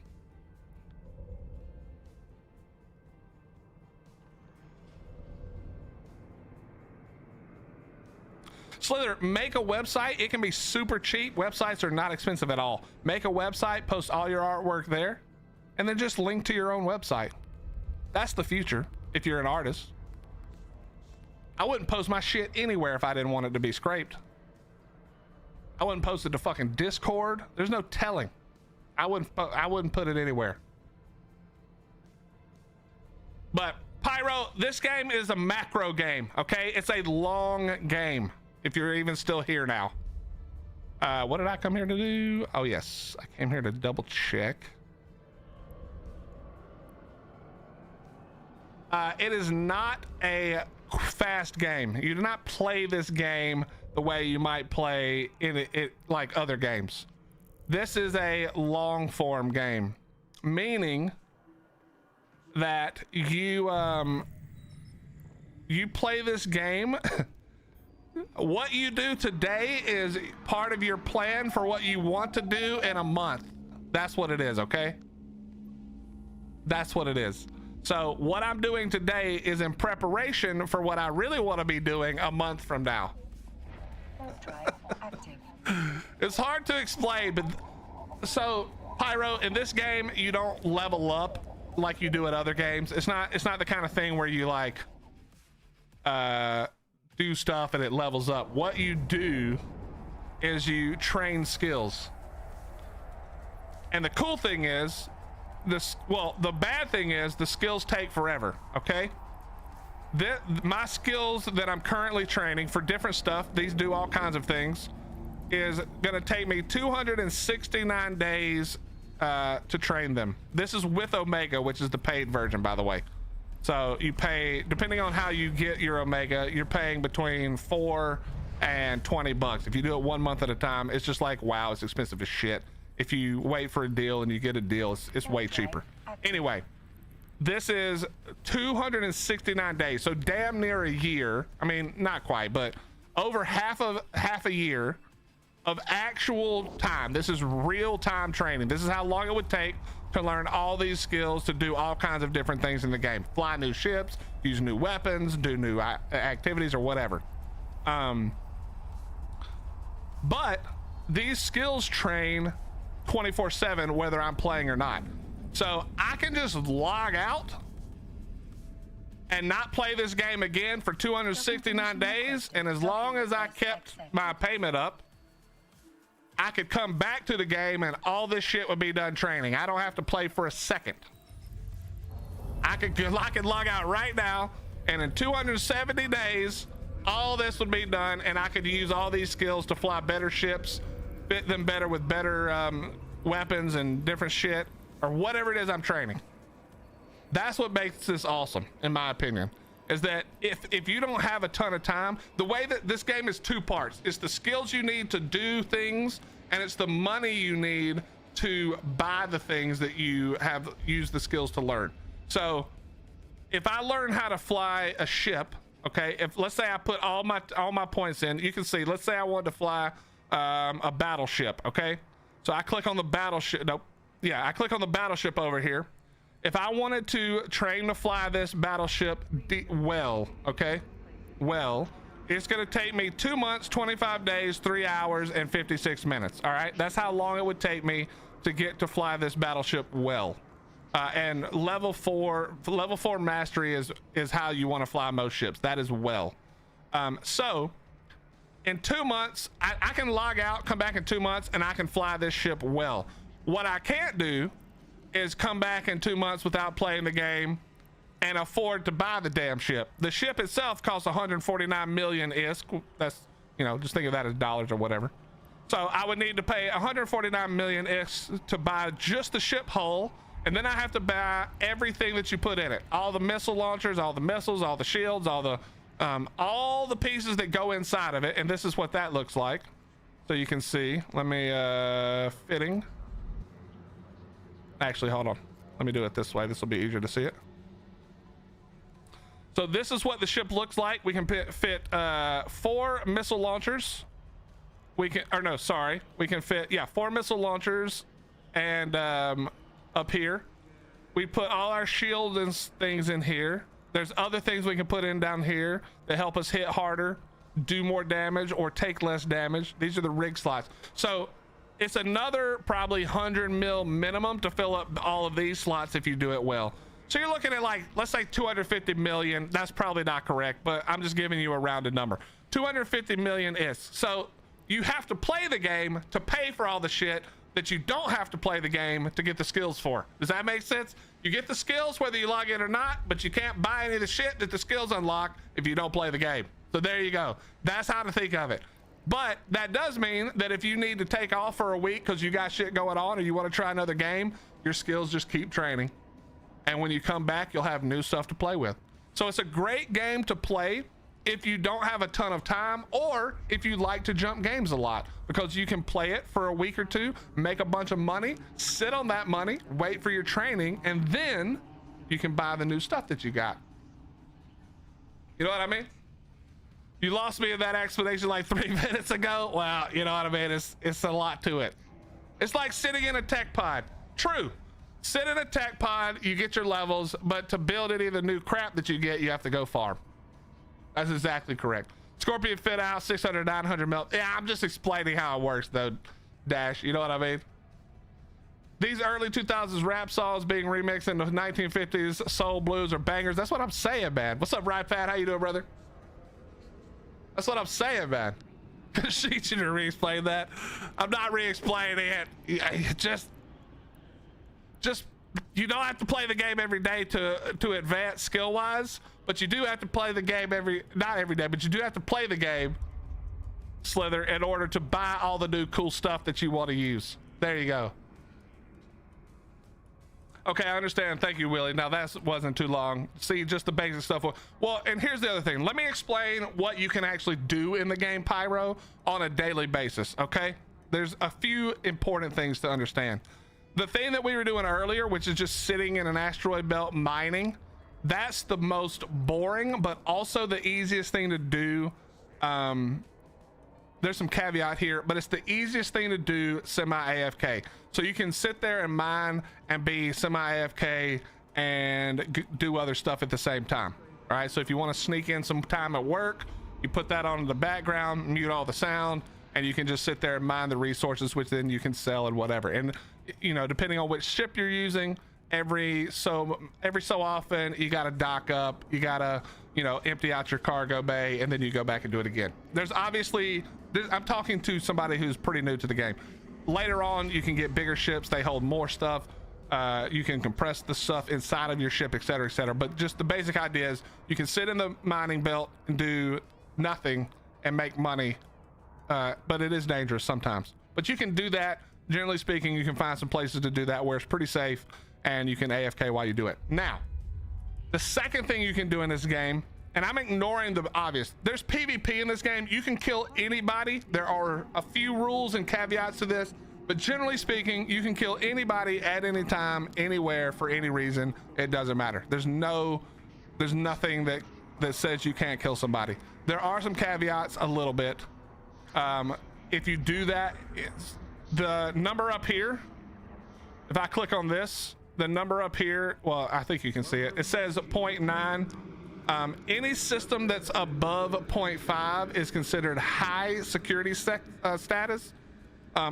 Slither, make a website. It can be super cheap. Websites are not expensive at all. Make a website, post all your artwork there, and then just link to your own website. That's the future if you're an artist. I wouldn't post my shit anywhere if I didn't want it to be scraped. I wouldn't post it to fucking Discord. There's no telling. I wouldn't put it anywhere. But Pyro, this game is a macro game, okay? It's a long game. If you're even still here now. What did I come here to do? Oh yes, I came here to double check. It is not a fast game. You do not play this game the way you might play it like other games. This is a long form game, meaning that you play this game. What you do today is part of your plan for what you want to do in a month. That's what it is, okay? That's what it is. So what I'm doing today is in preparation for what I really want to be doing a month from now. Warp drive active. It's hard to explain, but so Pyro, in this game you don't level up like you do at other games. It's not the kind of thing where you like do stuff and it levels up. What you do is you train skills. And the cool thing is the bad thing is the skills take forever, okay? My skills that I'm currently training for different stuff, these do all kinds of things, is gonna take me 269 days to train them. This is with Omega, which is the paid version, by the way. So you pay, depending on how you get your Omega, you're paying between $4 and $20. If you do it 1 month at a time, it's just like, wow, it's expensive as shit. If you wait for a deal and you get a deal, it's way cheaper. Anyway, this is 269 days, so damn near a year. I mean, not quite, but over half a year of actual time. This is real time training. This is how long it would take to learn all these skills, to do all kinds of different things in the game. Fly new ships, use new weapons, do new activities or whatever. But these skills train 24/7 whether I'm playing or not. So I can just log out and not play this game again for 269 days, and as long as I kept my payment up, I could come back to the game and all this shit would be done training. I don't have to play for a second. I could log out right now, and in 270 days all this would be done, and I could use all these skills to fly better ships, fit them better with better weapons and different shit, or whatever it is I'm training. That's what makes this awesome, in my opinion, is that if you don't have a ton of time, the way that this game is two parts. It's the skills you need to do things, and it's the money you need to buy the things that you have used the skills to learn. So if I learn how to fly a ship, okay, if let's say I put all my points in, you can see, let's say I wanted to fly a battleship, okay? So I click on the battleship. Nope. Yeah, I click on the battleship over here. If I wanted to train to fly this battleship okay, it's gonna take me 2 months, 25 days, 3 hours, and 56 minutes. All right, that's how long it would take me to get to fly this battleship well. And level 4 mastery is how you want to fly most ships. That is well. So in 2 months, I can log out, come back in 2 months, and I can fly this ship well. What I can't do is come back in 2 months without playing the game and afford to buy the damn ship. The ship itself costs 149 million ISK. That's, you know, just think of that as dollars or whatever. So I would need to pay 149 million ISK to buy just the ship hull, and then I have to buy everything that you put in it. All the missile launchers, all the missiles, all the shields, all the pieces that go inside of it, and this is what that looks like. So you can see, let me fitting. Actually, hold on. Let me do it this way. This will be easier to see it. So this is what the ship looks like. We can fit 4 missile launchers. We can fit, 4 missile launchers, and up here we put all our shields and things in here. There's other things we can put in down here that help us hit harder, do more damage, or take less damage. These are the rig slots. So it's another probably 100 mil minimum to fill up all of these slots if you do it well. So you're looking at, like, let's say 250 million. That's probably not correct, but I'm just giving you a rounded number. 250 million is. So you have to play the game to pay for all the shit that you don't have to play the game to get the skills for. Does that make sense? You get the skills whether you log in or not, but you can't buy any of the shit that the skills unlock if you don't play the game. So there you go. That's how to think of it. But that does mean that if you need to take off for a week because you got shit going on or you want to try another game, your skills just keep training. And when you come back, you'll have new stuff to play with. So it's a great game to play if you don't have a ton of time, or if you like to jump games a lot, because you can play it for a week or two, make a bunch of money, sit on that money, wait for your training, and then you can buy the new stuff that you got. You know what I mean? You lost me in that explanation like 3 minutes ago. Well, you know what I mean? It's a lot to it. It's like sitting in a tech pod. True. Sit in a tech pod, you get your levels, but to build any of the new crap that you get, you have to go farm. That's exactly correct. Scorpion Fit Out, 600, 900 mil. Yeah, I'm just explaining how it works though, Dash. You know what I mean? These early 2000s rap songs being remixed into 1950s soul blues or bangers. That's what I'm saying, man. What's up, Right Pat? How you doing, brother? That's what I'm saying, man. She should have re-explained that. I'm not re-explaining it. Just you don't have to play the game every day to advance skill wise, but you do have to play the game not every day, but you do have to play the game, Slither, in order to buy all the new cool stuff that you want to use. There you go. Okay, I understand. Thank you, Willie. Now that wasn't too long. See, just the basic stuff. Well, and here's the other thing. Let me explain what you can actually do in the game Pyro on a daily basis, okay? There's a few important things to understand. The thing that we were doing earlier, which is just sitting in an asteroid belt mining, that's the most boring, but also the easiest thing to do. There's some caveat here, but it's the easiest thing to do semi-AFK. So you can sit there and mine and be semi-AFK and do other stuff at the same time. All right, so if you want to sneak in some time at work, you put that on in the background, mute all the sound, and you can just sit there and mine the resources, which then you can sell and whatever. And you know, depending on which ship you're using, every so often you got to dock up, you got to, you know, empty out your cargo bay, and then you go back and do it again. There's obviously, I'm talking to somebody who's pretty new to the game. Later on, you can get bigger ships, they hold more stuff, you can compress the stuff inside of your ship, etc., etc. But just the basic idea is you can sit in the mining belt and do nothing and make money, but it is dangerous sometimes. But you can do that. Generally speaking, you can find some places to do that where it's pretty safe and you can AFK while you do it. Now, the second thing you can do in this game, and I'm ignoring the obvious, there's PvP in this game. You can kill anybody. There are a few rules and caveats to this, but generally speaking, you can kill anybody at any time, anywhere, for any reason. It doesn't matter. There's nothing that says you can't kill somebody. There are some caveats a little bit. If you do that, it's the number up here. If I click on this, the number up here, well, I think you can see it. It says 0.9. Any system that's above 0.5 is considered high security status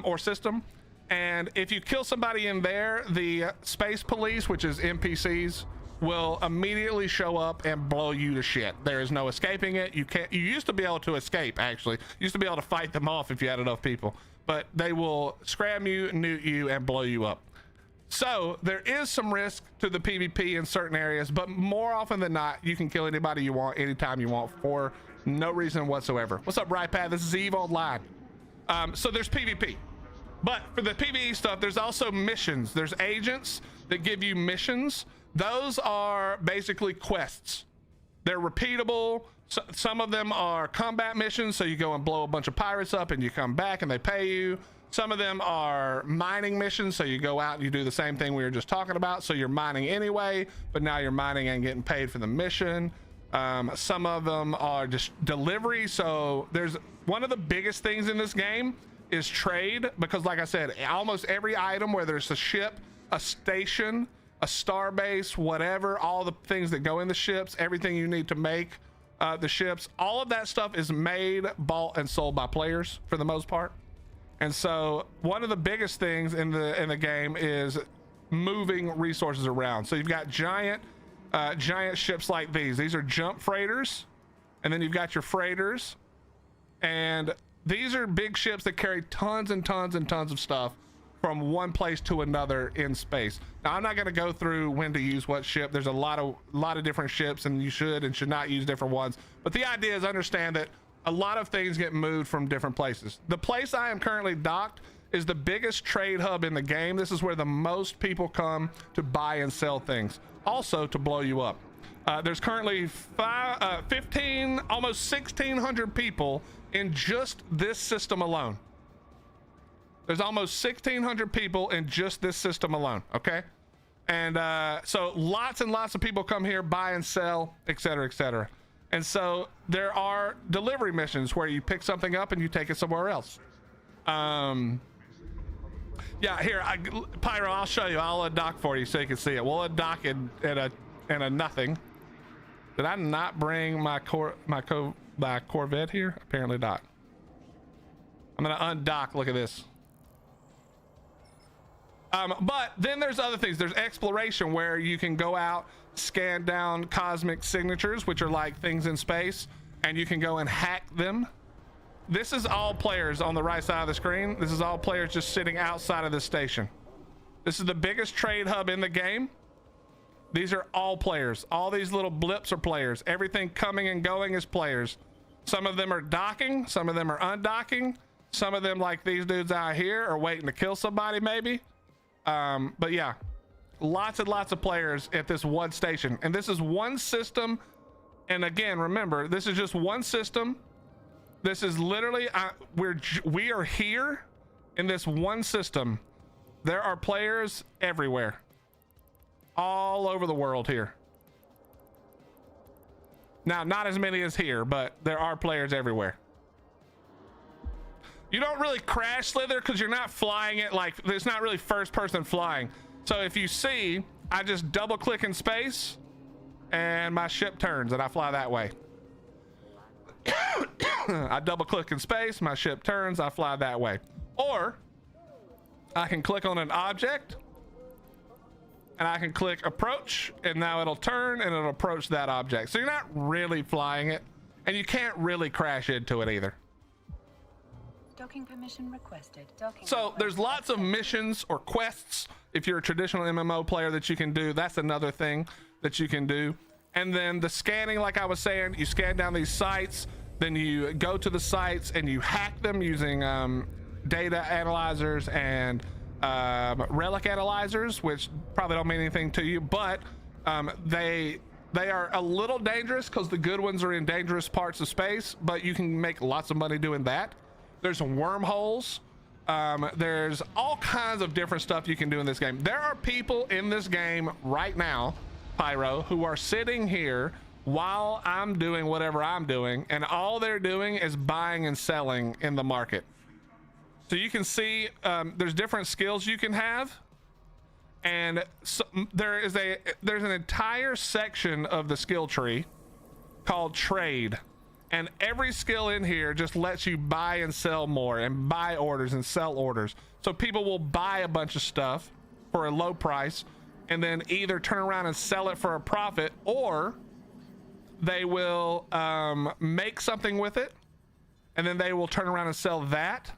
or system. And if you kill somebody in there, the space police, which is NPCs, will immediately show up and blow you to shit. There is no escaping it. You used to be able to escape, actually. You used to be able to fight them off if you had enough people, but they will scram you, newt you, and blow you up. So there is some risk to the PvP in certain areas, but more often than not, you can kill anybody you want, anytime you want, for no reason whatsoever. What's up, Rypad? This is Eve Online. So there's PvP, but for the PvE stuff, there's also missions. There's agents that give you missions. Those are basically quests. They're repeatable. So, some of them are combat missions, so you go and blow a bunch of pirates up and you come back and they pay you. Some of them are mining missions, so you go out and you do the same thing we were just talking about. So you're mining anyway, but now you're mining and getting paid for the mission. Some of them are just delivery. So there's one of the biggest things in this game is trade, because like I said, almost every item, whether it's a ship, a station, a star base, whatever, all the things that go in the ships, everything you need to make the ships, all of that stuff is made, bought, and sold by players for the most part. And so one of the biggest things in the game is moving resources around. So you've got giant ships like these. These are jump freighters, and then you've got your freighters, and these are big ships that carry tons and tons and tons of stuff from one place to another in space. Now, I'm not going to go through when to use what ship. There's a lot of different ships, and you should and should not use different ones. But the idea is understand that a lot of things get moved from different places. The place I am currently docked is the biggest trade hub in the game. This is where the most people come to buy and sell things, also to blow you up. There's currently 15, almost 1,600 people in just this system alone. There's almost 1,600 people in just this system alone, okay? And so lots and lots of people come here, buy and sell, et cetera, et cetera. And so there are delivery missions where you pick something up and you take it somewhere else. Yeah, here, Pyro, I'll show you. I'll undock for you so you can see it. We'll undock in a nothing. Did I not bring my Corvette here? Apparently not. I'm gonna undock. Look at this. But then there's other things. There's exploration where you can go out, scan down cosmic signatures, which are like things in space, and you can go and hack them. This is all players on the right side of the screen. This is all players just sitting outside of this station. This is the biggest trade hub in the game. These are all players. All these little blips are players. Everything coming and going is players. Some of them are docking, some of them are undocking, some of them, like these dudes out here, are waiting to kill somebody maybe. But yeah, lots and lots of players at this one station, and this is one system. And again, remember, this is just one system. This is literally we are here in this one system. There are players everywhere, all over the world here. Now, not as many as here, but there are players everywhere. You don't really crash, Slither, because you're not flying it like, there's not really first person flying. So if you see, I just double click in space and my ship turns and I fly that way. I double click in space, my ship turns, I fly that way. Or I can click on an object and I can click approach, and now it'll turn and it'll approach that object. So you're not really flying it, and you can't really crash into it either. Docking permission requested. Docking So there's lots of missions or quests if you're a traditional MMO player that you can do. That's another thing that you can do. And then the scanning, like I was saying, you scan down these sites, then you go to the sites and you hack them using data analyzers and relic analyzers, which probably don't mean anything to you, but they are a little dangerous because the good ones are in dangerous parts of space, but you can make lots of money doing that. There's wormholes. There's all kinds of different stuff you can do in this game. There are people in this game right now, Pyro, who are sitting here while I'm doing whatever I'm doing, and all they're doing is buying and selling in the market. So you can see there's different skills you can have, and so there's an entire section of the skill tree called trade, and every skill in here just lets you buy and sell more, and buy orders and sell orders. So people will buy a bunch of stuff for a low price and then either turn around and sell it for a profit, or they will make something with it and then they will turn around and sell that.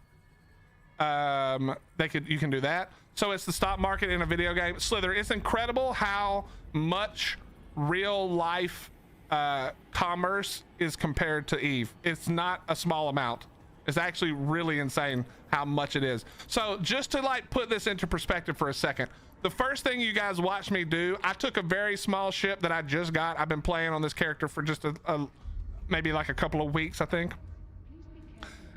You can do that. So it's the stock market in a video game. Slither, it's incredible how much real life commerce is compared to Eve. It's not a small amount. It's actually really insane how much it is. So just to like put this into perspective for a second, the first thing you guys watched me do, I took a very small ship that I just got. I've been playing on this character for just maybe like a couple of weeks, I think.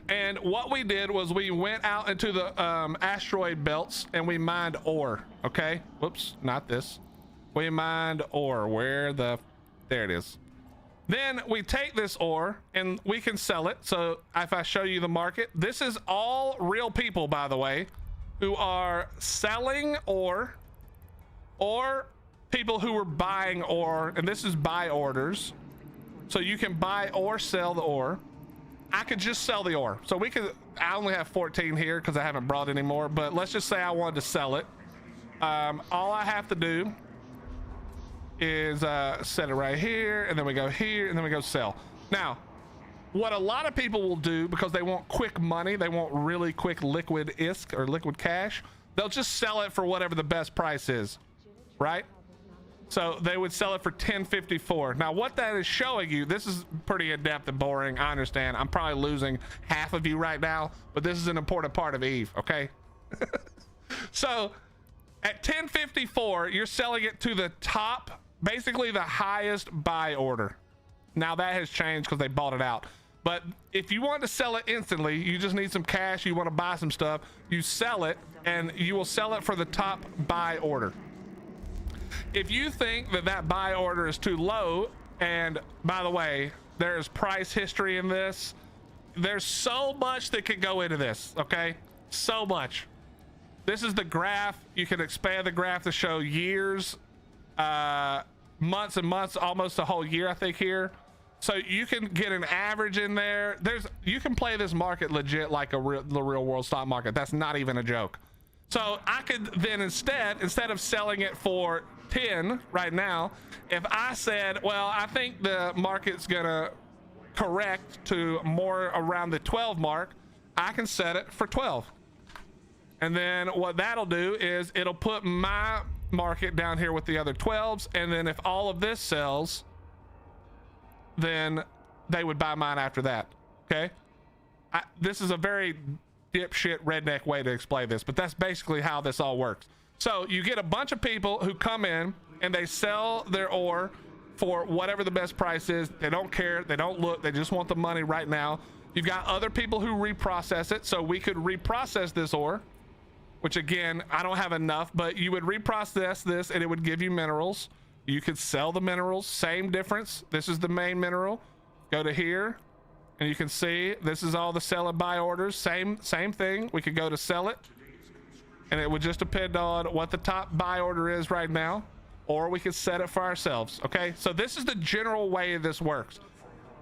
And what we did was we went out into the asteroid belts and we mined ore. Okay, whoops, not this. We mined ore. There it is. Then we take this ore and we can sell it. So if I show you the market, this is all real people, by the way, who are selling ore, or people who are buying ore, and this is buy orders. So you can buy or sell the ore. I could just sell the ore. So I only have 14 here because I haven't brought any more, but let's just say I wanted to sell it. All I have to do is set it right here, and then we go here, and then we go sell. Now, what a lot of people will do, because they want quick money, they want really quick liquid ISK or liquid cash, they'll just sell it for whatever the best price is, right? So they would sell it for 10.54. Now what that is showing you, this is pretty in-depth and boring, I understand. I'm probably losing half of you right now, but this is an important part of Eve, okay? So at 10.54, you're selling it to the top basically the highest buy order. Now that has changed because they bought it out. But if you want to sell it instantly, you just need some cash, you want to buy some stuff, you sell it, and you will sell it for the top buy order. If you think that that buy order is too low, and by the way, there's price history in this, there's so much that could go into this, okay? So much. This is the graph. You can expand the graph to show years, months and months, almost a whole year, I think, here. So you can get an average in there. You can play this market legit like the real world stock market. That's not even a joke. So I could then instead of selling it for 10 right now, if I said, well, I think the market's gonna correct to more around the 12 mark, I can set it for 12. And then what that'll do is it'll put my market down here with the other 12s. And then if all of this sells, then they would buy mine after that. Okay. This is a very dipshit redneck way to explain this, but that's basically how this all works. So you get a bunch of people who come in and they sell their ore for whatever the best price is. They don't care. They don't look. They just want the money right now. You've got other people who reprocess it. So we could reprocess this ore, which again, I don't have enough, but you would reprocess this and it would give you minerals. You could sell the minerals, same difference. This is the main mineral. Go to here and you can see this is all the sell and buy orders. Same thing. We could go to sell it and it would just depend on what the top buy order is right now, or we could set it for ourselves. Okay, so this is the general way this works.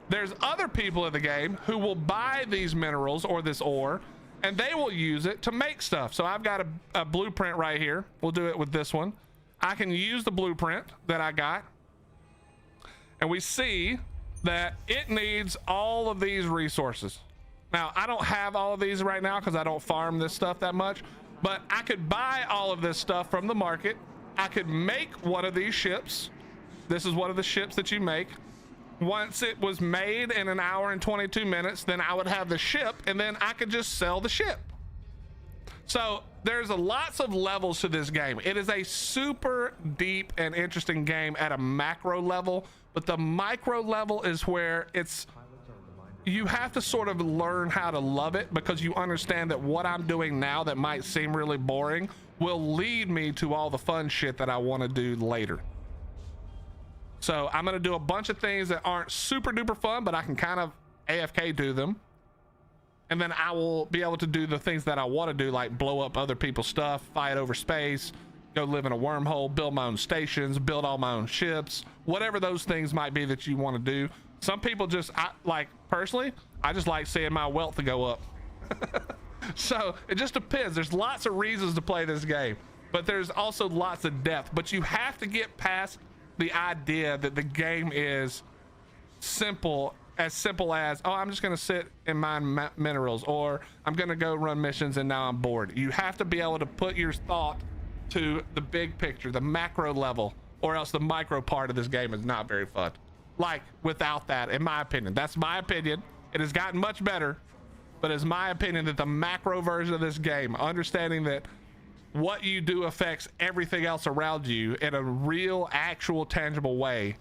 There's other people in the game who will buy these minerals or this ore and they will use it to make stuff. So I've got a blueprint right here. We'll do it with this one. I can use the blueprint that I got and we see that it needs all of these resources. Now I don't have all of these right now because I don't farm this stuff that much, but I could buy all of this stuff from the market. I could make one of these ships. This is one of the ships that you make. Once it was made in an hour and 22 minutes, then I would have the ship and then I could just sell the ship. So there's lots of levels to this game. It is a super deep and interesting game at a macro level, but the micro level is where you have to sort of learn how to love it, because you understand that what I'm doing now that might seem really boring will lead me to all the fun shit that I want to do later. So I'm going to do a bunch of things that aren't super duper fun, but I can kind of AFK do them. And then I will be able to do the things that I want to do, like blow up other people's stuff, fight over space, go live in a wormhole, build my own stations, build all my own ships, whatever those things might be that you want to do. Some people just, personally, I just like seeing my wealth to go up. So it just depends. There's lots of reasons to play this game, but there's also lots of depth. But you have to get past the idea that the game is simple as, oh, I'm just going to sit and mine minerals, or I'm going to go run missions and now I'm bored. You have to be able to put your thought to the big picture, the macro level, or else the micro part of this game is not very fun. Like, without that, in my opinion, that's my opinion. It has gotten much better, but it's my opinion that the macro version of this game, understanding that what you do affects everything else around you in a real, actual, tangible way,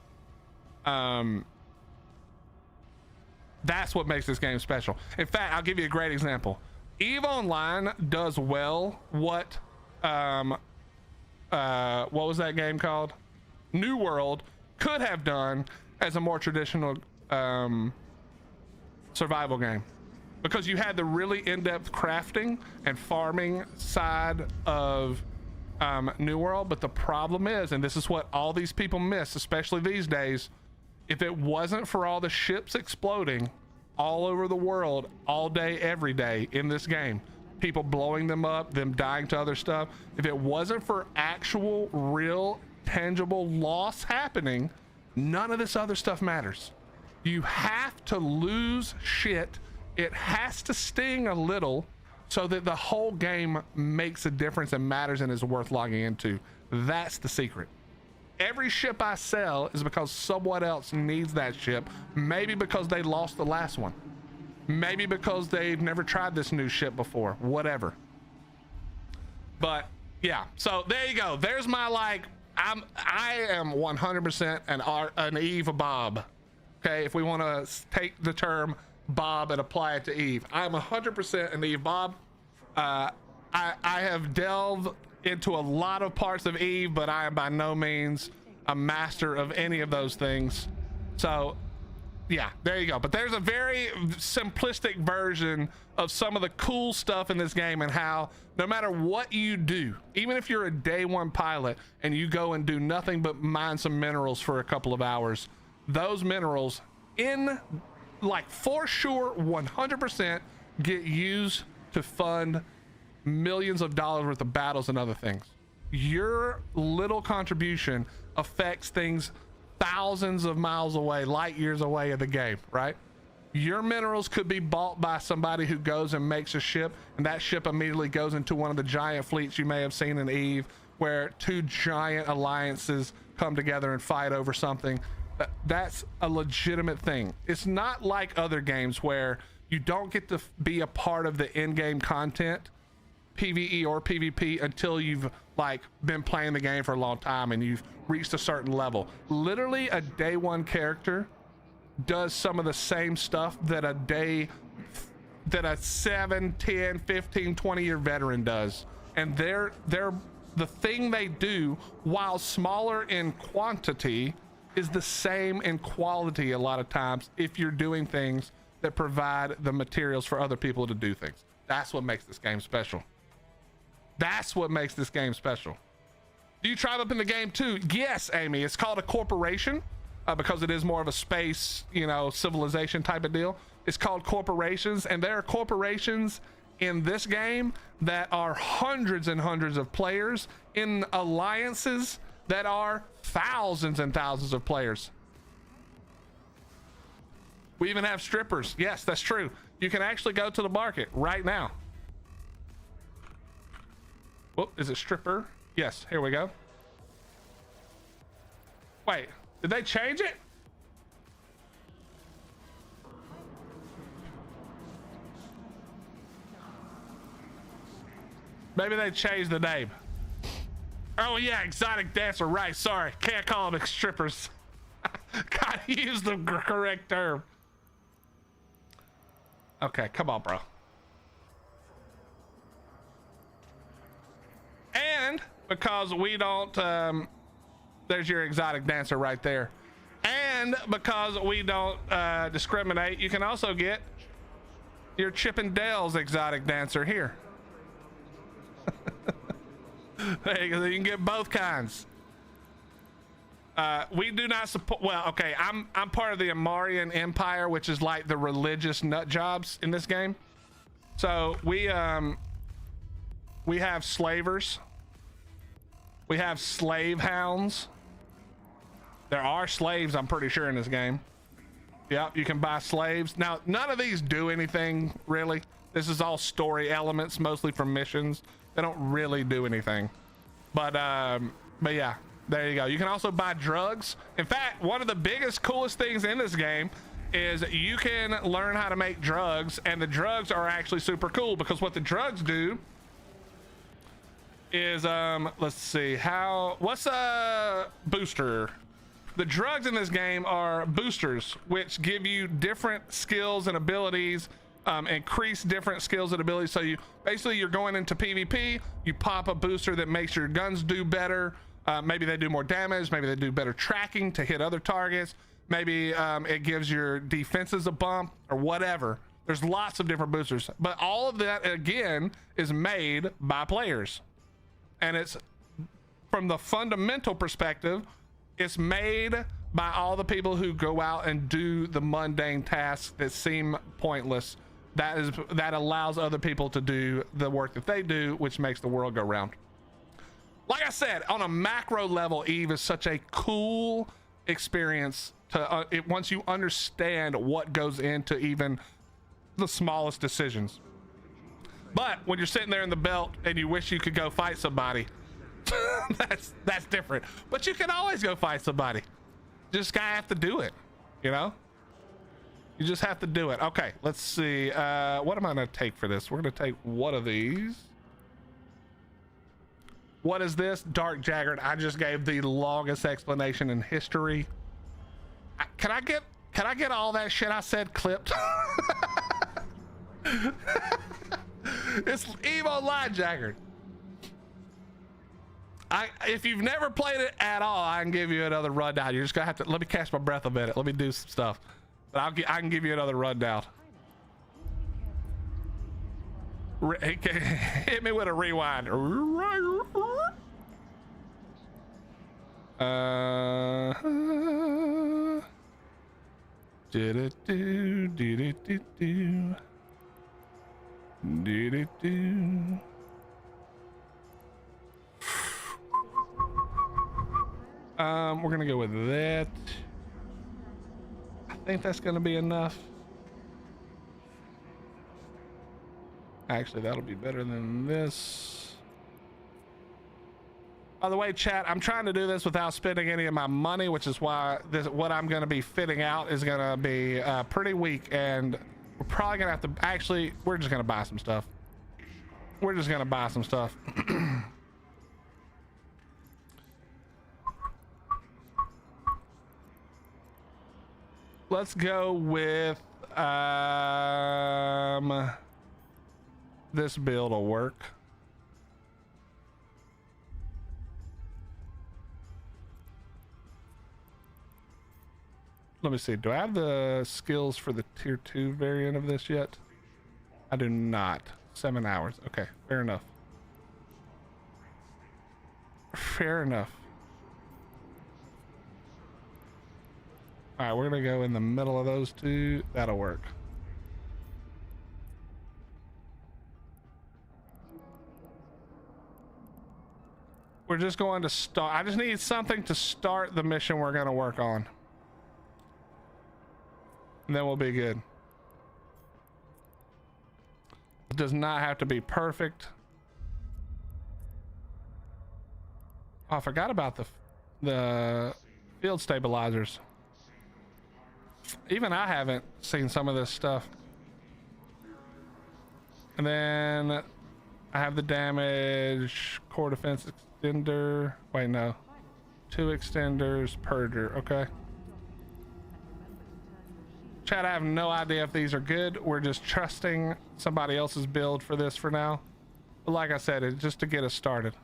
that's what makes this game special. In fact, I'll give you a great example. EVE Online does well what was that game called? New World could have done as a more traditional survival game, because you had the really in-depth crafting and farming side of New World. But the problem is, and this is what all these people miss, especially these days, if it wasn't for all the ships exploding all over the world all day every day in this game, people blowing them up, them dying to other stuff, if it wasn't for actual real tangible loss happening, none of this other stuff matters. You have to lose shit. It has to sting a little so that the whole game makes a difference and matters and is worth logging into. That's the secret. Every ship I sell is because someone else needs that ship. Maybe because they lost the last one. Maybe because they've never tried this new ship before. Whatever. But yeah, so there you go. There's my, like, I am 100% an Eve Bob. Okay, if we want to take the term Bob and apply it to Eve, I'm 100% an Eve Bob. I have delved into a lot of parts of Eve, but I am by no means a master of any of those things. So yeah, there you go. But there's a very simplistic version of some of the cool stuff in this game, and how no matter what you do, even if you're a day one pilot and you go and do nothing but mine some minerals for a couple of hours, those minerals for sure 100% get used to fund millions of dollars worth of battles and other things. Your little contribution affects things thousands of miles away, light years away of the game, right? Your minerals could be bought by somebody who goes and makes a ship, and that ship immediately goes into one of the giant fleets you may have seen in Eve, where two giant alliances come together and fight over something. That's a legitimate thing. It's not like other games where you don't get to be a part of the in-game content, PvE or PvP, until you've been playing the game for a long time and you've reached a certain level. Literally a day one character does some of the same stuff that a 7, 10, 15, 20 year veteran does, and they're the thing they do, while smaller in quantity, is the same in quality a lot of times if you're doing things that provide the materials for other people to do things. That's what makes this game special. That's what makes this game special. Do you tribe up in the game too? Yes, Amy. It's called a corporation because it is more of a space, civilization type of deal. It's called corporations, and there are corporations in this game that are hundreds and hundreds of players in alliances that are thousands and thousands of players. We even have strippers. Yes, that's true. You can actually go to the market right now. Oh, is it stripper? Yes, here we go. Wait, did they change it? Maybe they changed the name. Oh yeah, exotic dancer, right, sorry. Can't call them strippers. Gotta use the correct term. Okay, come on, bro. And because we don't, there's your exotic dancer right there. And because we don't discriminate, you can also get your Chip and Dale's exotic dancer here. There you go. You can get both kinds. We do not support. Well, okay, I'm part of the Amarian Empire, which is like the religious nut jobs in this game. So we have slavers. We have slave hounds. There are slaves, I'm pretty sure, in this game. Yep, you can buy slaves. Now, none of these do anything really. This is all story elements, mostly from missions. They don't really do anything. But yeah, there you go. You can also buy drugs. In fact, one of the biggest, coolest things in this game is you can learn how to make drugs, and the drugs are actually super cool, because what the drugs do is let's see, what's a booster? The drugs in this game are boosters, which give you different skills and abilities, increase different skills and abilities. So you're going into PvP, you pop a booster that makes your guns do better. Maybe they do more damage, maybe they do better tracking to hit other targets, maybe it gives your defenses a bump or whatever. There's lots of different boosters, but all of that again is made by players. And it's, from the fundamental perspective, it's made by all the people who go out and do the mundane tasks that seem pointless. That allows other people to do the work that they do, which makes the world go round. Like I said, on a macro level, Eve is such a cool experience to once you understand what goes into even the smallest decisions. But when you're sitting there in the belt and you wish you could go fight somebody, that's different. But you can always go fight somebody. Just gotta have to do it, You just have to do it. Okay, let's see. What am I gonna take for this? We're gonna take one of these. What is this? Dark Jagged. I just gave the longest explanation in history. Can I get all that shit I said clipped? It's Evo Line Jagged. If you've never played it at all, I can give you another rundown. You're just gonna have to let me catch my breath a minute. Let me do some stuff, but I can give you another rundown. Hit me with a rewind. Did it do? Did it do? Did it do? We're gonna go with that. I think that's gonna be enough. Actually, that'll be better than this. By the way, chat, I'm trying to do this without spending any of my money, which is why what I'm going to be fitting out is going to be pretty weak, and we're probably going to have to, actually, we're just going to buy some stuff. We're just going to buy some stuff. Let's go with, this build will work. Let me see. Do I have the skills for the tier 2 variant of this yet? I do not. 7 hours. Okay, fair enough. Fair enough. All right, we're gonna go in the middle of those two. That'll work. We're just going to start. I just need something to start the mission we're going to work on. And then we'll be good. It does not have to be perfect. Oh, I forgot about the field stabilizers. Even I haven't seen some of this stuff. And then I have the damage, core defense extender. Wait, no. 2 extenders, purger. Okay. Chat, I have no idea if these are good. We're just trusting somebody else's build for this for now. But like I said, it's just to get us started.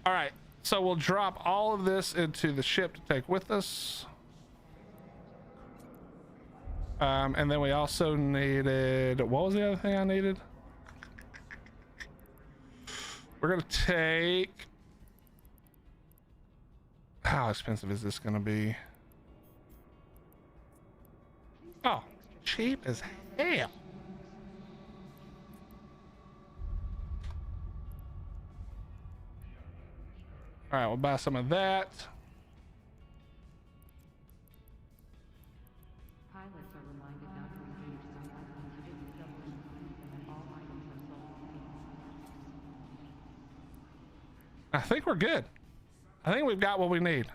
All right. So we'll drop all of this into the ship to take with us. And then we also needed, what was the other thing I needed? We're gonna take, how expensive is this gonna be? Oh, cheap as hell. All right, we'll buy some of that. Pilots are reminded not to engage some items hidden submarine and that all items are sold. I think we're good. I think we've got what we need.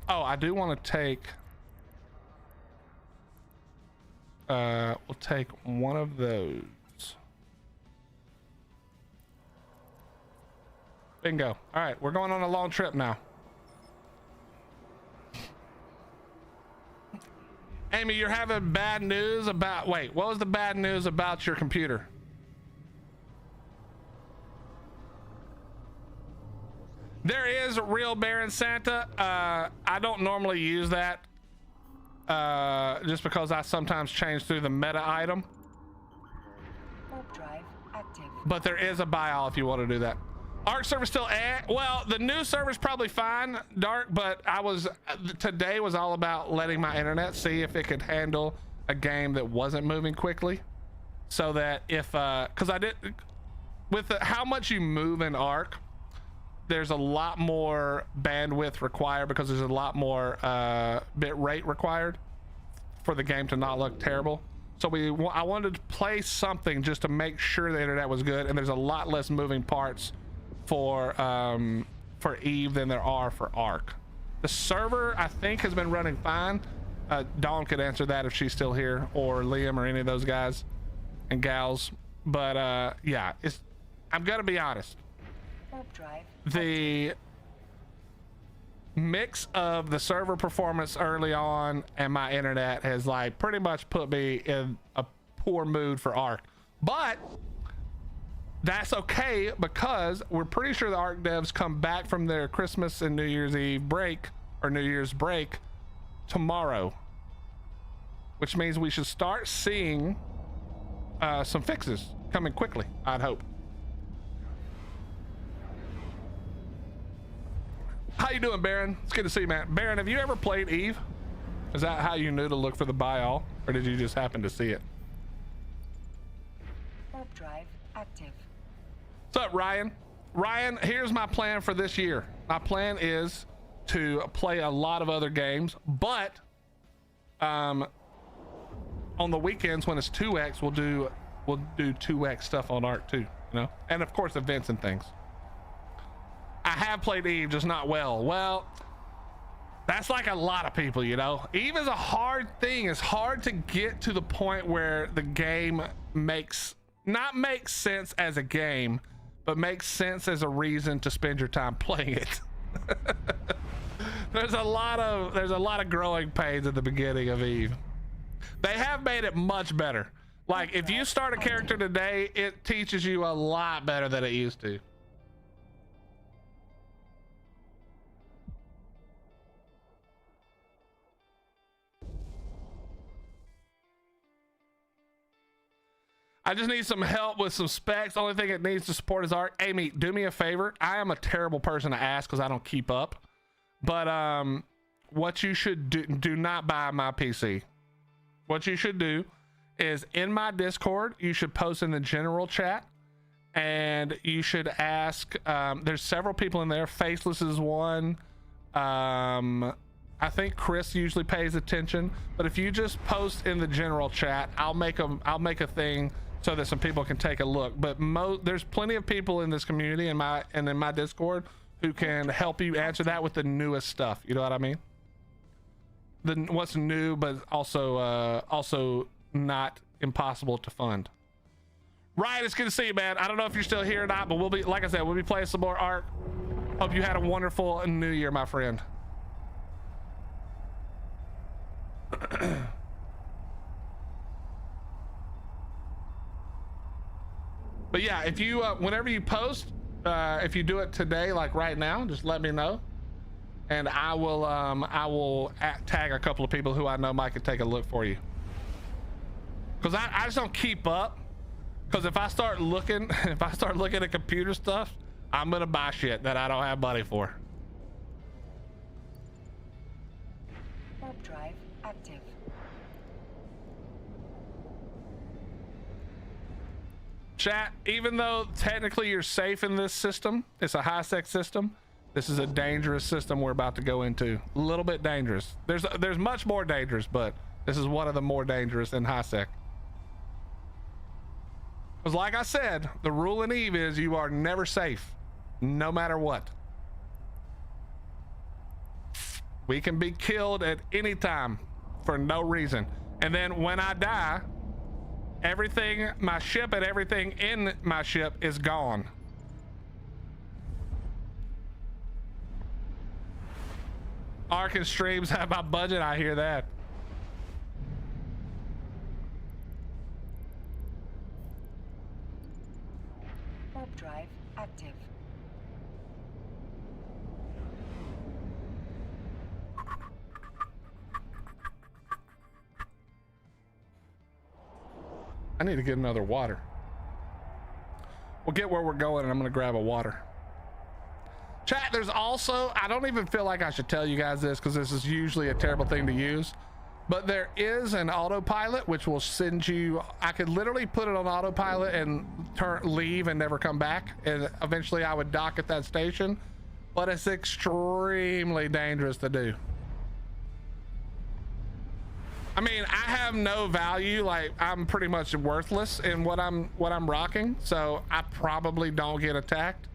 Oh, I do want to take, we'll take one of those. Bingo. All right, we're going on a long trip now. Amy, you're having bad news about, wait, what was the bad news about your computer? There is real Baron Santa. I don't normally use that just because I sometimes change through the meta item. Warp drive active. But there is a buy all if you want to do that. Arc server still well, the new server's probably fine, Dark, but today was all about letting my internet see if it could handle a game that wasn't moving quickly, so that if because I did with how much you move in Arc, there's a lot more bandwidth required because there's a lot more bit rate required for the game to not look terrible. So I wanted to play something just to make sure the internet was good, and there's a lot less moving parts for Eve than there are for Arc. The server I think has been running fine. Dawn could answer that if she's still here, or Liam, or any of those guys and gals. But yeah, I'm gonna be honest. Warp drive. The mix of the server performance early on and my internet has like pretty much put me in a poor mood for Ark, but that's okay because we're pretty sure the Ark devs come back from their Christmas and New Year's Eve break or New Year's break tomorrow, which means we should start seeing some fixes coming quickly, I'd hope. How you doing, Baron? It's good to see you, man. Baron, have you ever played Eve? Is that how you knew to look for the buy all, or did you just happen to see it? Warp drive active. What's up, Ryan? Ryan, here's my plan for this year. My plan is to play a lot of other games, but on the weekends when it's 2x, we'll do 2x stuff on Ark too, you know, and of course events and things. I have played Eve, just not well. Well, that's like a lot of people, you know. Eve is a hard thing. It's hard to get to the point where the game makes sense as a game, but makes sense as a reason to spend your time playing it. There's a lot of growing pains at the beginning of Eve. They have made it much better. Like if you start a character today, it teaches you a lot better than it used to. I just need some help with some specs. The only thing it needs to support is Ark. Amy, do me a favor. I am a terrible person to ask because I don't keep up. But what you should do not buy my PC. What you should do is in my Discord, you should post in the general chat and you should ask, there's several people in there. Faceless is one. I think Chris usually pays attention, but if you just post in the general chat, I'll make a thing so that some people can take a look. But there's plenty of people in this community in my Discord who can help you answer that with the newest stuff. You know what I mean? What's new, but also not impossible to fund. Ryan, it's good to see you, man. I don't know if you're still here or not, but we'll be, like I said, we'll be playing some more Ark. Hope you had a wonderful new year, my friend. But yeah, if you whenever you post, if you do it today, like right now, just let me know, and I will tag a couple of people who I know might could take a look for you. Because I just don't keep up. Because if I start looking at computer stuff, I'm gonna buy shit that I don't have money for. Warp drive active. Chat, even though technically you're safe in this system, it's a high-sec system, this is a dangerous system we're about to go into. A little bit dangerous. There's much more dangerous, but this is one of the more dangerous in high-sec. Because like I said, the rule in Eve is you are never safe, no matter what. We can be killed at any time for no reason. And then when I die, everything, my ship and everything in my ship is gone. Ark and streams have my budget, I hear that. Warp drive active. I need to get another water. We'll get where we're going and I'm gonna grab a water. Chat, there's also, I don't even feel like I should tell you guys this because this is usually a terrible thing to use, but there is an autopilot which will send you, I could literally put it on autopilot and leave and never come back, and eventually I would dock at that station, but it's extremely dangerous to do. I mean, I have no value, like I'm pretty much worthless in what I'm rocking, so I probably don't get attacked.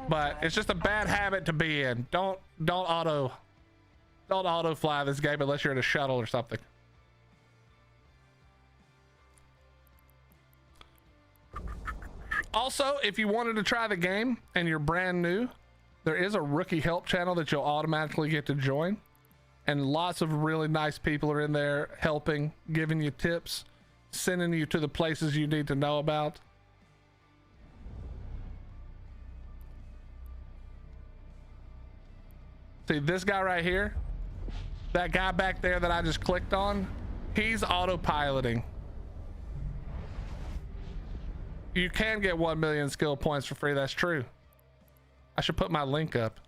But it's just a bad habit to be in. Don't auto fly this game unless you're in a shuttle or something. Also, if you wanted to try the game and you're brand new, there is a rookie help channel that you'll automatically get to join. And lots of really nice people are in there helping, giving you tips, sending you to the places you need to know about. See this guy right here? That guy back there that I just clicked on, he's autopiloting. You can get 1 million skill points for free. That's true. I should put my link up.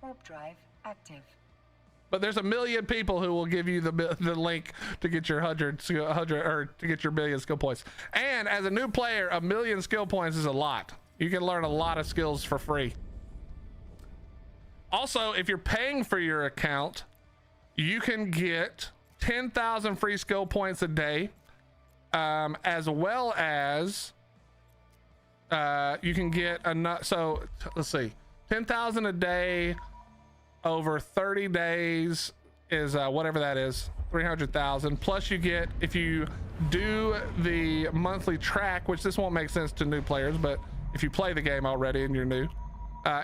Warp drive active. But there's a million people who will give you the link to get your 100 or to get your million skill points. And as a new player, 1 million skill points is a lot. You can learn a lot of skills for free. Also, if you're paying for your account, you can get 10,000 free skill points a day, as well as you can get enough. So let's see, 10,000 a day over 30 days is whatever that is, 300,000. Plus you get, if you do the monthly track, which this won't make sense to new players, but if you play the game already and you're new,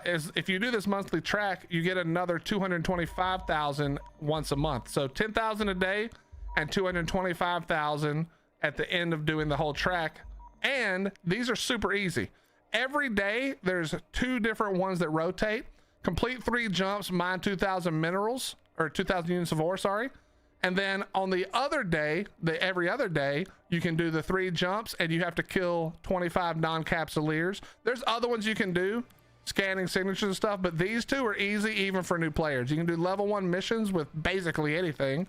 is if you do this monthly track, you get another 225,000 once a month. So 10,000 a day and 225,000 at the end of doing the whole track. And these are super easy. Every day there's 2 different ones that rotate. Complete 3 jumps, mine 2,000 minerals, or 2,000 units of ore, sorry. And then on the other day, every other day, you can do the 3 jumps and you have to kill 25 non-capsuleers. There's other ones you can do, scanning signatures and stuff, but these 2 are easy even for new players. You can do level 1 missions with basically anything.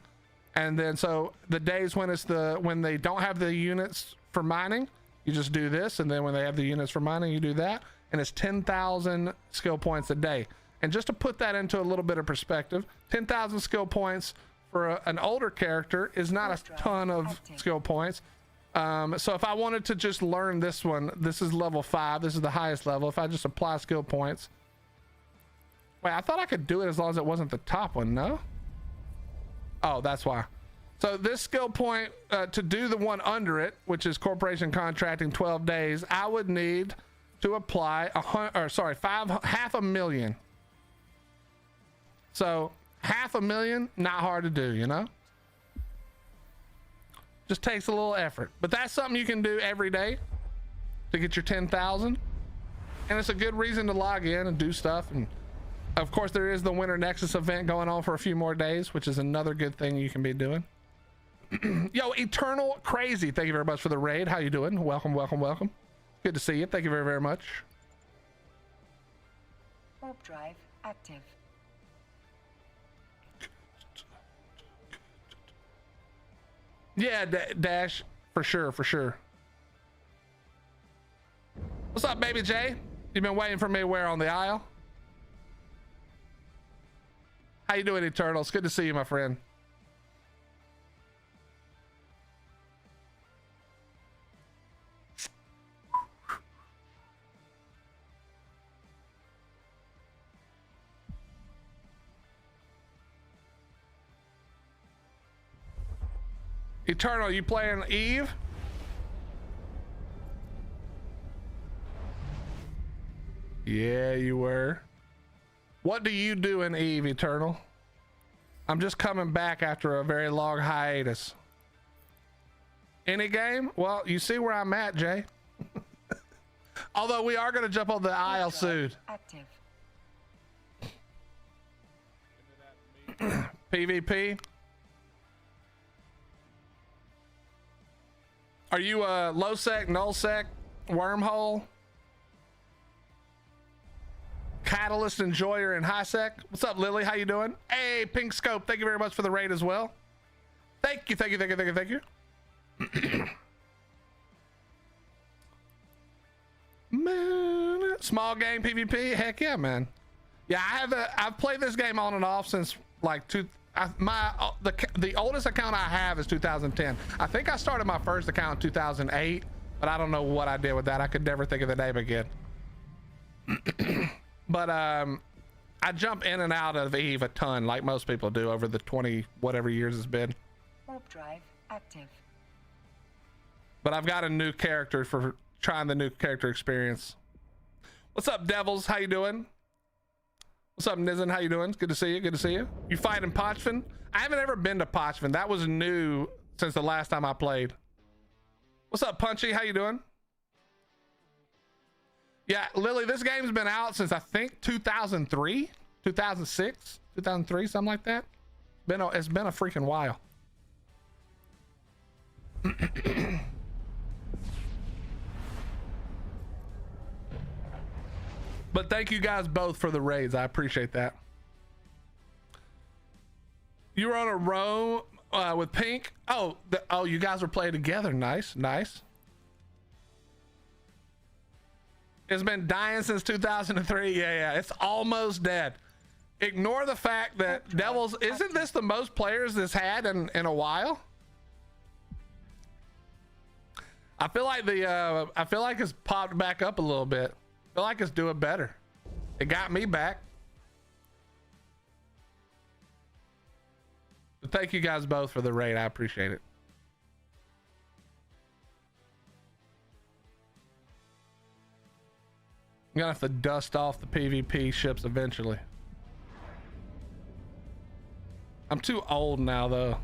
And then so the days when they don't have the units for mining, you just do this, and then when they have the units for mining, you do that, and it's 10,000 skill points a day. And just to put that into a little bit of perspective, 10,000 skill points for an older character is not a ton of skill points. So if I wanted to just learn this one, this is level 5, this is the highest level. If I just apply skill points, wait, I thought I could do it as long as it wasn't the top one. No, oh, that's why. So this skill point, to do the one under it, which is corporation contracting 12 days, I would need to apply half a million. So 500,000, not hard to do, you know? Just takes a little effort, but that's something you can do every day to get your 10,000. And it's a good reason to log in and do stuff. And of course there is the Winter Nexus event going on for a few more days, which is another good thing you can be doing. Yo, Eternal Crazy, thank you very much for the raid. How you doing? Welcome, welcome, welcome. Good to see you. Thank you very, very much. Warp drive active. Yeah, Dash, for sure, for sure. What's up, baby J? You been waiting for me where on the aisle? How you doing, Eternal? It's good to see you, my friend. Eternal, you playing Eve? Yeah, you were. What do you do in Eve, Eternal? I'm just coming back after a very long hiatus. Any game? Well, you see where I'm at, Jay. Although we are going to jump on the aisle soon. Active. PvP. Are you a low sec, null sec, wormhole, catalyst enjoyer, and high sec? What's up, Lily? How you doing? Hey, Pink Scope, thank you very much for the raid as well. Thank you, thank you, thank you, thank you, thank you. Man, small game PvP, heck yeah, man. Yeah, I've played this game on and off since like the oldest account I have is 2010. I think I started my first account in 2008, but I don't know what I did with that. I could never think of the name again. But I jump in and out of Eve a ton, like most people do over the 20 whatever years it's been. Warp drive active. But I've got a new character for trying the new character experience. What's up, Devils? How you doing? What's up, Nizen? How you doing? Good to see you. Good to see you. You fighting Pochvin? I haven't ever been to Pochvin. That was new since the last time I played. What's up, Punchy? How you doing? Yeah, Lily, this game's been out since I think 2003, 2006, 2003, something like that. It's been a freaking while. But thank you guys both for the raids. I appreciate that. You were on a row with Pink. Oh, you guys were playing together. Nice, nice. It's been dying since 2003. Yeah, it's almost dead. Ignore the fact that Devils, isn't this the most players this had in a while? I feel like it's popped back up a little bit. I feel like it's doing better. It got me back. But thank you guys both for the raid. I appreciate it. I'm gonna have to dust off the PvP ships eventually. I'm too old now though.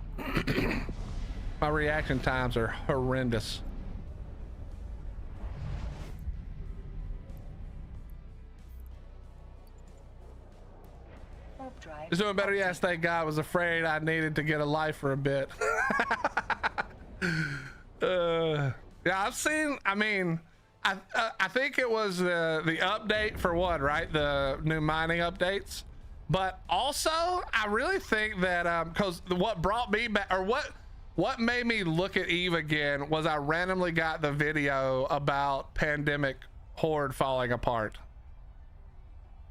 My reaction times are horrendous. It's doing better. Yes, thank God. I was afraid I needed to get a life for a bit. Yeah, I've seen, I mean, I think it was the update for what, right? The new mining updates. But also, I really think that because what brought me back, or what made me look at Eve again, was I randomly got the video about Pandemic Horde falling apart.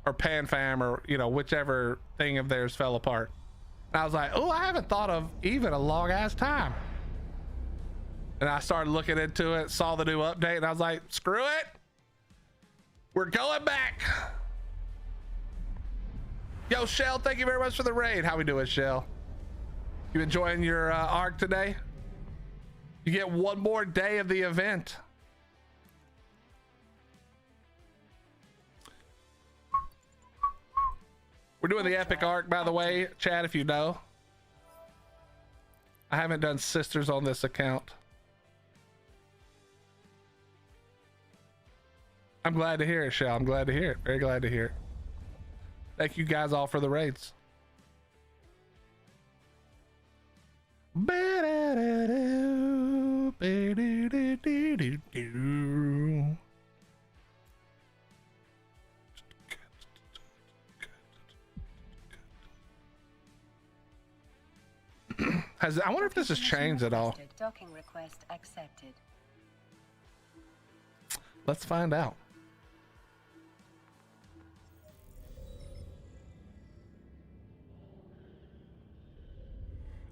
Or PanFam, or you know, whichever thing of theirs fell apart. And I was like, oh, I haven't thought of Eve in a long ass time. And I started looking into it, saw the new update, and I was like, screw it. We're going back. Yo, Shell, thank you very much for the raid. How we doing, Shell? You enjoying your arc today? You get one more day of the event. We're doing the epic arc, by the way, Chad, if you know. I haven't done sisters on this account. I'm glad to hear it, Shell. I'm glad to hear it. Very glad to hear it. Thank you guys all for the raids. I wonder if this has changed at all. Docking request accepted. Let's find out.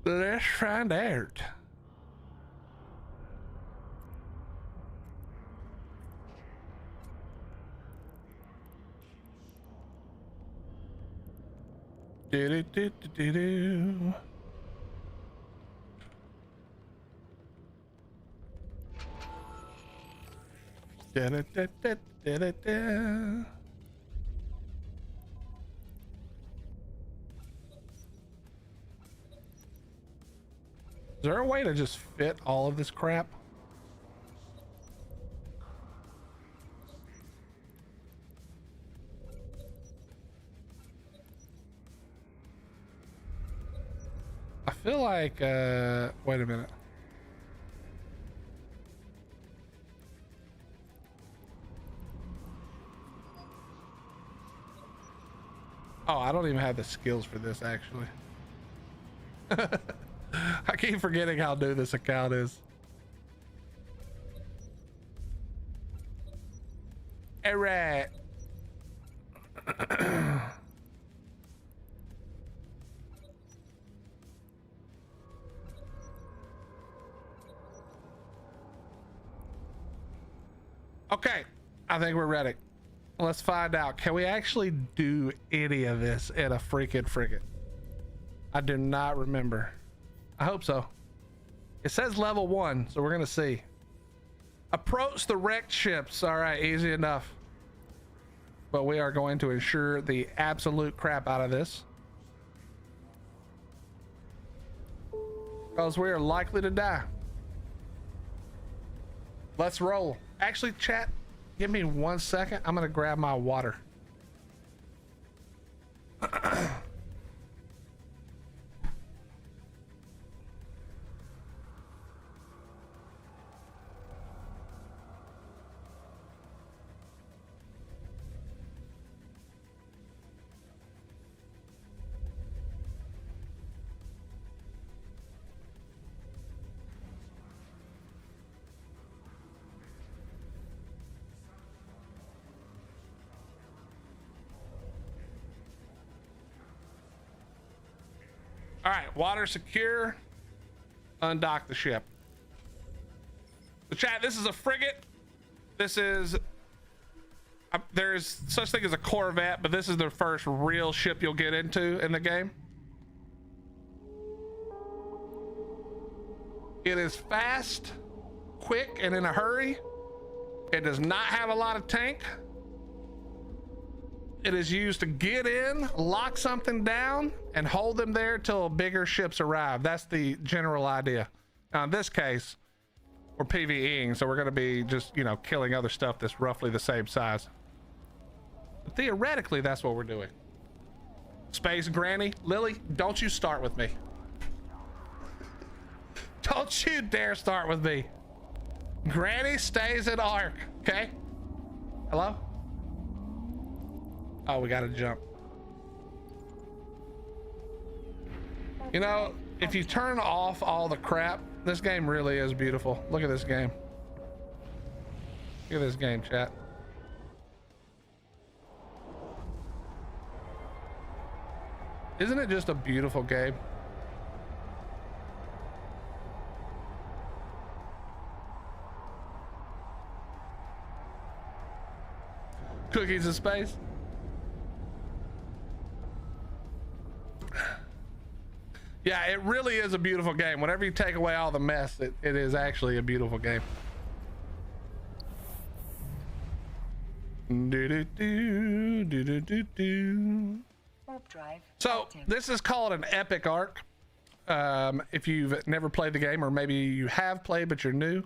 Let's find out. Do-do-do-do-do-do. Da-da-da-da-da-da-da. Is there a way to just fit all of this crap? I feel like, wait a minute. Oh, I don't even have the skills for this, actually. I keep forgetting how new this account is. All right. Okay, I think we're ready. Let's find out. Can we actually do any of this in a freaking frigate? I do not remember. I hope so. It says level 1, so we're gonna see. Approach the wrecked ships. All right, easy enough. But we are going to ensure the absolute crap out of this, because we are likely to die. Let's roll. Actually, chat, give me 1 second. I'm gonna grab my water. All right, water secure. Undock the ship. The chat, this is a frigate. This is, there's such thing as a corvette, but this is the first real ship you'll get into in the game. It is fast, quick, and in a hurry. It does not have a lot of tank. It is used to get in, lock something down, and hold them there till bigger ships arrive. That's the general idea. Now in this case, we're PvEing, so we're going to be just, you know, killing other stuff that's roughly the same size. But theoretically, that's what we're doing. Space Granny, Lily, don't you start with me. Don't you dare start with me. Granny stays at Ark, okay? Hello? Oh, we gotta jump. You know, if you turn off all the crap, this game really is beautiful. Look at this game. Look at this game, chat. Isn't it just a beautiful game? Cookies in space. Yeah, it really is a beautiful game. Whenever you take away all the mess, it is actually a beautiful game. Warp drive. So active. this is called an epic arc. If you've never played the game, or maybe you have played but you're new,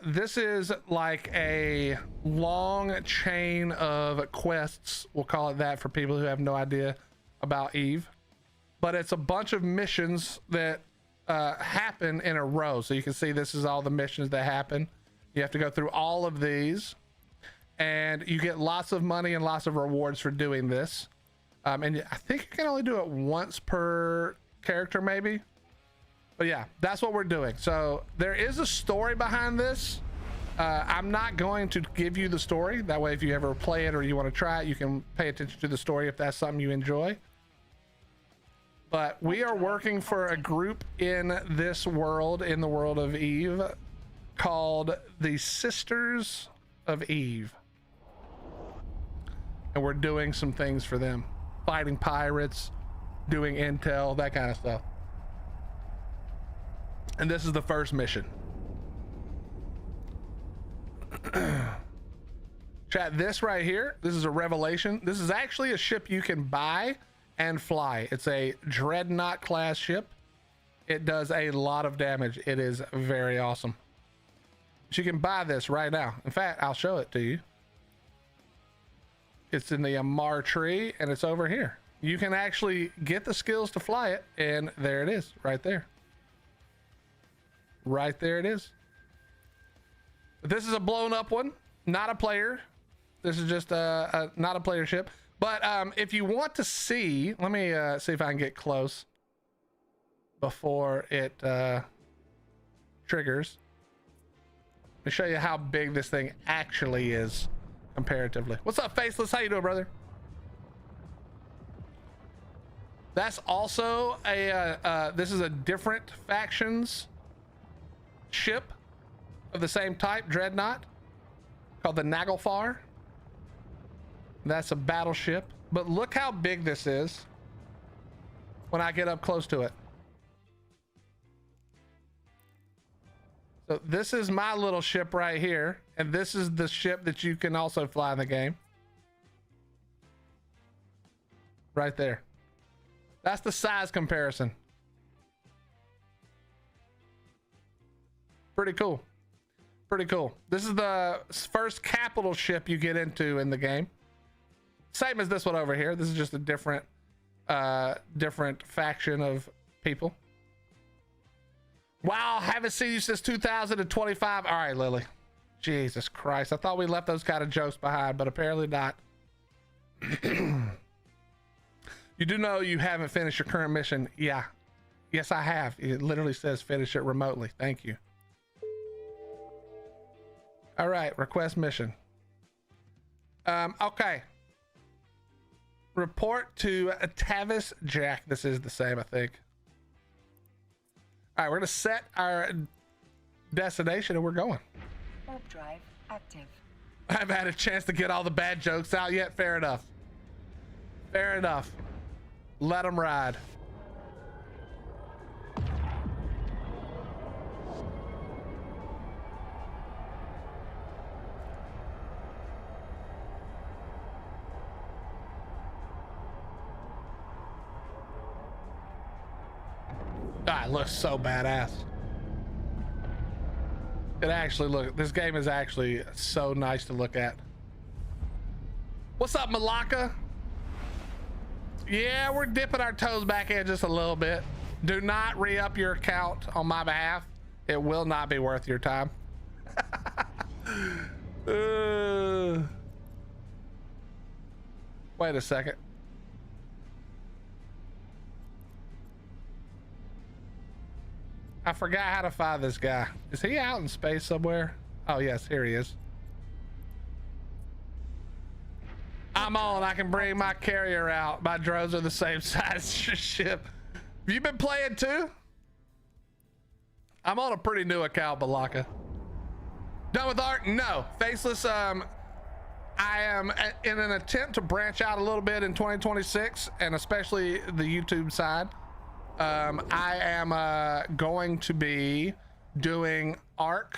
this is like a long chain of quests. We'll call it that for people who have no idea about Eve. But it's a bunch of missions that happen in a row. So you can see this is all the missions that happen. You have to go through all of these, and you get lots of money and lots of rewards for doing this. And I think you can only do it once per character, maybe. But yeah, that's what we're doing. So there is a story behind this. I'm not going to give you the story. That way, if you ever play it or you want to try it, you can pay attention to the story if that's something you enjoy. But we are working for a group in this world, in the world of Eve, called the Sisters of Eve. And we're doing some things for them. Fighting pirates, doing intel, that kind of stuff. And this is the first mission. Chat, this right here, this is a revelation. This is actually a ship you can buy and fly. It's a dreadnought class ship. It does a lot of damage. It is very awesome. So you can buy this right now. In fact, I'll show it to you. It's in the Amar tree, and it's over here. You can actually get the skills to fly it, and there it is, right there. Right there it is. This is a blown up one, not a player. This is just not a player ship. But if you want to see, let me see if I can get close before it triggers. Let me show you how big this thing actually is comparatively. What's up, Faceless? How you doing, brother? That's also a, this is a different factions ship of the same type, dreadnought, called the Naglfar. That's a battleship, but look how big this is when I get up close to it. So this is my little ship right here, and this is the ship that you can also fly in the game. Right there. That's the size comparison. Pretty cool. Pretty cool. This is the first capital ship you get into in the game. Same as this one over here. This is just a different faction of people. Wow, haven't seen you since 2025. All right, Lily. Jesus Christ. I thought we left those kind of jokes behind, but apparently not. You do know you haven't finished your current mission. Yeah. Yes, I have. It literally says finish it remotely. Thank you. All right, request mission. Okay. Report to Tavis Jack. This is the same, I think. All right, we're gonna set our destination and we're going. Warp drive active. I haven't had a chance to get all the bad jokes out yet. Fair enough. Fair enough. Let them ride. Ah, it looks so badass. It actually look. This game is actually so nice to look at. What's up, Malaka? Yeah, we're dipping our toes back in just a little bit. Do not re-up your account on my behalf. It will not be worth your time. Wait a second. I forgot how to find this guy. Is he out in space somewhere? Oh yes, here he is. I'm on. I can bring my carrier out. My drones are the same size as your ship. Have you been playing too? I'm on a pretty new account, Balaka. Done with art? No. Faceless, I am in an attempt to branch out a little bit in 2026, and especially the YouTube side. I am going to be doing ARC.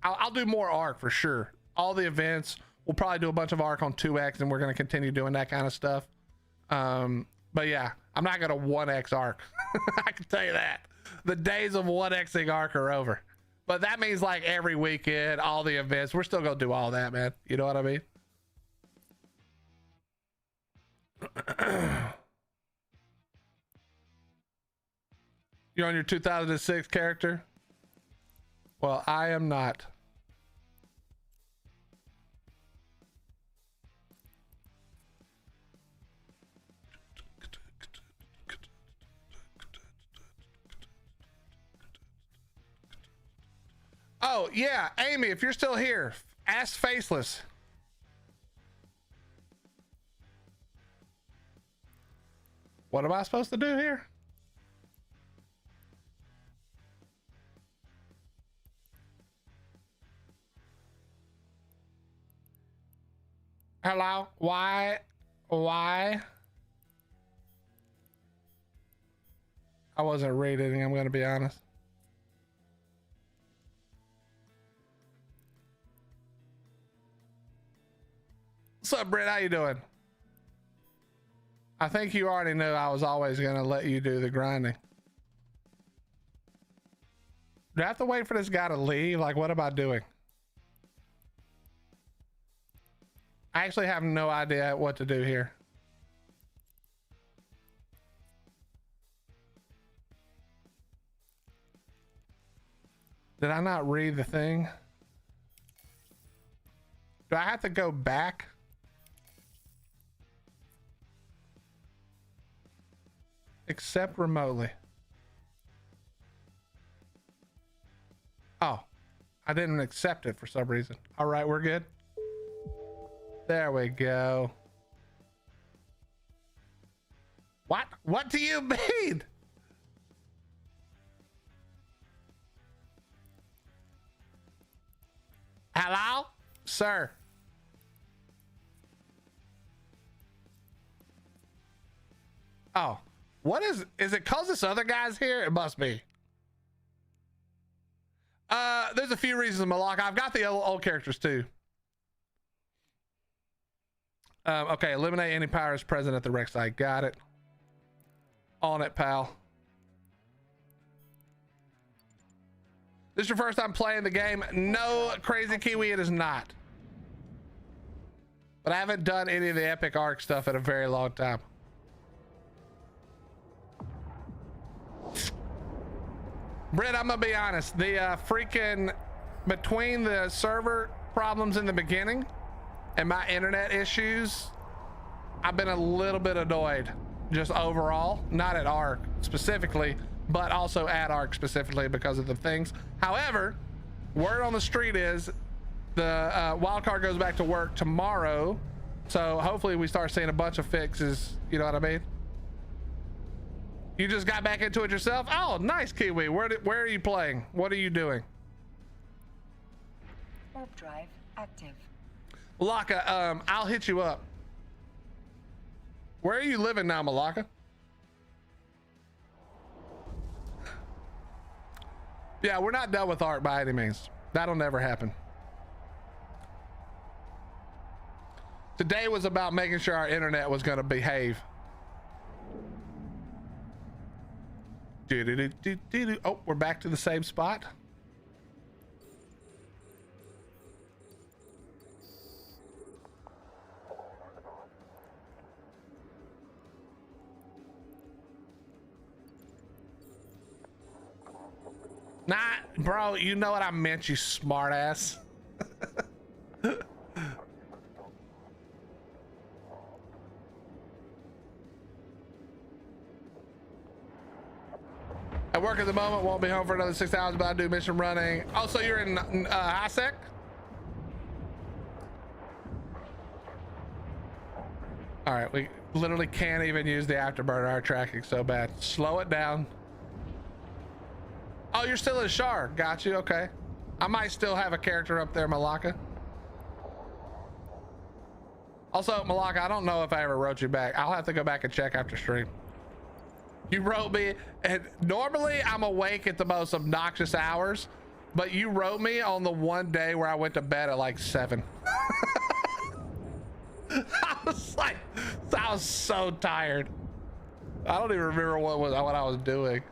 I'll do more ARC for sure. All the events. We'll probably do a bunch of ARC on 2X, and we're going to continue doing that kind of stuff. But yeah, I'm not going to 1X ARC. I can tell you that. The days of 1Xing ARC are over. But that means like every weekend, all the events, we're still going to do all that, man. You know what I mean? You're on your 2006 character? Well, I am not. Oh, yeah, Amy, if you're still here, ask Faceless. What am I supposed to do here? Hello? Why? I wasn't reading, I'm gonna be honest. What's up, Britt? How you doing? I think you already knew I was always gonna let you do the grinding. Do I have to wait for this guy to leave? Like, what am I doing? I actually have no idea what to do here. Did I not read the thing? Do I have to go back? Accept remotely. Oh, I didn't accept it for some reason. All right, we're good. There we go. What? What do you mean? Hello? Sir. Oh, what is it cause this other guy's here? It must be. There's a few reasons, Malak. I've got the old characters too. Okay, eliminate any pirates present at the wreck site. Got it. On it, pal. This is your first time playing the game? No, Crazy Kiwi, it is not. But I haven't done any of the epic arc stuff in a very long time. Britt, I'm gonna be honest. The freaking between the server problems in the beginning and my internet issues, I've been a little bit annoyed just overall, not at ARC specifically, but also at ARC specifically because of the things. However, word on the street is the wildcard goes back to work tomorrow, so hopefully we start seeing a bunch of fixes. You know what I mean? You just got back into it yourself? Oh, nice, Kiwi. Where are you playing? What are you doing? Warp drive active. Malaka, I'll hit you up. Where are you living now, Malaka? Yeah, we're not done with ARC by any means. That'll never happen. Today was about making sure our internet was going to behave. Oh, we're back to the same spot. Nah, bro, you know what I meant, you smart ass. At work at the moment, won't be home for another 6 hours, but I do mission running. Oh, so you're in HiSec? All right, we literally can't even use the afterburner. Our tracking so bad. Slow it down. Oh, you're still in Shar. Got you. Okay. I might still have a character up there, Malaka. Also, Malaka, I don't know if I ever wrote you back. I'll have to go back and check after stream. You wrote me, and normally I'm awake at the most obnoxious hours, but you wrote me on the one day where I went to bed at like 7. I was so tired. I don't even remember what I was doing.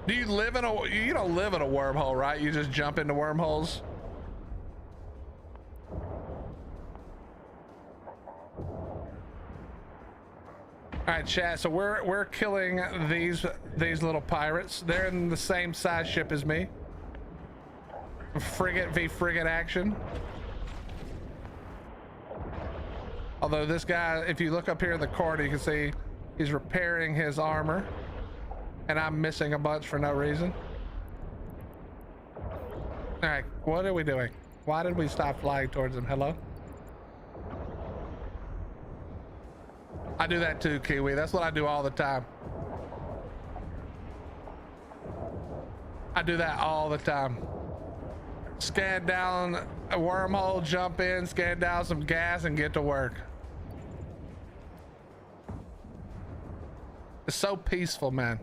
Do you live in you don't live in a wormhole, right? You just jump into wormholes. All right, chat. So we're killing these little pirates. They're in the same size ship as me. Frigate v frigate action. Although this guy, if you look up here in the corner, you can see he's repairing his armor, and I'm missing a bunch for no reason. All right, what are we doing? Why did we stop flying towards him? Hello? I do that too, Kiwi. That's what I do all the time. I do that all the time. Scan down a wormhole, jump in, scan down some gas, and get to work. It's so peaceful, man.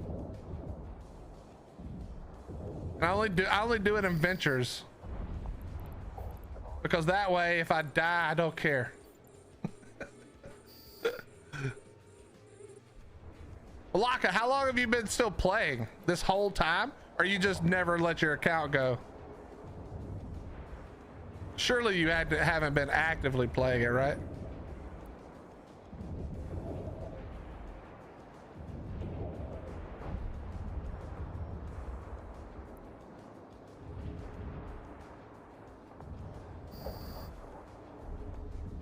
And I only do it in ventures, because that way, if I die, I don't care. Laka, how long have you been still playing? This whole time? Or you just never let your account go? Surely you haven't been actively playing it, right?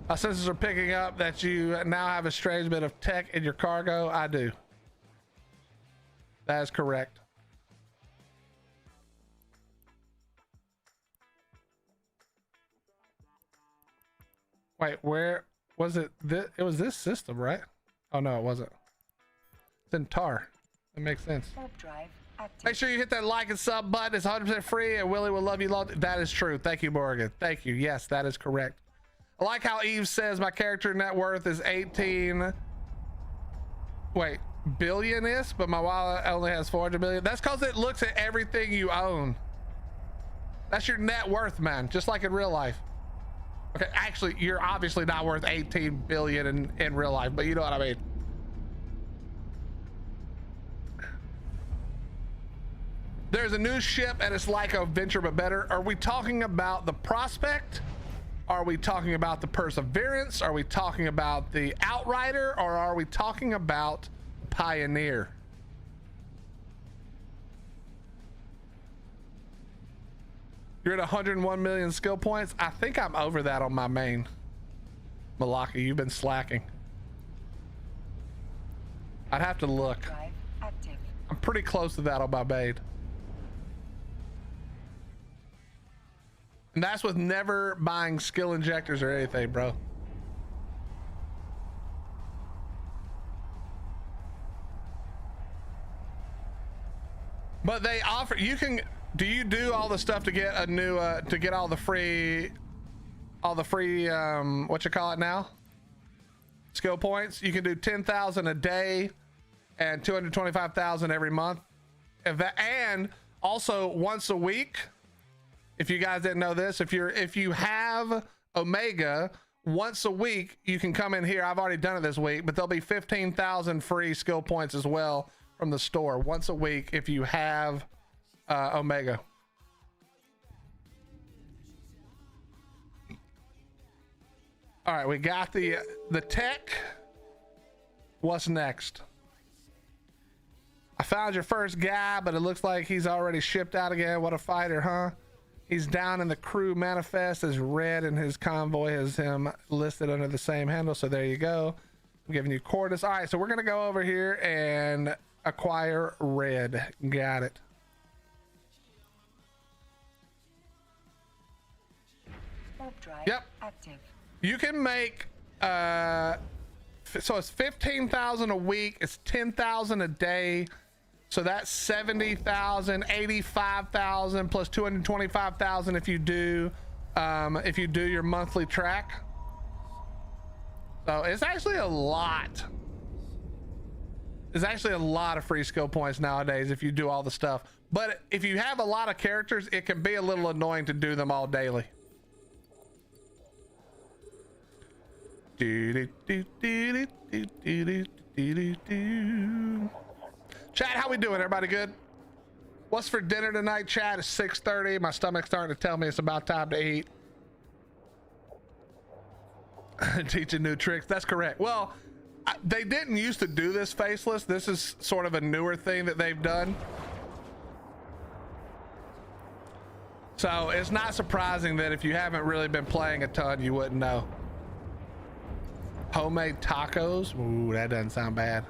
My sensors are picking up that you now have a strange bit of tech in your cargo. I do. That is correct. Wait, where was it? It was this system, right? Oh no, it wasn't. It's in TAR. That makes sense. Drive active. Make sure you hit that like and sub button. It's 100% free, and Willie will love you long. That is true. Thank you, Morgan. Thank you. Yes, that is correct. I like how Eve says my character net worth is 18. Wait, billion is, but my wallet only has 400 billion. That's because it looks at everything you own. That's your net worth, man, just like in real life. Okay, actually, you're obviously not worth 18 billion in real life, but you know what I mean. There's a new ship and it's like a venture but better. Are we talking about the Prospect? Are we talking about the Perseverance? Are we talking about the Outrider? Or are we talking about Pioneer? You're at 101 million skill points. I think I'm over that on my main. Malaki, you've been slacking. I'd have to look. Drive active. I'm pretty close to that on my main. And that's with never buying skill injectors or anything, bro. But they offer, you can, do you do all the stuff to get a new, to get all the free, what you call it now? Skill points. You can do 10,000 a day and 225,000 every month. If that, and also once a week. If you guys didn't know this, if you have Omega, once a week you can come in here. I've already done it this week, but there'll be 15,000 free skill points as well from the store once a week if you have Omega. All right, we got the tech. What's next? I found your first guy, but it looks like he's already shipped out again. What a fighter, huh? He's down in the crew manifest as Red, and his convoy has him listed under the same handle. So there you go. I'm giving you Cordis. All right, so we're gonna go over here and acquire Red. Got it. Warp drive Yep. active. You can make so it's 15,000 a week. It's 10,000 a day. So that's 70,000, 85,000 plus 225,000 if you do your monthly track. So it's actually a lot. There's actually a lot of free skill points nowadays if you do all the stuff. But if you have a lot of characters, it can be a little annoying to do them all daily. Chat, how we doing? Everybody good? What's for dinner tonight, chat? It's 6:30. My stomach's starting to tell me it's about time to eat. Teaching new tricks. That's correct. Well, they didn't used to do this faceless. This is sort of a newer thing that they've done. So it's not surprising that if you haven't really been playing a ton, you wouldn't know. Homemade tacos. Ooh, that doesn't sound bad.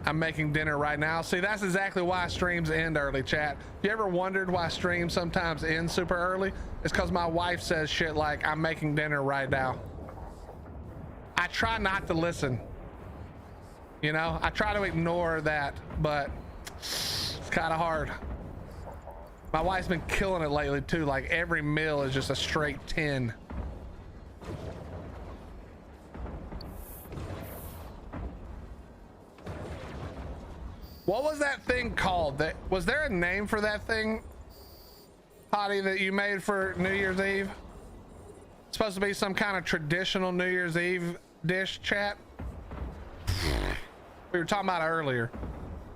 I'm making dinner right now. See, that's exactly why streams end early, chat. You ever wondered why streams sometimes end super early? It's because my wife says shit like, I'm making dinner right now. I try not to listen. You know, I try to ignore that, but it's kind of hard. My wife's been killing it lately too. Like every meal is just a straight 10. What was that thing called? Was there a name for that thing, Potty, that you made for New Year's Eve? It's supposed to be some kind of traditional New Year's Eve dish, chat. We were talking about it earlier.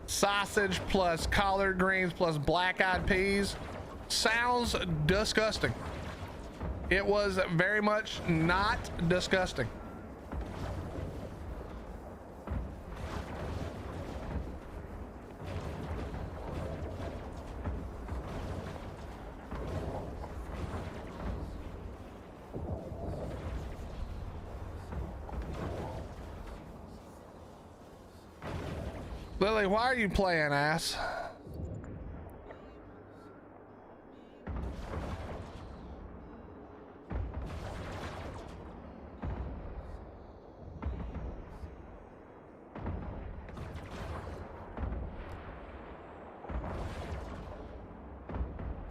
Sausage plus collard greens plus black-eyed peas. Sounds disgusting. It was very much not disgusting. Lily, why are you playing, ass?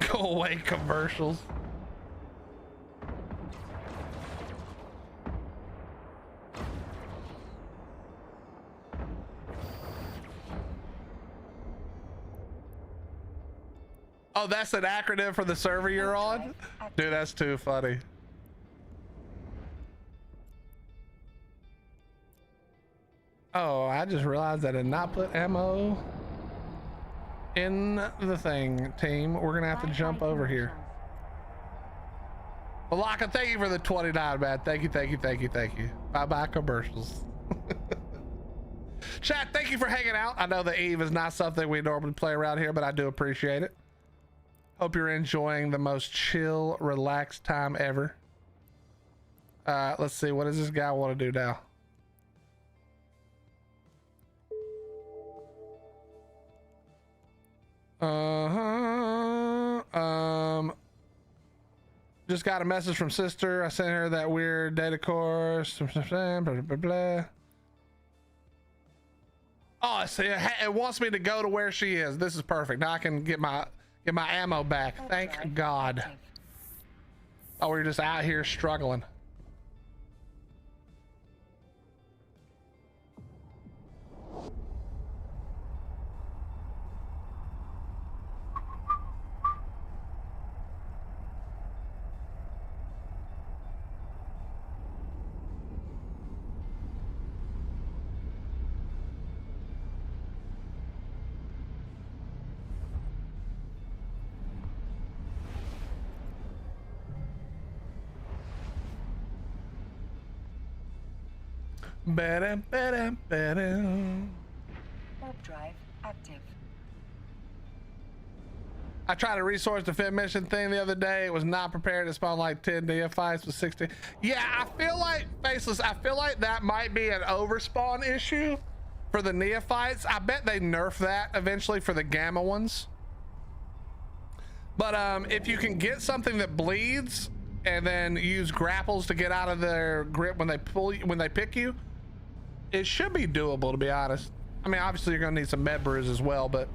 Go away, commercials. Oh, that's an acronym for the server you're on? Dude, that's too funny. Oh, I just realized I did not put ammo in the thing, team. We're gonna have to jump over here. Malaka, thank you for the 29, man. Thank you, thank you, thank you, thank you. Bye-bye commercials. Chat, thank you for hanging out. I know the Eve is not something we normally play around here, but I do appreciate it. Hope you're enjoying the most chill, relaxed time ever. Let's see, what does this guy want to do now? Just got a message from sister. I sent her that weird data course. Blah, blah, blah, blah. Oh, see, it wants me to go to where she is. This is perfect. Now I can get my ammo back. Thank God. Oh, we're just out here struggling. Warp drive active. I tried a resource defend mission thing the other day. It was not prepared to spawn like 10 neophytes with 60. Yeah, I feel like, Faceless, I feel like that might be an overspawn issue for the neophytes. I bet they nerf that eventually for the gamma ones. But if you can get something that bleeds and then use grapples to get out of their grip when they pull you, when they pick you, it should be doable, to be honest. I mean, obviously you're gonna need some med brews as well, but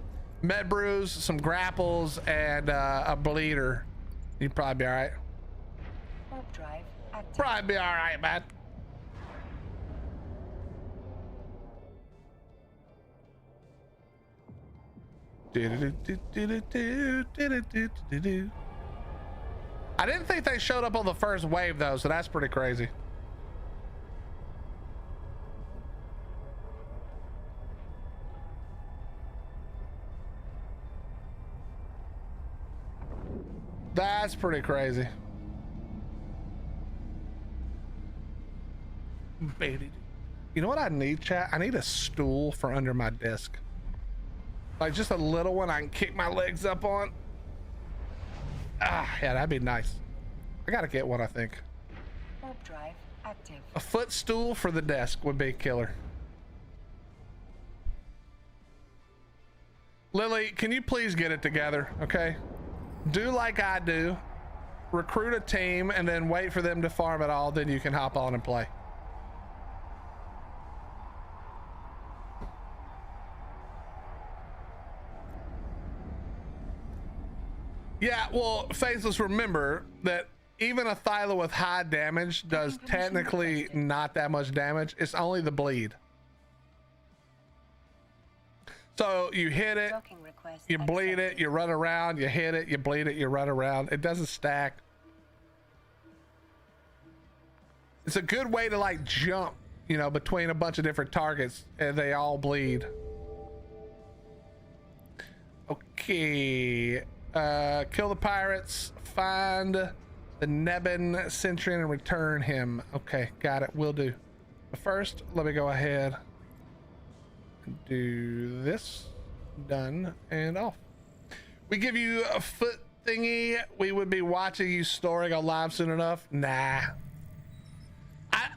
med brews, some grapples, and a bleeder, you'd probably be all right. Warp drive active. Probably be all right, man. I didn't think they showed up on the first wave though, so that's pretty crazy. That's pretty crazy. You know what I need, chat? I need a stool for under my desk. Like just a little one I can kick my legs up on. Ah, yeah, that'd be nice. I gotta get one, I think. Warp drive active. A footstool for the desk would be killer. Lily, can you please get it together, okay? Do like I do. Recruit a team and then wait for them to farm it all, then you can hop on and play. Yeah, well, Faceless, remember that even a Thyla with high damage does technically not that much damage. It's only the bleed. So you hit it, you bleed it, you run around, you hit it, you bleed it, you run around. It doesn't stack. It's a good way to like jump, you know, between a bunch of different targets and they all bleed. Okay. Kill the pirates, find the Nebin Centurion and return him. Okay, got it, will do. But first, let me go ahead and do this. Done and off. We give you a foot thingy. We would be watching you storing on live soon enough. Nah.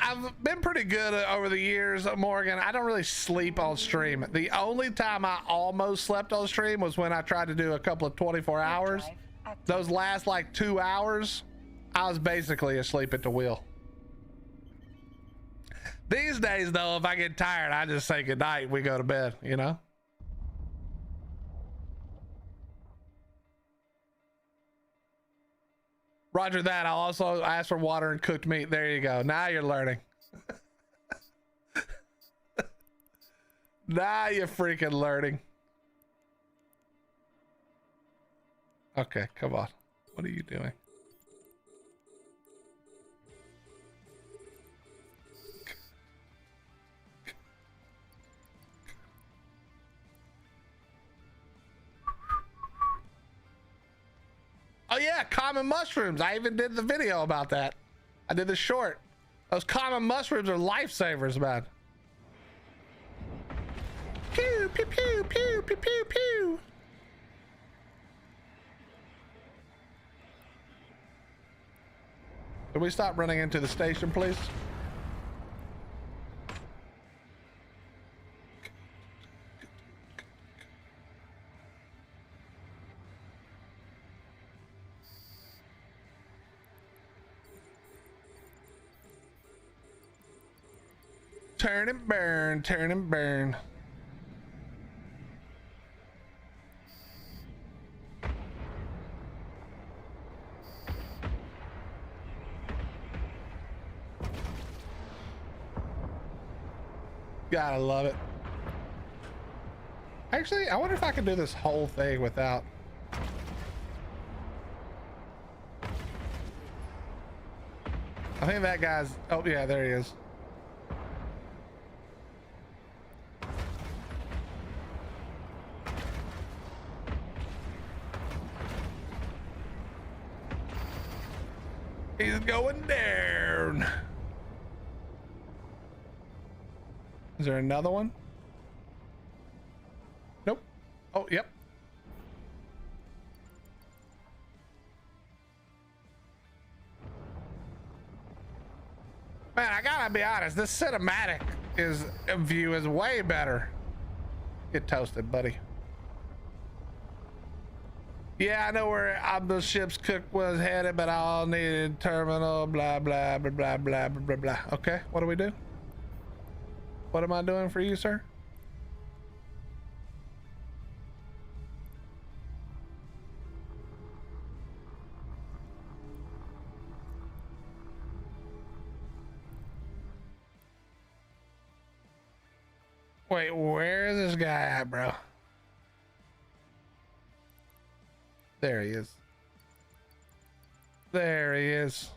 I've been pretty good over the years, Morgan. I don't really sleep on stream. The only time I almost slept on stream was when I tried to do a couple of 24 hours. Those last like 2 hours, I was basically asleep at the wheel. These days, though, if I get tired, I just say goodnight. We go to bed, you know? Roger that. I'll also ask for water and cooked meat. There you go. Now you're learning. Now you're freaking learning. Okay, come on. What are you doing? Oh yeah, common mushrooms. I even did the video about that. I did the short. Those common mushrooms are lifesavers, man. Pew, pew, pew, pew, pew, pew, pew. Can we stop running into the station, please? Turn and burn, turn and burn. Gotta love it. Actually, I wonder if I could do this whole thing without. I think that guy's. Oh, yeah, there he is. He's going down. Is there another one? Nope. Oh, yep. Man, I gotta be honest. This cinematic view is way better. Get toasted, buddy. Yeah, I know where the ship's cook was headed, but all needed terminal, blah, blah, blah, blah, blah, blah, blah, blah. Okay, what do we do? What am I doing for you, sir? Wait, where is this guy at, bro? There he is. There he is.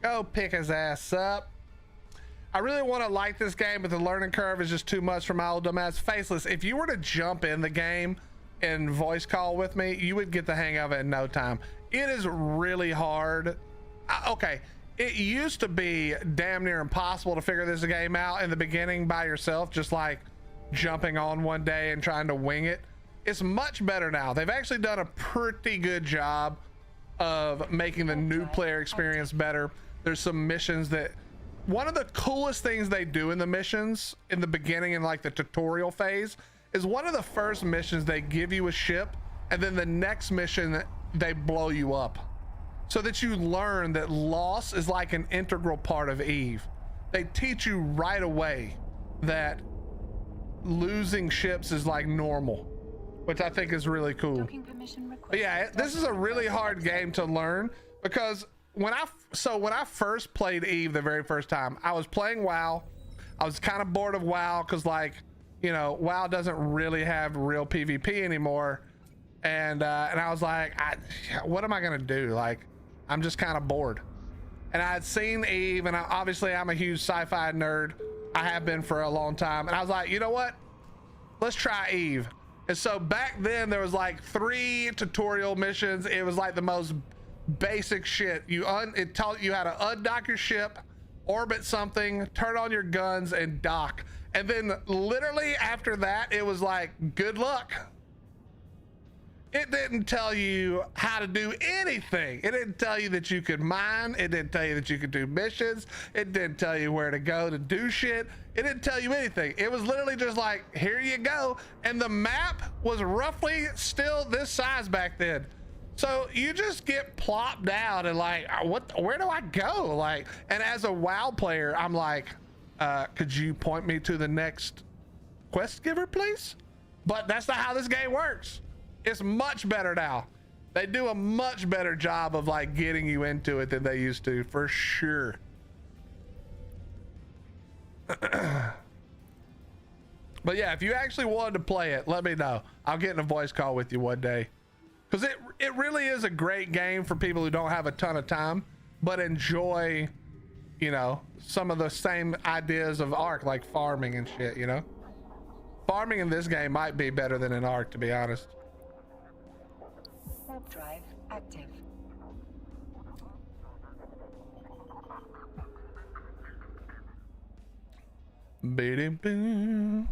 Go pick his ass up. I really want to like this game, but the learning curve is just too much for my old dumbass. Faceless, if you were to jump in the game and voice call with me, you would get the hang of it in no time. It is really hard. Okay, it used to be damn near impossible to figure this game out in the beginning by yourself, just like jumping on one day and trying to wing it. It's much better now. They've actually done a pretty good job of making the new player experience better. There's some missions that, one of the coolest things they do in the missions in the beginning, in like the tutorial phase, is one of the first missions they give you a ship, and then the next mission they blow you up, so that you learn that loss is like an integral part of Eve. They teach you right away that losing ships is like normal, which I think is really cool. But yeah, this is a really hard game to learn, because when I first played Eve the very first time, I was playing WoW. I was kind of bored of WoW because, like, you know, WoW doesn't really have real PvP anymore, and I was like, what am I gonna do? Like, I'm just kind of bored. And I had seen Eve, and obviously I'm a huge sci-fi nerd. I have been for a long time, and I was like, you know what? Let's try Eve. And so back then there was like 3 tutorial missions. It was like the most basic shit. It taught you how to undock your ship, orbit something, turn on your guns, and dock. And then literally after that, it was like, good luck. It didn't tell you how to do anything. It didn't tell you that you could mine. It didn't tell you that you could do missions. It didn't tell you where to go to do shit. It didn't tell you anything. It was literally just like, here you go. And the map was roughly still this size back then. So you just get plopped down and like, where do I go? Like, and as a WoW player, I'm like, could you point me to the next quest giver, please? But that's not how this game works. It's much better now. They do a much better job of like getting you into it than they used to, for sure. But yeah, if you actually wanted to play it, let me know. I'll get in a voice call with you one day. because it really is a great game for people who don't have a ton of time but enjoy, you know, some of the same ideas of Ark, like farming and shit, you know. Farming in this game might be better than in Ark, to be honest. Warp drive active. Ba-dum-bum.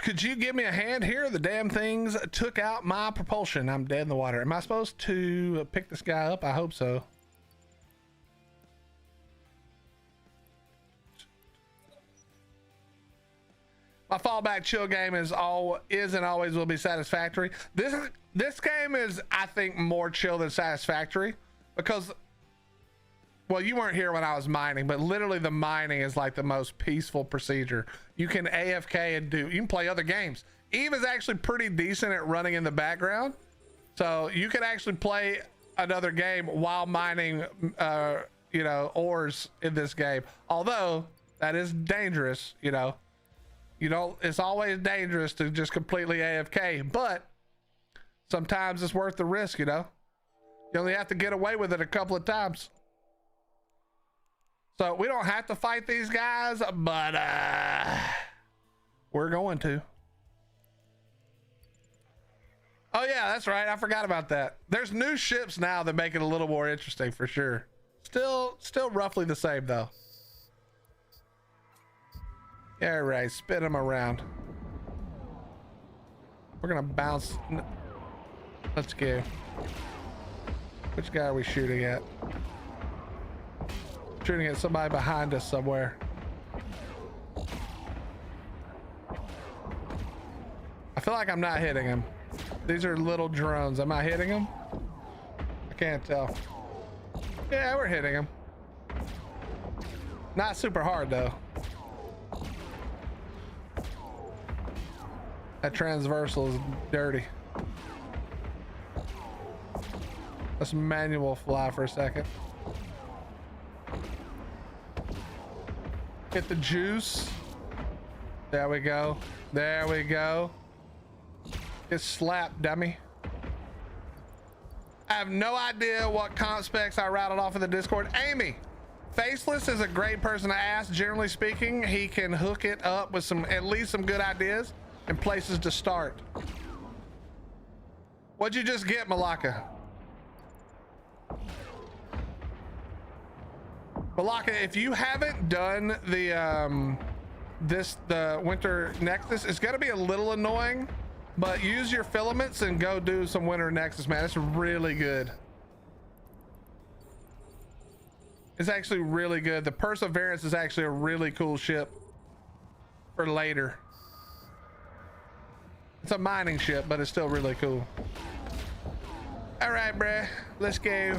Could you give me a hand here? The damn things took out my propulsion. I'm dead in the water. Am I supposed to pick this guy up? I hope so. My fallback chill game is and always will be Satisfactory. This game is, I think, more chill than Satisfactory because, well, you weren't here when I was mining, but literally the mining is like the most peaceful procedure. You can AFK and you can play other games. Eve is actually pretty decent at running in the background, so you can actually play another game while mining, you know, ores in this game. Although that is dangerous, you know. You know, it's always dangerous to just completely AFK, but sometimes it's worth the risk, you know. You only have to get away with it a couple of times. So we don't have to fight these guys, but we're going to. Oh yeah, that's right. I forgot about that. There's new ships now that make it a little more interesting for sure. Still roughly the same though. Yeah, right. Spin them around. We're gonna bounce. Let's go. Which guy are we shooting at? Shooting at somebody behind us somewhere. I feel like I'm not hitting him. These are little drones. Am I hitting them? I can't tell. Yeah, we're hitting him. Not super hard though. That transversal is dirty. Let's manual fly for a second. Get the juice. There we go. There we go. Get slapped, dummy. I have no idea what comp specs I rattled off in the Discord. Amy, Faceless is a great person to ask. Generally speaking, he can hook it up with at least some good ideas and places to start. What'd you just get, Malaka? Malaka, if you haven't done the the winter nexus, it's gonna be a little annoying, but use your filaments and go do some winter nexus, man. It's really good. It's actually really good. The Perseverance is actually a really cool ship for later. It's a mining ship, but it's still really cool. All right, bruh, let's go.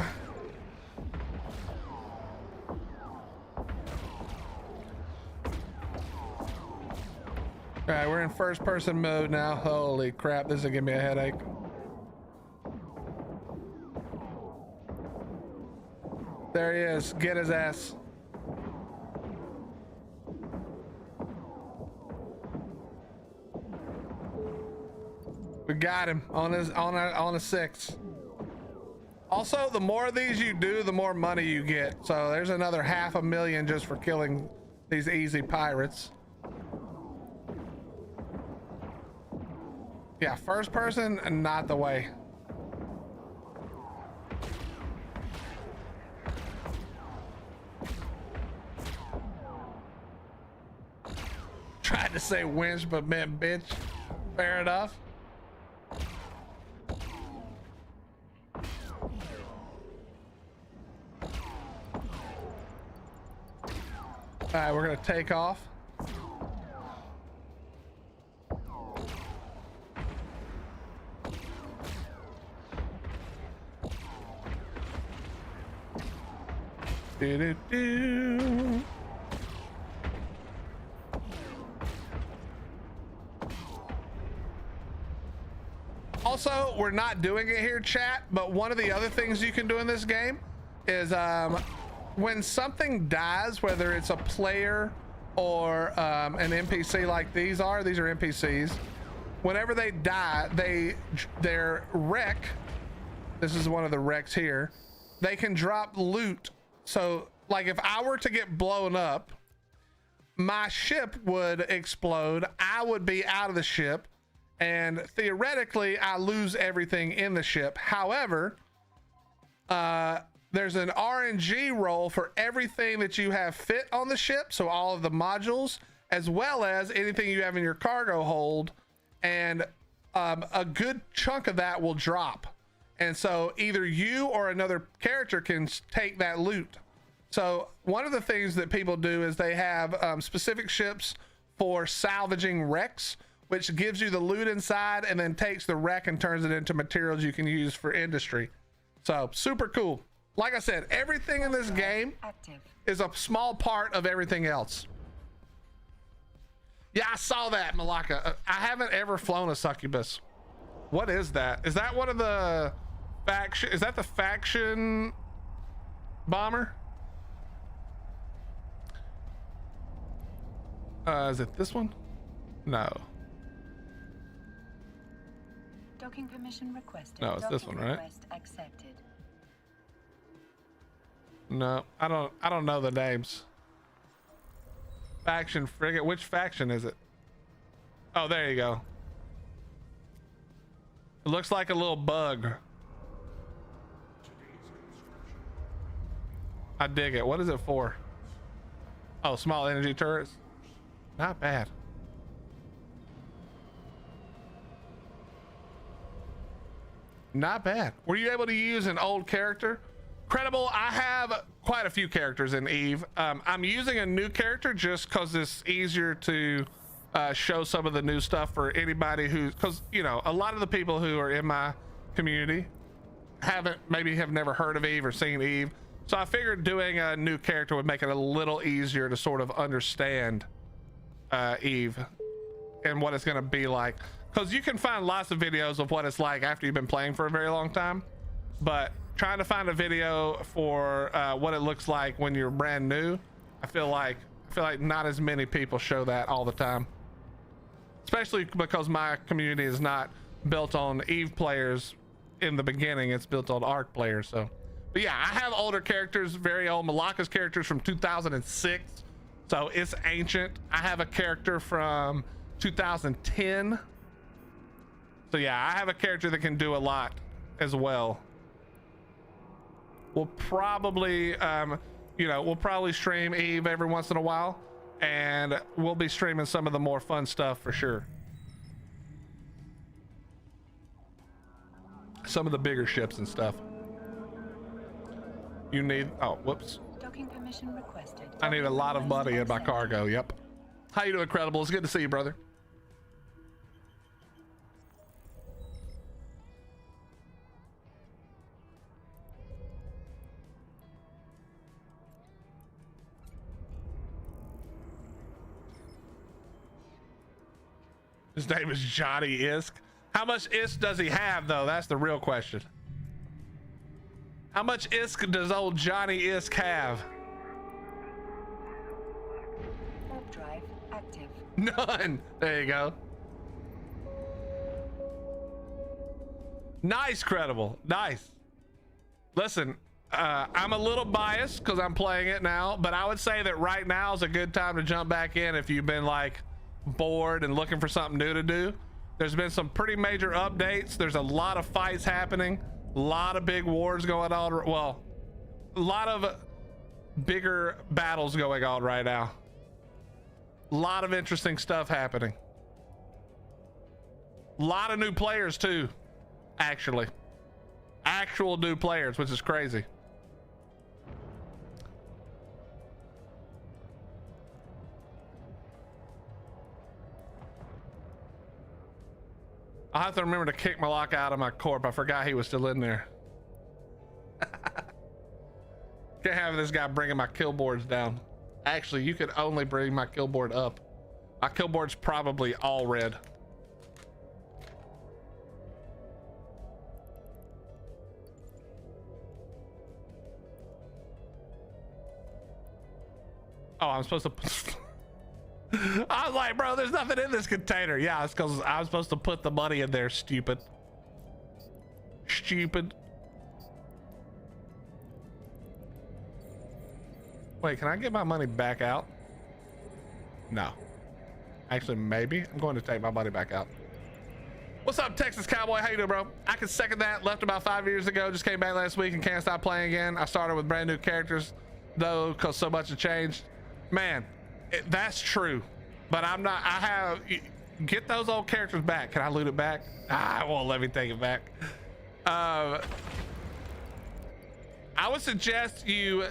All right, we're in first person mode now. Holy crap, this is gonna give me a headache. There he is. Get his ass. We got him on a 6. Also, the more of these you do, the more money you get. So there's another $500,000 just for killing these easy pirates. Yeah, first person, not the way. Tried to say winch, but meant bitch. Fair enough. All right, we're gonna take off. Do-do-do. Also, we're not doing it here, chat, but one of the other things you can do in this game is when something dies, whether it's a player or an NPC like these are NPCs. Whenever they die, their wreck, this is one of the wrecks here, they can drop loot. So like if I were to get blown up, my ship would explode, I would be out of the ship, and theoretically I lose everything in the ship. However, there's an RNG roll for everything that you have fit on the ship, so all of the modules, as well as anything you have in your cargo hold, and a good chunk of that will drop. And so either you or another character can take that loot. So one of the things that people do is they have specific ships for salvaging wrecks, which gives you the loot inside and then takes the wreck and turns it into materials you can use for industry. So super cool. Like I said, everything in this game is a small part of everything else. Yeah, I saw that, Malaka. I haven't ever flown a succubus. What is that? Is that one of the faction? Is that the faction bomber? Is it this one? No. Docking permission requested. No, it's this one, right? Request accepted. No, I don't know the names. Faction frigate. Which faction is it? Oh, there you go. It looks like a little bug. I dig it. What is it for? Oh, small energy turrets. Not bad. Not bad. Were you able to use an old character? Credible, I have quite a few characters in Eve. I'm using a new character just because it's easier to show some of the new stuff for anybody who, because you know, a lot of the people who are in my community have never heard of Eve or seen Eve. So I figured doing a new character would make it a little easier to sort of understand Eve and what it's going to be like, because you can find lots of videos of what it's like after you've been playing for a very long time, but trying to find a video for what it looks like when you're brand new, I feel like not as many people show that all the time, especially because my community is not built on Eve players in the beginning. It's built on Arc players. So, but yeah, I have older characters, very old. Malaka's characters from 2006, so it's ancient. I have a character from 2010, so yeah, I have a character that can do a lot as well. We'll probably we'll probably stream Eve every once in a while, and we'll be streaming some of the more fun stuff for sure. Some of the bigger ships and stuff. You need, oh, whoops. Docking permission requested. I need a lot of money in my cargo. Yep. How you doing, Credible? It's good to see you, brother. His name is Johnny Isk. How much Isk does he have, though? That's the real question. How much Isk does old Johnny Isk have? Warp drive active. None. There you go. Nice, Credible. Nice. Listen, I'm a little biased because I'm playing it now, but I would say that right now is a good time to jump back in if you've been like bored and looking for something new to do. There's been some pretty major updates. There's a lot of fights happening, a lot of big wars going on. Well, a lot of bigger battles going on right now. A lot of interesting stuff happening. A lot of new players too, actually. Actual new players, which is crazy. I'll have to remember to kick Malaka out of my corp. I forgot he was still in there. Can't have this guy bringing my kill boards down. Actually, you could only bring my kill board up. My kill board's probably all red. Oh, I'm supposed to. I was like, bro, there's nothing in this container. Yeah, it's because I was supposed to put the money in there. Stupid. Stupid. Wait, can I get my money back out? No. Actually, maybe. I'm going to take my money back out. What's up, Texas Cowboy? How you doing, bro? I can second that. Left about 5 years ago. Just came back last week and can't stop playing again. I started with brand new characters, though, because so much has changed. Man, that's true. But I'm not. I have. Get those old characters back. Can I loot it back? Ah, it won't let me take it back. I would suggest you.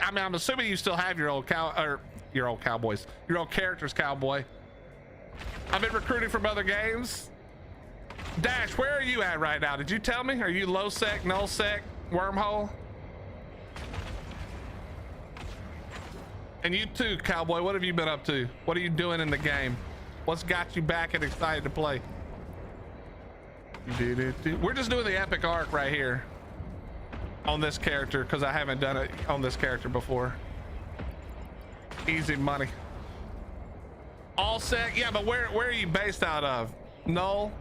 I mean, I'm assuming you still have your old cowboys, your old characters, cowboy. I've been recruiting from other games. Dash, where are you at right now? Did you tell me? Are you low sec, null sec, wormhole? And you too, cowboy. What have you been up to? What are you doing in the game? What's got you back and excited to play? We're just doing the epic arc right here on this character because I haven't done it on this character before. Easy money. All sec, yeah, but where are you based out of? Null,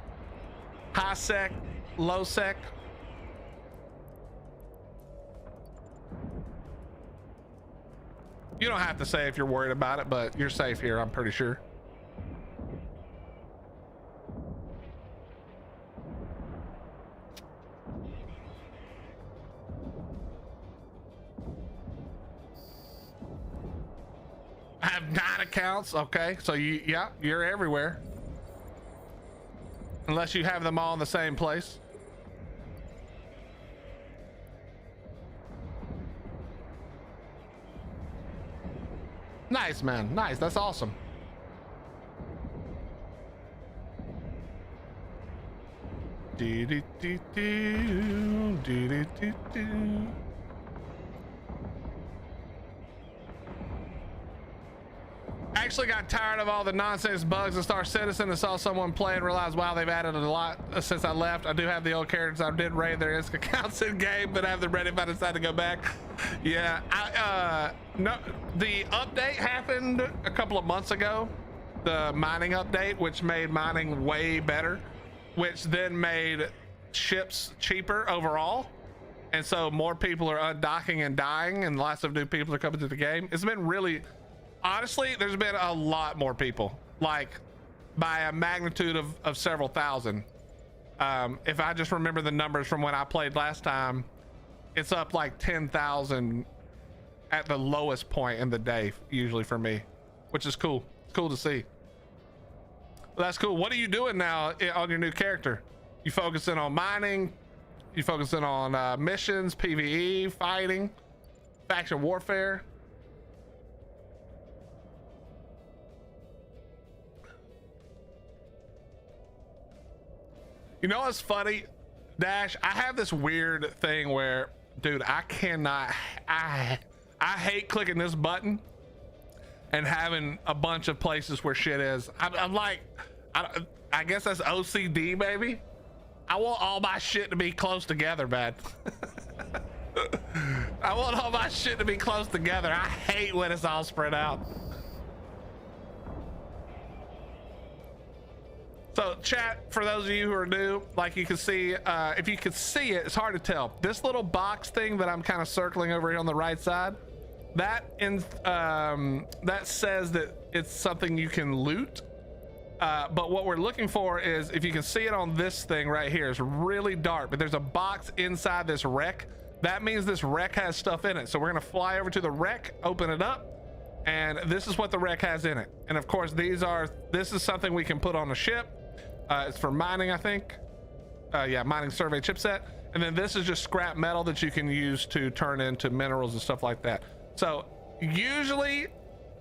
high sec, low sec? You don't have to say if you're worried about it, but you're safe here, I'm pretty sure. I have 9 accounts. Okay, so you're everywhere. Unless you have them all in the same place. Nice, man. Nice. That's awesome. Do do do do do do do do. I actually got tired of all the nonsense bugs in Star Citizen and saw someone play and realized, wow, they've added a lot since I left. I do have the old characters. I did raid their ISK accounts in game, but I have them ready if I decide to go back. Yeah, no, the update happened a couple of months ago, the mining update, which made mining way better, which then made ships cheaper overall. And so more people are undocking and dying and lots of new people are coming to the game. It's been really, honestly, there's been a lot more people, like by a magnitude of several thousand. If I just remember the numbers from when I played last time, it's up like 10,000 at the lowest point in the day, usually for me, which is cool. It's cool to see. Well, that's cool. What are you doing now on your new character? You focusing on mining? You focusing on missions, PvE, fighting, faction warfare? You know what's funny, Dash? I have this weird thing where, dude, I cannot, I hate clicking this button and having a bunch of places where shit is. I'm like, I guess that's OCD, maybe. I want all my shit to be close together, man. I want all my shit to be close together. I hate when it's all spread out. So chat, for those of you who are new, like you can see, if you can see it, it's hard to tell. This little box thing that I'm kind of circling over here on the right side, that says that it's something you can loot. But what we're looking for is, if you can see it on this thing right here, it's really dark, but there's a box inside this wreck. That means this wreck has stuff in it. So we're gonna fly over to the wreck, open it up, and this is what the wreck has in it. And of course, this is something we can put on a ship. It's for mining, I think. Yeah, mining survey chipset. And then this is just scrap metal that you can use to turn into minerals and stuff like that. So usually,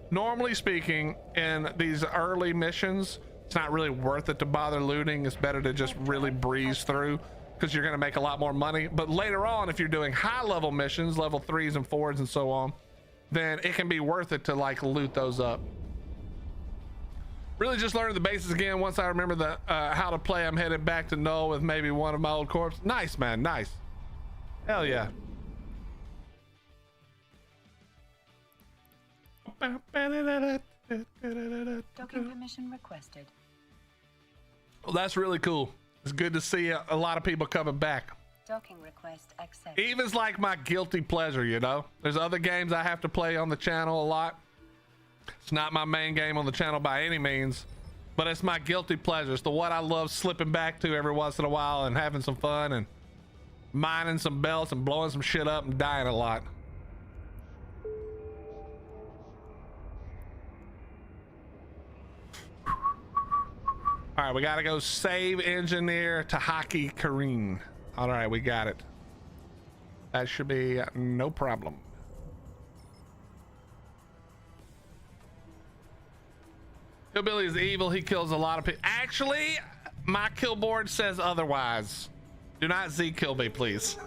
normally speaking, in these early missions, it's not really worth it to bother looting. It's better to just really breeze through because you're going to make a lot more money. But later on, if you're doing high level missions, level 3s and 4s and so on, then it can be worth it to like loot those up. Really just learning the basics again. Once I remember the how to play, I'm headed back to Null with maybe one of my old corps. Nice, man. Nice. Hell yeah. Docking permission requested. Well, that's really cool. It's good to see a lot of people coming back. Docking request accepted. Even's like my guilty pleasure, you know? There's other games I have to play on the channel a lot. It's not my main game on the channel by any means, but it's my guilty pleasure. It's the one I love slipping back to every once in a while and having some fun and mining some belts and blowing some shit up and dying a lot. All right, we gotta go save engineer Tahaki Kareen. All right, we got it. That should be no problem. Hillbilly is evil. He kills a lot of people. Actually, my kill board says otherwise. Do not Z kill me, please.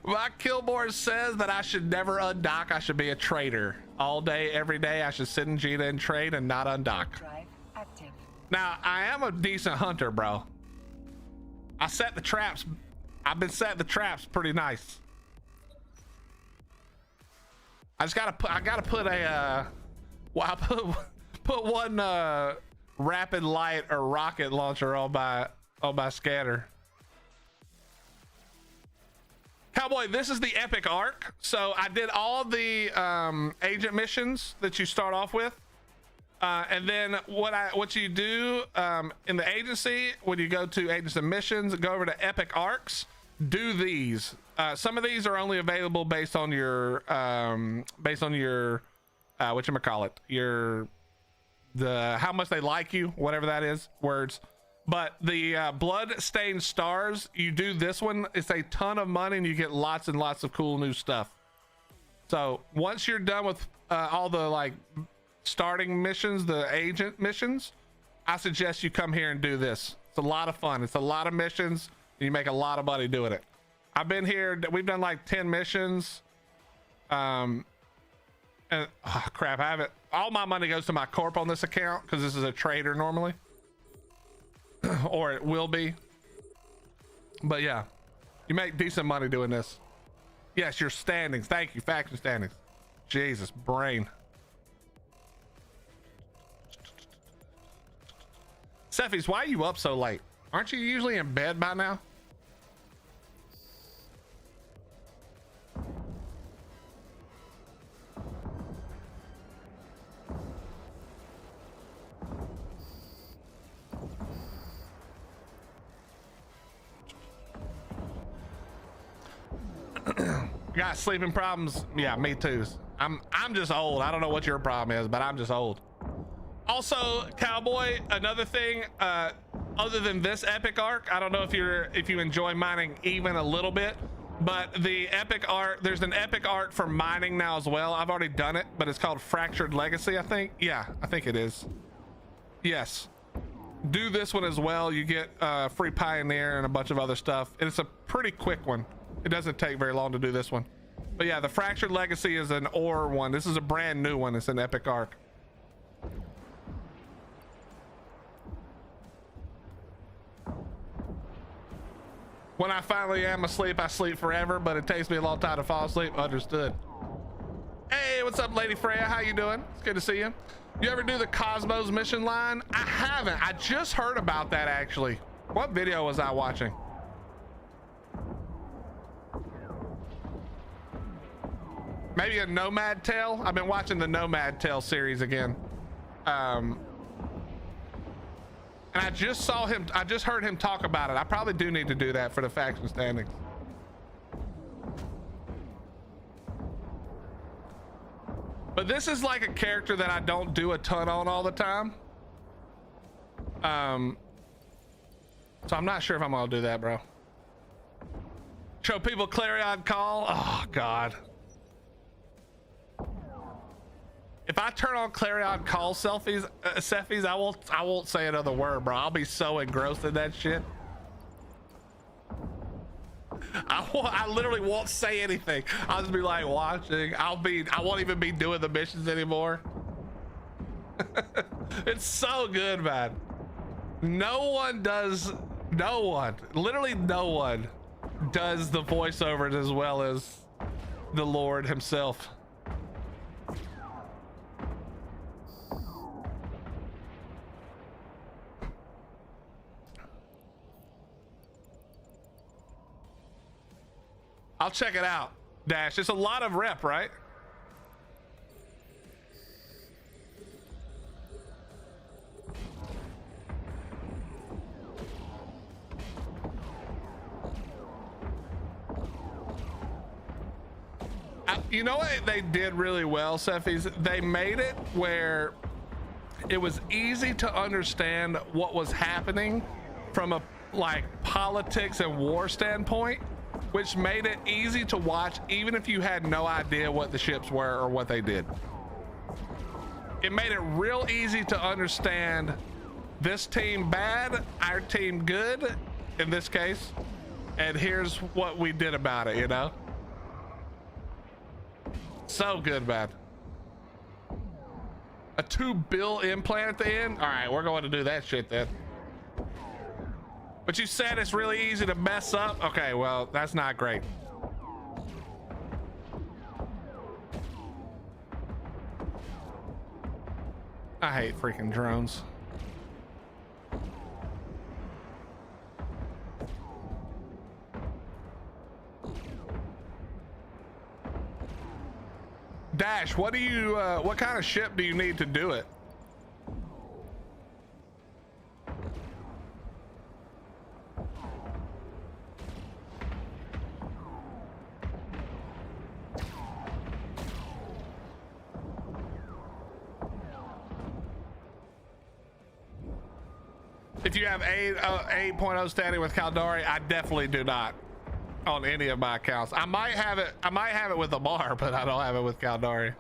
My kill board says that I should never undock. I should be a trader all day, every day. I should sit in Gita and trade and not undock. Drive active. Now, I am a decent hunter, bro. I set the traps. I've been setting the traps pretty nice. I just gotta put a well, I put one rapid light or rocket launcher on my scanner. Cowboy, this is the epic arc. So I did all the agent missions that you start off with. And then what you do in the agency, when you go to agents and missions, go over to epic arcs, do these. Some of these are only available based on your whatchamacallit, how much they like you, whatever that is, words. But the blood-stained stars, you do this one, it's a ton of money and you get lots and lots of cool new stuff. So once you're done with all the like starting missions, the agent missions, I suggest you come here and do this. It's a lot of fun. It's a lot of missions and you make a lot of money doing it. I've been here, we've done like 10 missions. And oh crap, I haven't, all my money goes to my corp on this account because this is a trader normally. Or it will be. But yeah, you make decent money doing this. Yes, your standings. Thank you, faction standings. Jesus, brain. Seffies, why are you up so late? Aren't you usually in bed by now? Got sleeping problems? Yeah, me too. I'm just old. I don't know what your problem is, but I'm just old. Also, Cowboy, another thing, other than this epic arc, I don't know if you enjoy mining even a little bit, but the epic arc, there's an epic arc for mining now as well. I've already done it, but it's called Fractured Legacy, I think. Yeah, I think it is. Yes. Do this one as well. You get free Pioneer and a bunch of other stuff. And it's a pretty quick one. It doesn't take very long to do this one. But yeah, the Fractured Legacy is an ore one. This is a brand new one. It's an epic arc. When I finally am asleep, I sleep forever, but it takes me a long time to fall asleep. Understood. Hey, what's up, Lady Freya? How you doing? It's good to see you. You ever do the Cosmos mission line? I haven't. I just heard about that, actually. What video was I watching? Maybe a Nomad Tale? I've been watching the Nomad Tale series again. And I just saw him, I just heard him talk about it. I probably do need to do that for the faction standings. But this is like a character that I don't do a ton on all the time. So I'm not sure if I'm gonna do that, bro. Show people Clarion Call. Oh God. If I turn on Clarion Call selfies, I won't say another word, bro. I'll be so engrossed in that shit. I literally won't say anything. I'll just be like watching. I won't even be doing the missions anymore. It's so good, man. Literally no one does the voiceovers as well as the Lord himself. I'll check it out. Dash, it's a lot of rep, right? You know what they did really well, Sephies? They made it where it was easy to understand what was happening from a like politics and war standpoint, which made it easy to watch even if you had no idea what the ships were or what they did. It made it real easy to understand this team bad, our team good in this case, and here's what we did about it, you know? So good, man. A 2 bill implant at the end? All right, we're going to do that shit then. But you said it's really easy to mess up? Okay, well, that's not great. I hate freaking drones. Dash, what do you what kind of ship do you need to do it? If you have 8.0 standing with Caldari, I definitely do not on any of my accounts. I might have it with Amar, but I don't have it with Caldari.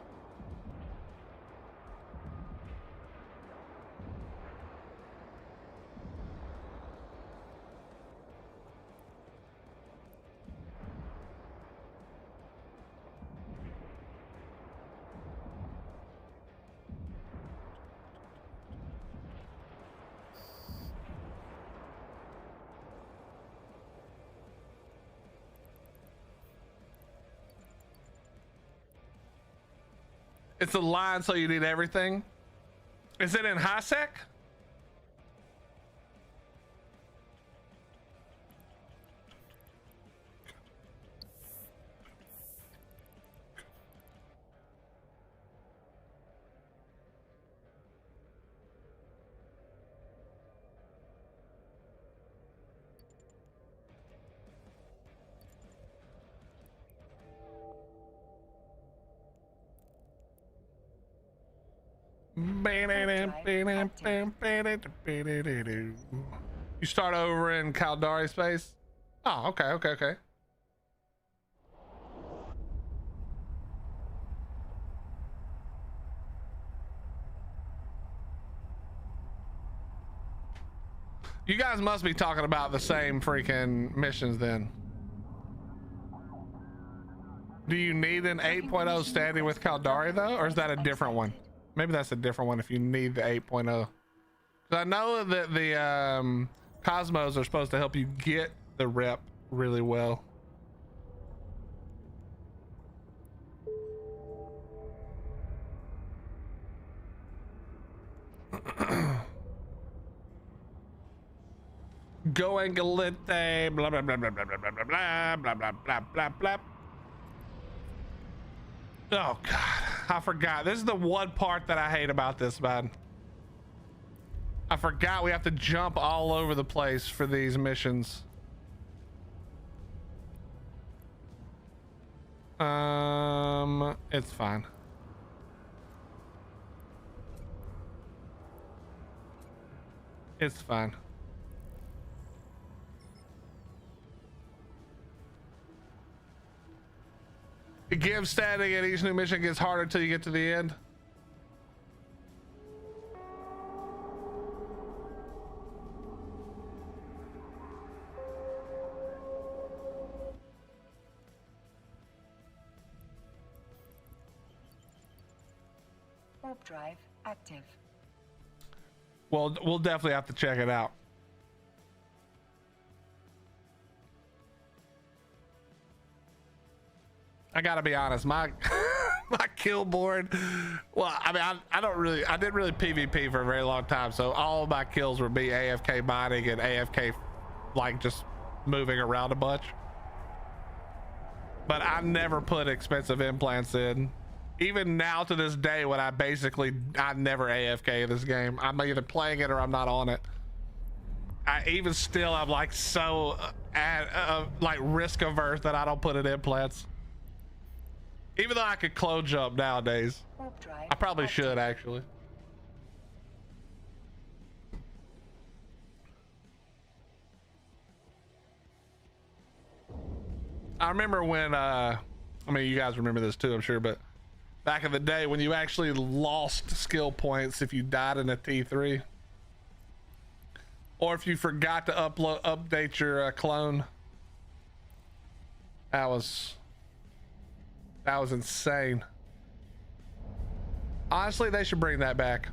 It's a line, so you need everything. Is it in high sec? You start over in Caldari space? Oh, okay. You guys must be talking about the same freaking missions then. Do you need an 8.0 standing with Caldari though, or is that a different one? Maybe that's a different one if you need the 8.0. 'Cause I know that the Cosmos are supposed to help you get the rep really well. Go Angelite, blah blah blah blah blah blah blah blah blah blah blah blah blah. Oh god, I forgot. This is the one part that I hate about this, man. I forgot we have to jump all over the place for these missions. It's fine. It's fine. It gives standing and each new mission gets harder until you get to the end. Warp drive active. Well, we'll definitely have to check it out. I gotta be honest, my my kill board. Well, I mean, I didn't really PvP for a very long time, so all of my kills would be AFK mining and AFK, like just moving around a bunch. but I never put expensive implants in. Even now to this day, when I never AFK this game. I'm either playing it or I'm not on it. I'm like so like risk averse that I don't put in implants. Even though I could clone jump nowadays. Warp drive I probably active. should actually. I remember when I mean, you guys remember this too, I'm sure, but back in the day when you actually lost skill points if you died in a T3, or if you forgot to update your clone. That was insane. Honestly, they should bring that back.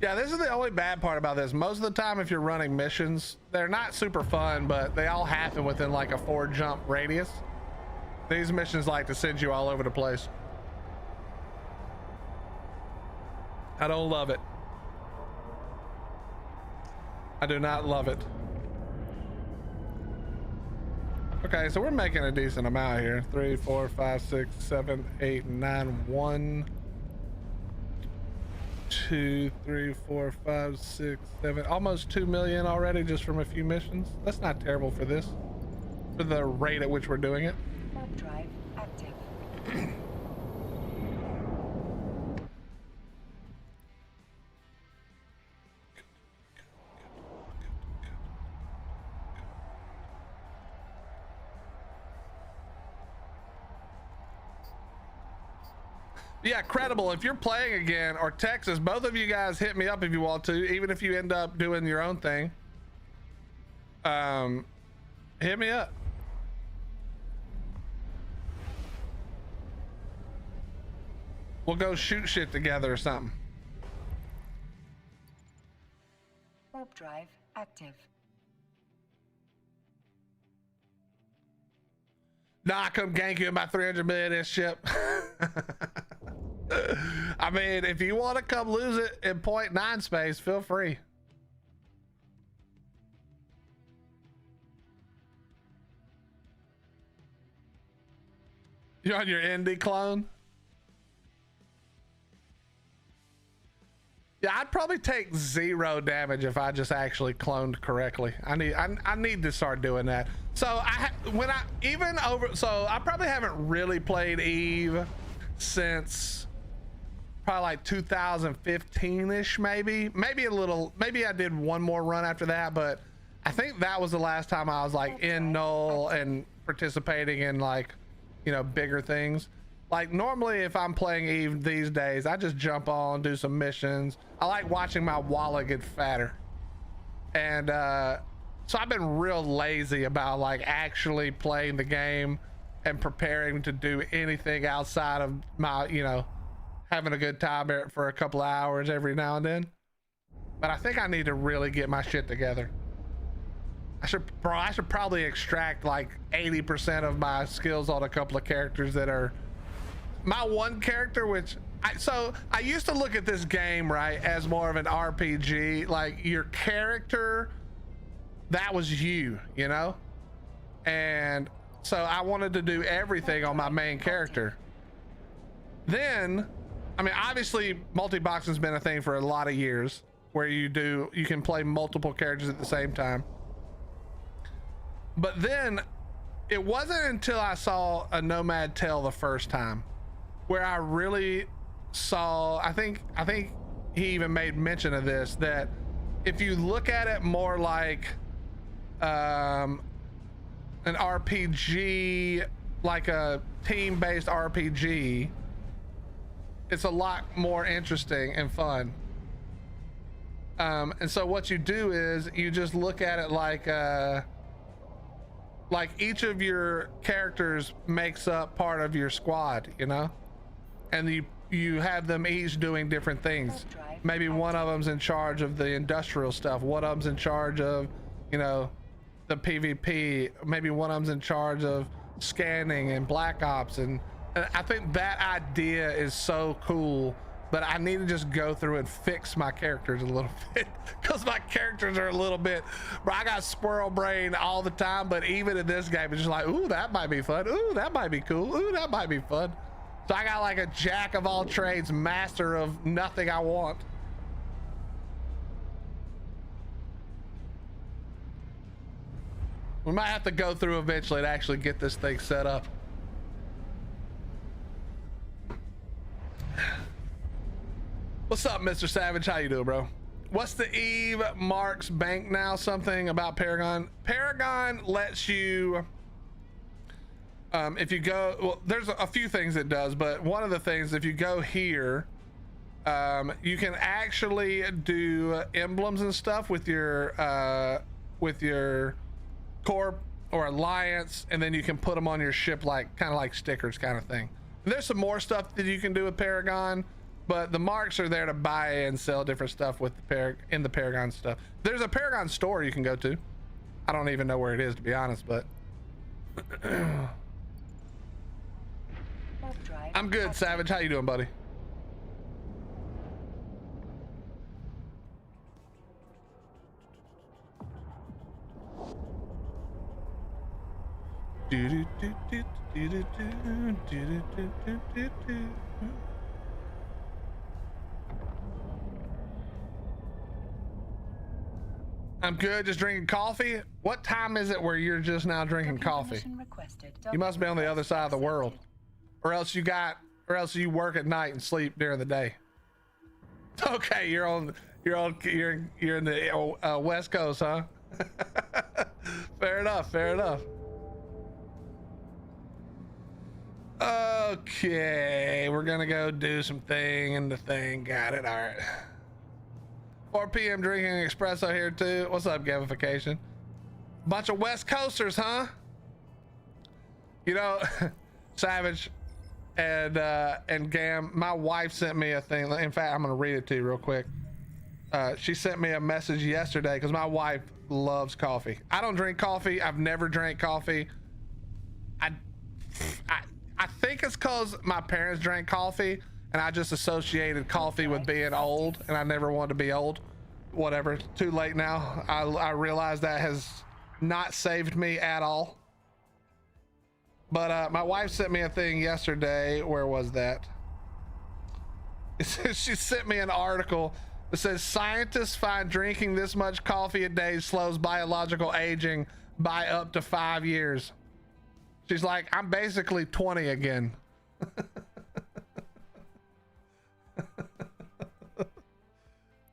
Yeah, this is the only bad part about this. Most of the time, if you're running missions, they're not super fun, but they all happen within like a 4 jump radius. These missions like to send you all over the place. I don't love it. I do not love it. Okay, so we're making a decent amount here. 3, 4, 5, 6, 7, 8, 9, 1, 2, 3, 4, 5, 6, 7, almost 2 million already just from a few missions. That's not terrible for this, for the rate at which we're doing it. Warp drive active. Yeah, Credible, if you're playing again, or Texas, both of you guys hit me up if you want to, even if you end up doing your own thing. Hit me up. We'll go shoot shit together or something. Warp drive active. Nah, I come gank you in my 300 million ship. I mean, if you want to come lose it in 0.9 space, feel free. You're on your indie clone? Yeah, I'd probably take 0 damage if I just actually cloned correctly. I need to start doing that. So I probably haven't really played Eve since probably like 2015-ish, maybe a little, maybe I did one more run after that, but I think that was the last time I was like in null and participating in like, you know, bigger things. Like normally if I'm playing Eve these days, I just jump on, do some missions. I like watching my wallet get fatter. And so I've been real lazy about like actually playing the game and preparing to do anything outside of my, you know, having a good time for a couple of hours every now and then. But I think I need to really get my shit together. I should probably extract like 80% of my skills on a couple of characters that are my one character, which I used to look at this game, right, as more of an RPG, like your character, that was you know? And so I wanted to do everything on my main character. Then, I mean, obviously multi-boxing's been a thing for a lot of years where you can play multiple characters at the same time. But then it wasn't until I saw a Nomad Tale the first time where I really saw, I think he even made mention of this, that if you look at it more like an RPG, like a team-based RPG, it's a lot more interesting and fun. And so what you do is you just look at it like each of your characters makes up part of your squad, you know, and you have them each doing different things. Maybe one of them's in charge of the industrial stuff, one of them's in charge of, you know, the PvP. Maybe one of them's in charge of scanning and Black Ops, and I think that idea is so cool. But I need to just go through and fix my characters a little bit, because my characters are a little bit, bro, I got squirrel brain all the time. But even in this game, it's just like, ooh, that might be fun. Ooh, that might be cool. Ooh, that might be fun. So I got like a jack of all trades, master of nothing I want. We might have to go through eventually to actually get this thing set up. What's up, Mr. Savage? How you doing, bro? What's the Eve Marks Bank now? Something about Paragon. Paragon lets you, if you go, well, there's a few things it does, but one of the things, if you go here, you can actually do emblems and stuff with your corp or alliance, and then you can put them on your ship, like kind of like stickers kind of thing. And there's some more stuff that you can do with Paragon, but the marks are there to buy and sell different stuff with the the Paragon stuff. There's a Paragon store you can go to. I don't even know where it is, to be honest, but I'm good, Savage. How you doing, buddy? I'm good, just drinking coffee. What time is it where you're just now drinking coffee? You must be on the other side of the world, or else you work at night and sleep during the day. Okay, you're in the West Coast, huh? Fair enough, fair enough. Okay, we're gonna go do some thing in the thing. Got it. All right. 4 p.m. drinking espresso here too. What's up, gamification? Bunch of West Coasters, huh? You know, Savage and Gam, my wife sent me a thing. In fact, I'm gonna read it to you real quick. She sent me a message yesterday because my wife loves coffee. I don't drink coffee. I've never drank coffee. I think it's because my parents drank coffee and I just associated coffee with being old, and I never wanted to be old. Whatever, too late now. I realize that has not saved me at all. But my wife sent me a thing yesterday. Where was that? She sent me an article that says scientists find drinking this much coffee a day slows biological aging by up to 5 years. She's like, I'm basically 20 again.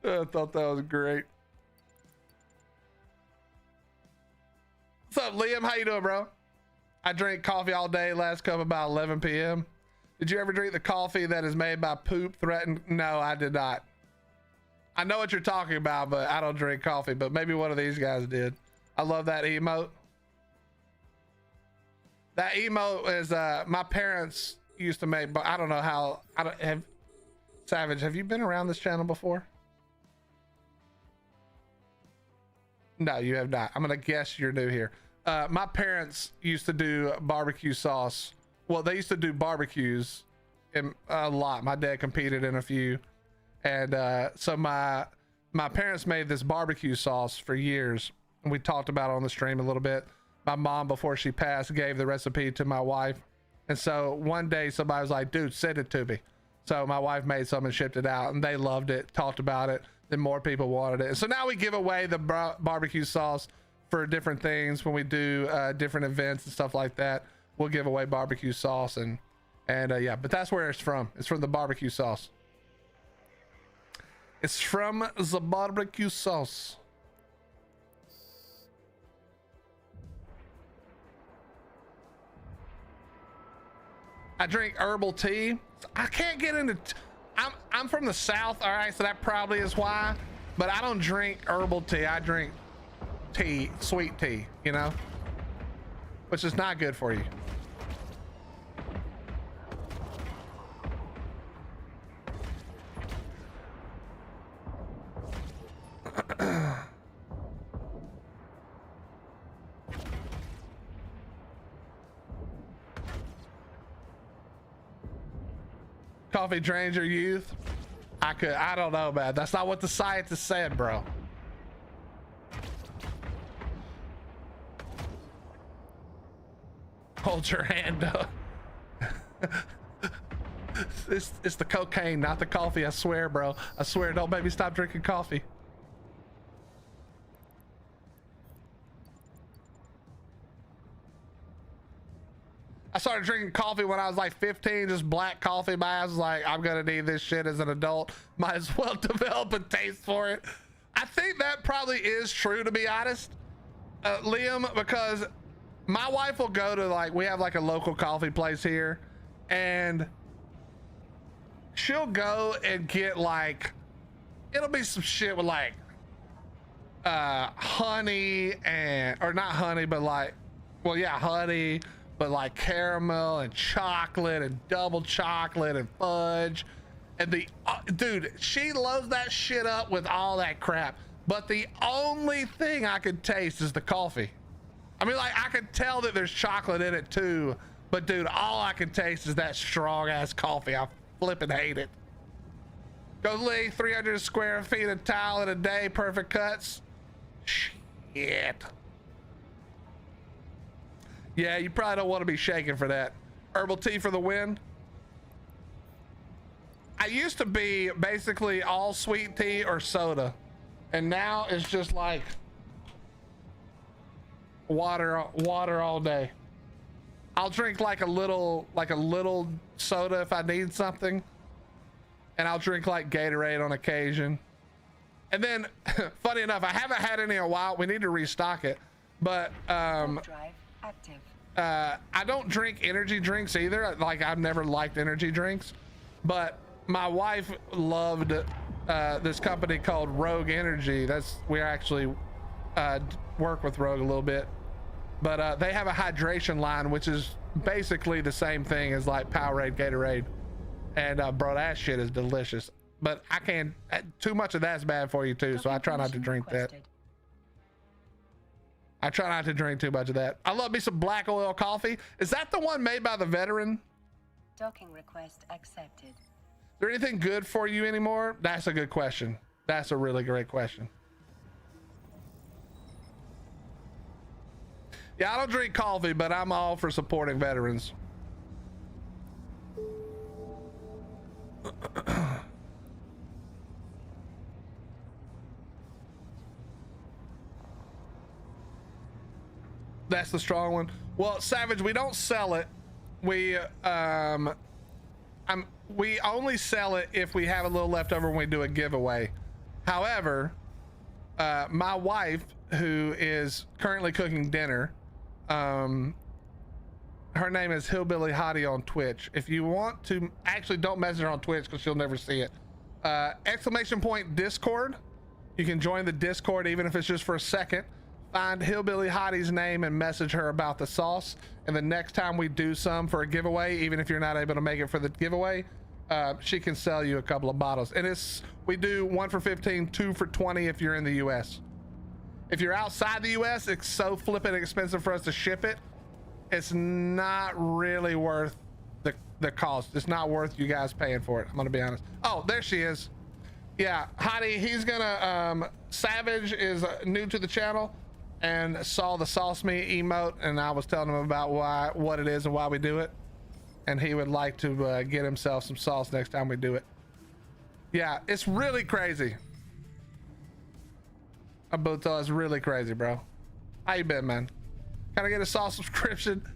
I thought that was great. What's up, Liam? How you doing, bro? I drank coffee all day. Last cup about 11 p.m. Did you ever drink the coffee that is made by poop threatened? No, I did not. I know what you're talking about, but I don't drink coffee, but maybe one of these guys did. I love that emote. That emote is my parents used to make, but I don't know how. Savage, have you been around this channel before? No, you have not. I'm gonna guess you're new here. My parents used to do barbecue sauce. Well, they used to do barbecues a lot. My dad competed in a few, and so my parents made this barbecue sauce for years, and we talked about it on the stream a little bit. My mom, before she passed, gave the recipe to my wife, and so one day somebody was like, dude, send it to me. So my wife made some and shipped it out, and they loved it, talked about it. Then more people wanted it. So now we give away the barbecue sauce for different things when we do different events and stuff like that. We'll give away barbecue sauce and yeah, but that's where it's from. It's from the barbecue sauce. It's from the barbecue sauce. I drink herbal tea. I can't get into I'm from the South, all right, so that probably is why, but I don't drink herbal tea. I drink tea, sweet tea, you know, which is not good for you. Coffee drains your youth. I don't know, man. That's not what the scientists said, bro. Hold your hand up. It's the cocaine, not the coffee. I swear, bro. I swear. Don't make me stop drinking coffee. I started drinking coffee when I was like 15, just black coffee. My ass was like, I'm gonna need this shit as an adult. Might as well develop a taste for it. I think that probably is true, to be honest, Liam, because my wife will go to, like, we have like a local coffee place here, and she'll go and get, like, it'll be some shit with like honey and, or not honey, but like, well, yeah, honey, but like caramel and chocolate and double chocolate and fudge. And the dude, she loads that shit up with all that crap. But the only thing I could taste is the coffee. I mean, like, I could tell that there's chocolate in it too, but dude, all I can taste is that strong ass coffee. I flipping hate it. Go lay 300 square feet of tile in a day, perfect cuts. Shit. Yeah, you probably don't want to be shaking for that. Herbal tea for the win. I used to be basically all sweet tea or soda, and now it's just like water all day. I'll drink like a little soda if I need something, and I'll drink like Gatorade on occasion. And then funny enough, I haven't had any in a while. We need to restock it, but Warp drive active. I don't drink energy drinks either. Like, I've never liked energy drinks, but my wife loved this company called Rogue Energy. We actually work with Rogue a little bit, but they have a hydration line, which is basically the same thing as like Powerade, Gatorade, and bro, that shit is delicious. But I can't. Too much of that's bad for you too, so I try not to drink that. I try not to drink too much of that. I love me some black oil coffee. Is that the one made by the veteran? Docking request accepted. Is there anything good for you anymore? That's a good question. That's a really great question. Yeah, I don't drink coffee, but I'm all for supporting veterans. That's the strong one. Well, Savage, we don't sell it. We only sell it if we have a little left over when we do a giveaway. However, my wife, who is currently cooking dinner, her name is Hillbilly Hottie on Twitch. If you want to, actually don't message her on Twitch because she'll never see it. !point Discord. You can join the Discord even if it's just for a second. Find Hillbilly Hottie's name and message her about the sauce. And the next time we do some for a giveaway, even if you're not able to make it for the giveaway, she can sell you a couple of bottles. And we do 1 for 15, 2 for 20 if you're in the US. If you're outside the US, it's so flipping expensive for us to ship it. It's not really worth the cost. It's not worth you guys paying for it. I'm gonna be honest. Oh, there she is. Yeah, Hottie, he's gonna, Savage is new to the channel and saw the sauce me emote, and I was telling him about what it is and why we do it, and he would like to get himself some sauce next time we do it. Yeah, it's really crazy. Abuto is really crazy, bro. How you been, man? Can I get a sauce subscription?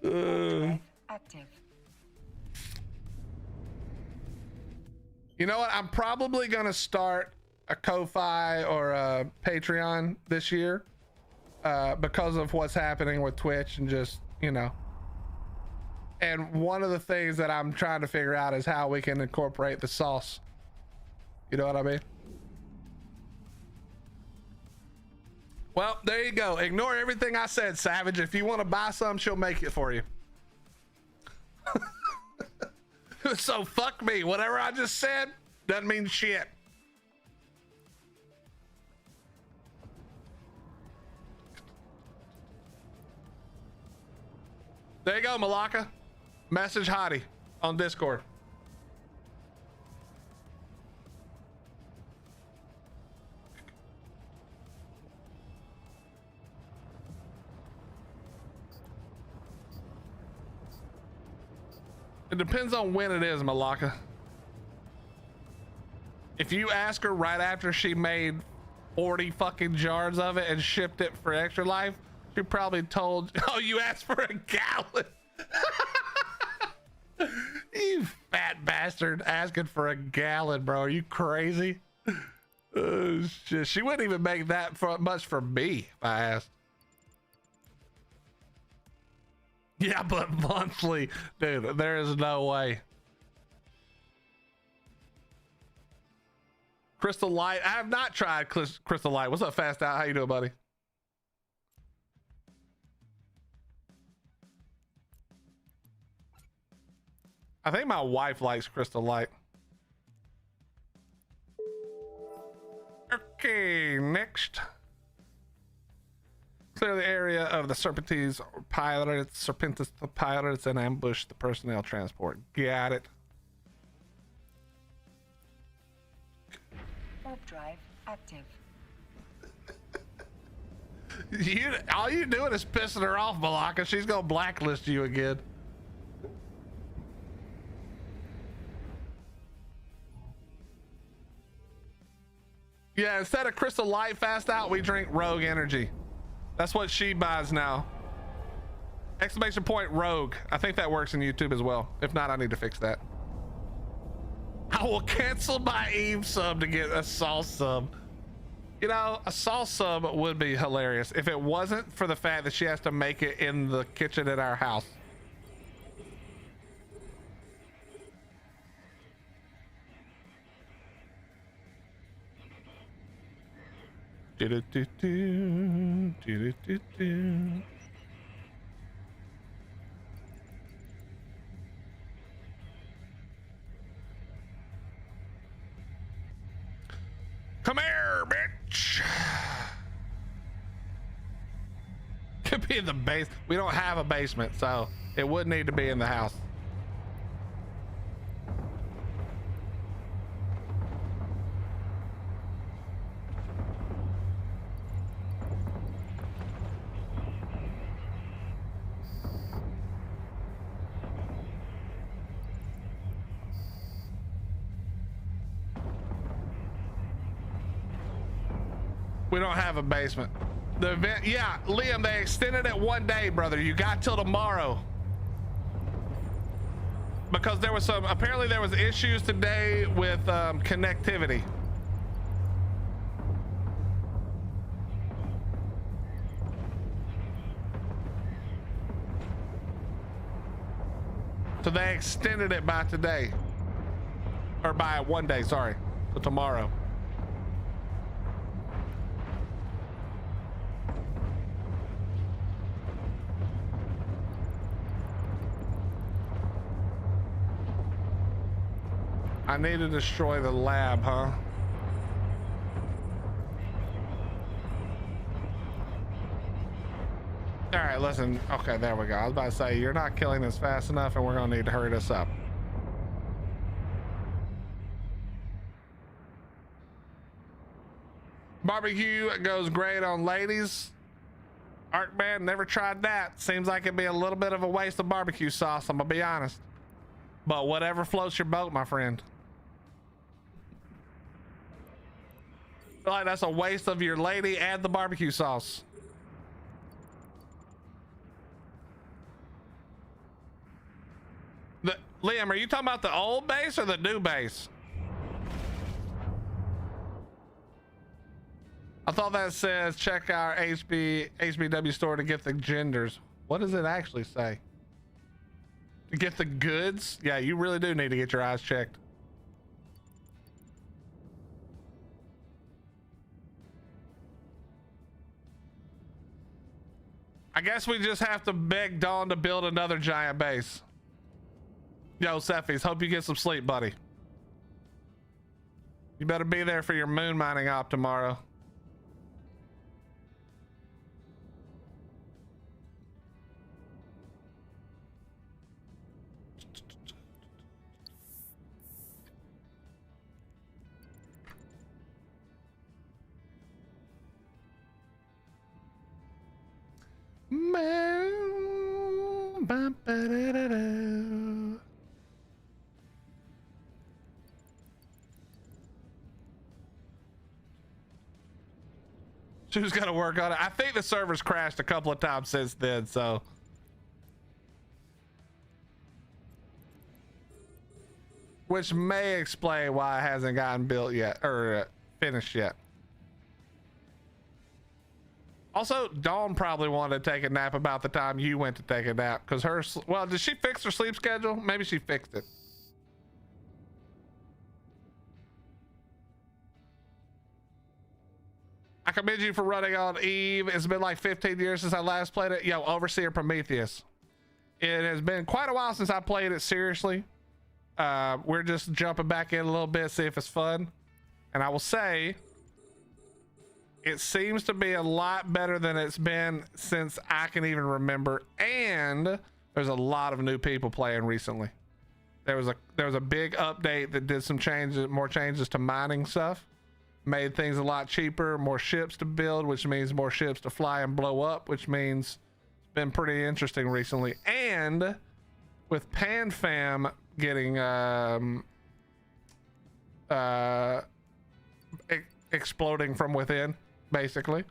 Drive active. You know what? I'm probably gonna start a Ko-Fi or a Patreon this year because of what's happening with Twitch and just, you know. And one of the things that I'm trying to figure out is how we can incorporate the sauce. You know what I mean? Well, there you go. Ignore everything I said, Savage. If you want to buy some, she'll make it for you. So fuck me. Whatever I just said doesn't mean shit. There you go, Malaka. Message Hottie on Discord. It depends on when it is, Malaka. If you ask her right after she made 40 fucking jars of it and shipped it for Extra Life, she probably told, oh, you asked for a gallon. You fat bastard asking for a gallon, bro. Are you crazy? Shit. She wouldn't even make that much for me if I asked. Yeah, but monthly, dude, there is no way. Crystal Light, I have not tried Crystal Light. What's up, Fast Out? How you doing, buddy? I think my wife likes Crystal Light. Okay, next. Clear the area of the Serpentis pilots and ambush the personnel transport. Got it. Warp drive active. All you doing is pissing her off, Malaka. She's gonna blacklist you again. Yeah, instead of Crystal Light Fast Out, we drink Rogue Energy. That's what she buys now. Exclamation point Rogue. I think that works in YouTube as well. If not, I need to fix that. I will cancel my Eve sub to get a Saul sub. You know, a Saul sub would be hilarious if it wasn't for the fact that she has to make it in the kitchen at our house. Come here, bitch. Could be in the base. We don't have a basement, so it would need to be in the house. We don't have a basement. The event, yeah, Liam, they extended it 1 day, brother. You got till tomorrow. Because there was apparently there was issues today with connectivity. So they extended it by today. Or by 1 day, sorry. So tomorrow. I need to destroy the lab, huh? All right, listen. Okay, there we go. I was about to say, you're not killing this fast enough and we're gonna need to hurry this up. Barbecue goes great on ladies. Arcman, never tried that. Seems like it'd be a little bit of a waste of barbecue sauce, I'm gonna be honest. But whatever floats your boat, my friend. I feel like that's a waste of your lady and the barbecue sauce. Liam, are you talking about the old base or the new base? I thought that says check our HBW store to get the genders. What does it actually say? To get the goods? Yeah, you really do need to get your eyes checked. I guess we just have to beg Dawn to build another giant base. Yo, Cephis, hope you get some sleep, buddy. You better be there for your moon mining op tomorrow. Bum, ba-da-da-da. Who's gonna work on it? I think the server's crashed a couple of times since then, so. Which may explain why it hasn't gotten built yet, or finished yet. Also, Dawn probably wanted to take a nap about the time you went to take a nap, because her, well, did she fix her sleep schedule? Maybe she fixed it. I commend you for running on Eve. It's been like 15 years since I last played it. Yo, Overseer Prometheus. It has been quite a while since I played it seriously. We're just jumping back in a little bit, see if it's fun. And I will say, it seems to be a lot better than it's been since I can even remember. And there's a lot of new people playing recently. There was a big update that did some changes, more changes to mining stuff. Made things a lot cheaper, more ships to build, which means more ships to fly and blow up, which means it's been pretty interesting recently. And with PanFam getting exploding from within, basically,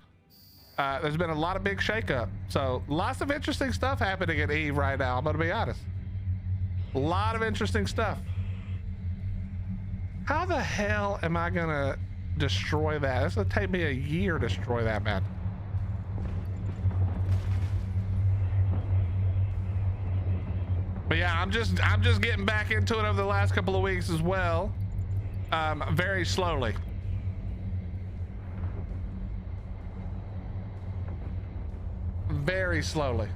there's been a lot of big shakeup. So lots of interesting stuff happening at Eve right now. I'm gonna be honest. A lot of interesting stuff. How the hell am I gonna destroy that? It's gonna take me a year to destroy that, man. But yeah, I'm just getting back into it over the last couple of weeks as well. Very slowly. Very slowly.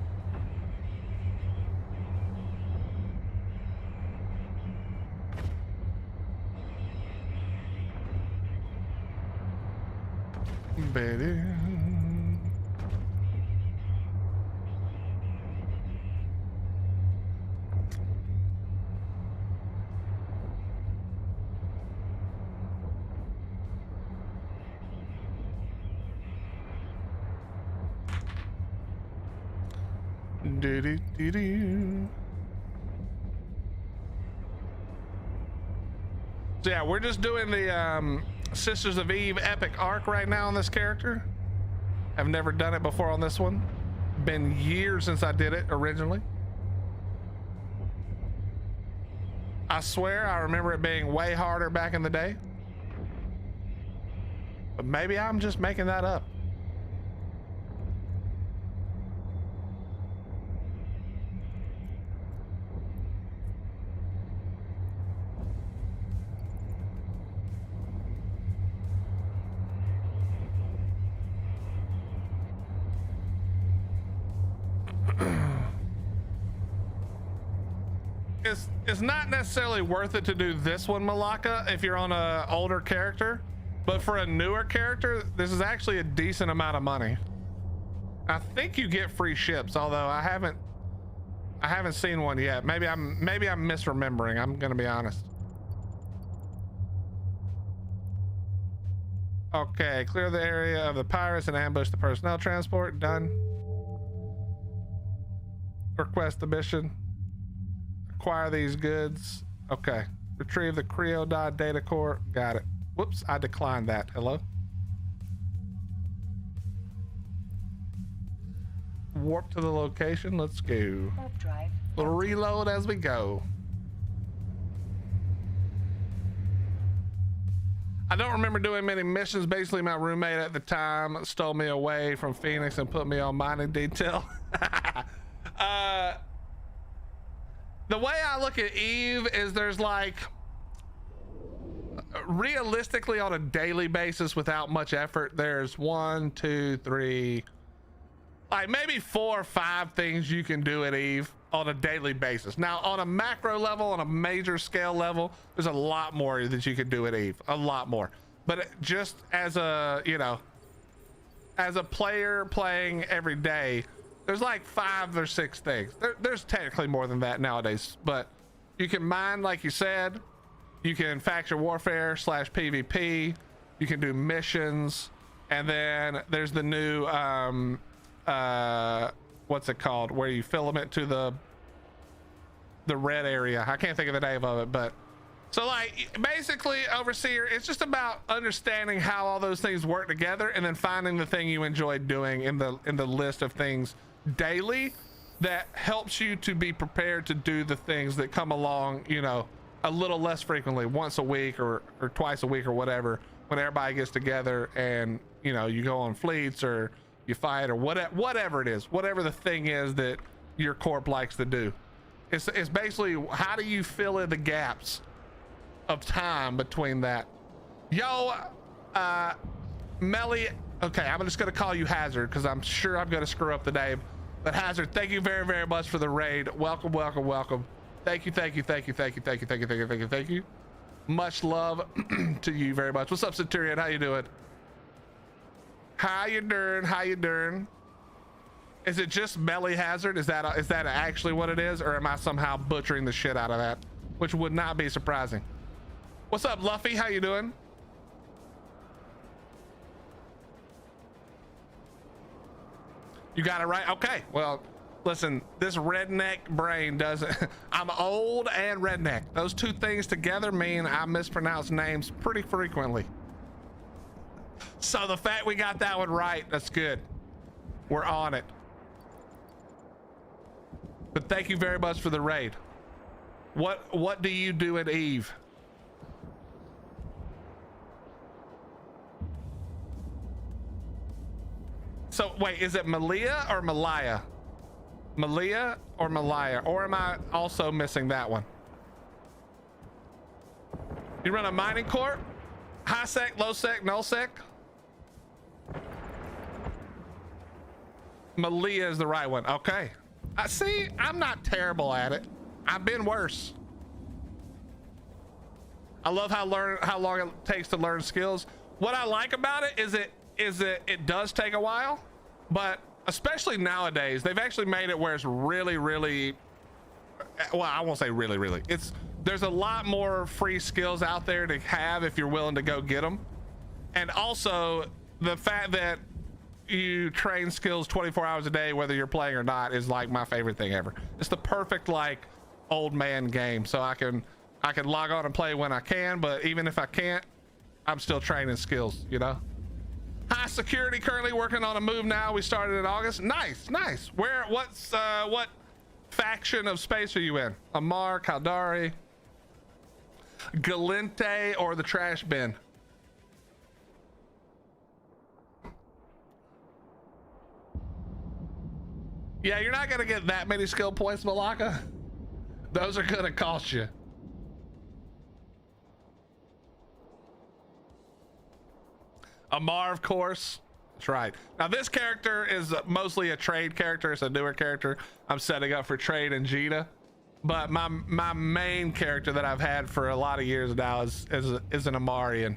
Baby. Do-do-do-do. So yeah, we're just doing the Sisters of Eve epic arc right now on this character. I've never done it before on this one. Been years since I did it originally. I swear I remember it being way harder back in the day. But maybe I'm just making that up. It's not necessarily worth it to do this one, Malaka, if you're on an older character, but for a newer character, this is actually a decent amount of money. I think you get free ships, although I haven't seen one yet. Maybe I'm misremembering. I'm gonna be honest. Okay, clear the area of the pirates and ambush the personnel transport. Done. Request the mission. Acquire these goods. Okay. Retrieve the Creodot data core. Got it. Whoops, I declined that. Hello? Warp to the location. Let's go. Warp drive. Little reload as we go. I don't remember doing many missions. Basically, my roommate at the time stole me away from Phoenix and put me on mining detail. The way I look at Eve is there's like, realistically on a daily basis without much effort, there's 1, 2, 3, like maybe 4 or 5 things you can do at Eve on a daily basis. Now on a macro level, on a major scale level, there's a lot more that you can do at Eve, a lot more. But just as a, you know, as a player playing every day, there's like 5 or 6 things. There's technically more than that nowadays, but you can mine, like you said. You can faction warfare / PvP. You can do missions, and then there's the new what's it called, where you filament to the the red area. I can't think of the name of it, but so like basically Overseer, it's just about understanding how all those things work together and then finding the thing you enjoy doing in the list of things daily that helps you to be prepared to do the things that come along, you know, a little less frequently, once a week or twice a week or whatever, when everybody gets together and, you know, you go on fleets or you fight or whatever it is, whatever the thing is that your corp likes to do. It's basically, how do you fill in the gaps of time between that? Yo, Melly, okay, I'm just gonna call you Hazard because I'm sure I'm gonna screw up the name. But Hazard, thank you very, very much for the raid. Welcome, welcome, welcome. Thank you, thank you, thank you, thank you, thank you, thank you, thank you, thank you, thank you. Much love to you very much. What's up, Centurion? How you doing? How you doing? How you doing? Is it just Melly Hazard? Is that actually what it is, or am I somehow butchering the shit out of that? Which would not be surprising. What's up, Luffy? How you doing? You got it right. Okay. Well, listen, this redneck brain doesn't. I'm old and redneck. Those two things together mean I mispronounce names pretty frequently. So the fact we got that one right, that's good. We're on it. But thank you very much for the raid. What do you do at Eve? So wait, is it Malia or Malaya? Malia or Malaya? Or am I also missing that one? You run a mining corp? High sec, low sec, null sec? Malia is the right one. Okay. I see, I'm not terrible at it. I've been worse. I love how long it takes to learn skills. What I like about it is it does take a while, but especially nowadays, they've actually made it where it's really, well, I won't say really. There's a lot more free skills out there to have if you're willing to go get them. And also the fact that you train skills 24 hours a day, whether you're playing or not, is like my favorite thing ever. It's the perfect like old man game. So I can log on and play when I can, but even if I can't, I'm still training skills, you know? High security, currently working on a move now. We started in August. Nice. What faction of space are you in? Amar, Kaldari, Galente, or the trash bin? Yeah, you're not gonna get that many skill points, Malaka. Those are gonna cost you. Amar, of course. That's right. Now this character is mostly a trade character. It's a newer character. I'm setting up for trade and Jita. But my main character that I've had for a lot of years now is an Amarian.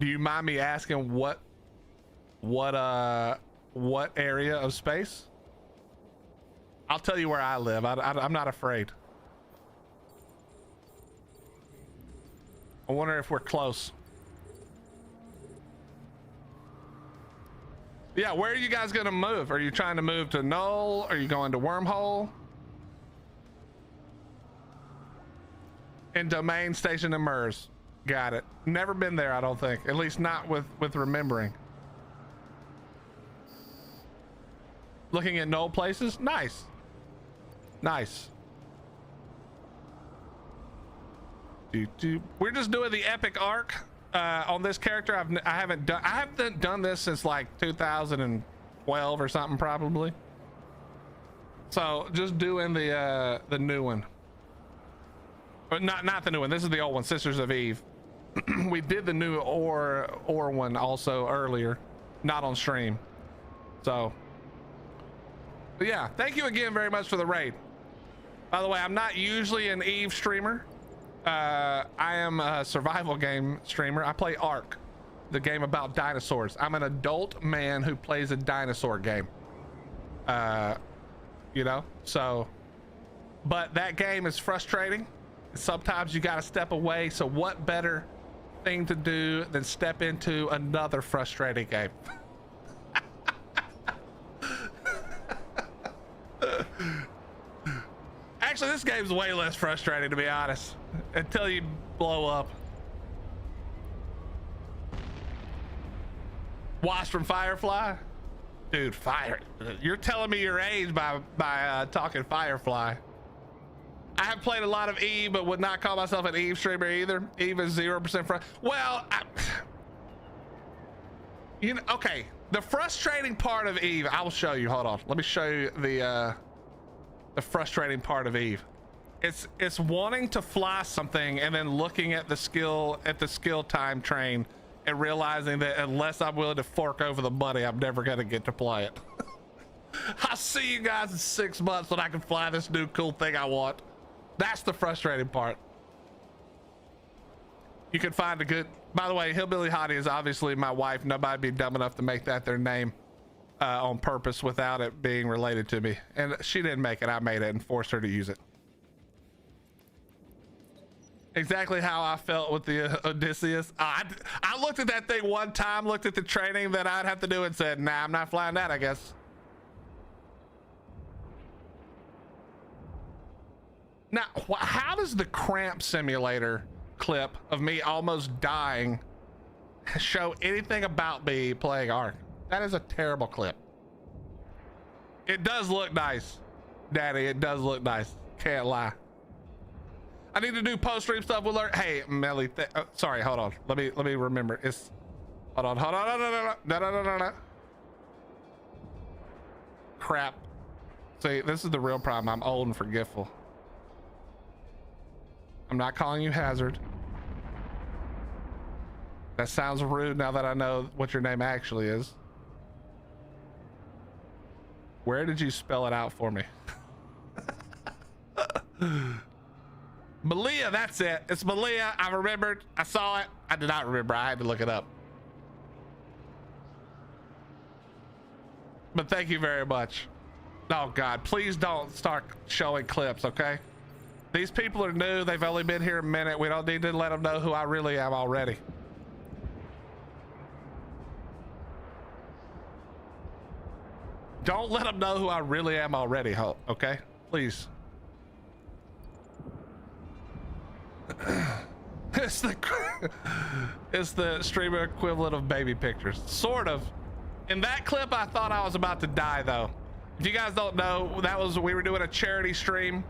Do you mind me asking what area of space? I'll tell you where I live. I'm not afraid. I wonder if we're close. Yeah, where are you guys gonna move? Are you trying to move to Null? Are you going to Wormhole? In Domain Station in Mers. Got it. Never been there, I don't think. At least not with remembering. Looking at Null places? Nice. Nice. We're just doing the epic arc on this character. I haven't done this since like 2012 or something probably. So just doing the new one, but not the new one. This is the old one, Sisters of Eve. We did the new or one also earlier, not on stream. So, but yeah, thank you again very much for the raid. By the way, I'm not usually an Eve streamer. I am a survival game streamer. I play Ark, the game about dinosaurs. I'm an adult man who plays a dinosaur game. You know, so, but that game is frustrating. Sometimes you got to step away. So what better thing to do than step into another frustrating game? Actually, this game's way less frustrating, to be honest, until you blow up. Wasp from Firefly? Dude, you're telling me your age by talking Firefly. I have played a lot of Eve, but would not call myself an Eve streamer either. Eve is 0% well, you know, okay. The frustrating part of Eve, I will show you. Hold on. Let me show you the frustrating part of Eve. It's wanting to fly something and then looking at the skill time train and realizing that unless I'm willing to fork over the money, I'm never gonna get to play it. I'll see you guys in 6 months when I can fly this new cool thing I want. That's the frustrating part. You can find a good, by the way, Hillbilly Hottie is obviously my wife. Nobody'd be dumb enough to make that their name on purpose without it being related to me. And she didn't make it, I made it and forced her to use it. Exactly how I felt with the Odysseus. I looked at that thing one time, looked at the training that I'd have to do and said, nah, I'm not flying that, I guess. Now, how does the cramp simulator clip of me almost dying show anything about me playing Ark? That is a terrible clip. It does look nice, Daddy. It does look nice. Can't lie. I need to do post-stream stuff with her. Hey, Melly. Sorry, hold on. Let me remember. It's hold on. No. Crap. See, this is the real problem. I'm old and forgetful. I'm not calling you Hazard. That sounds rude now that I know what your name actually is. Where did you spell it out for me? Malia, that's it. It's Malia. I remembered. I saw it. I did not remember. I had to look it up. But thank you very much. Oh God, please don't start showing clips, okay? These people are new. They've only been here a minute. We don't need to let them know who I really am already. Don't let them know who I really am already, okay? Please. It's the streamer equivalent of baby pictures, sort of. In that clip, I thought I was about to die, though. If you guys don't know, we were doing a charity stream.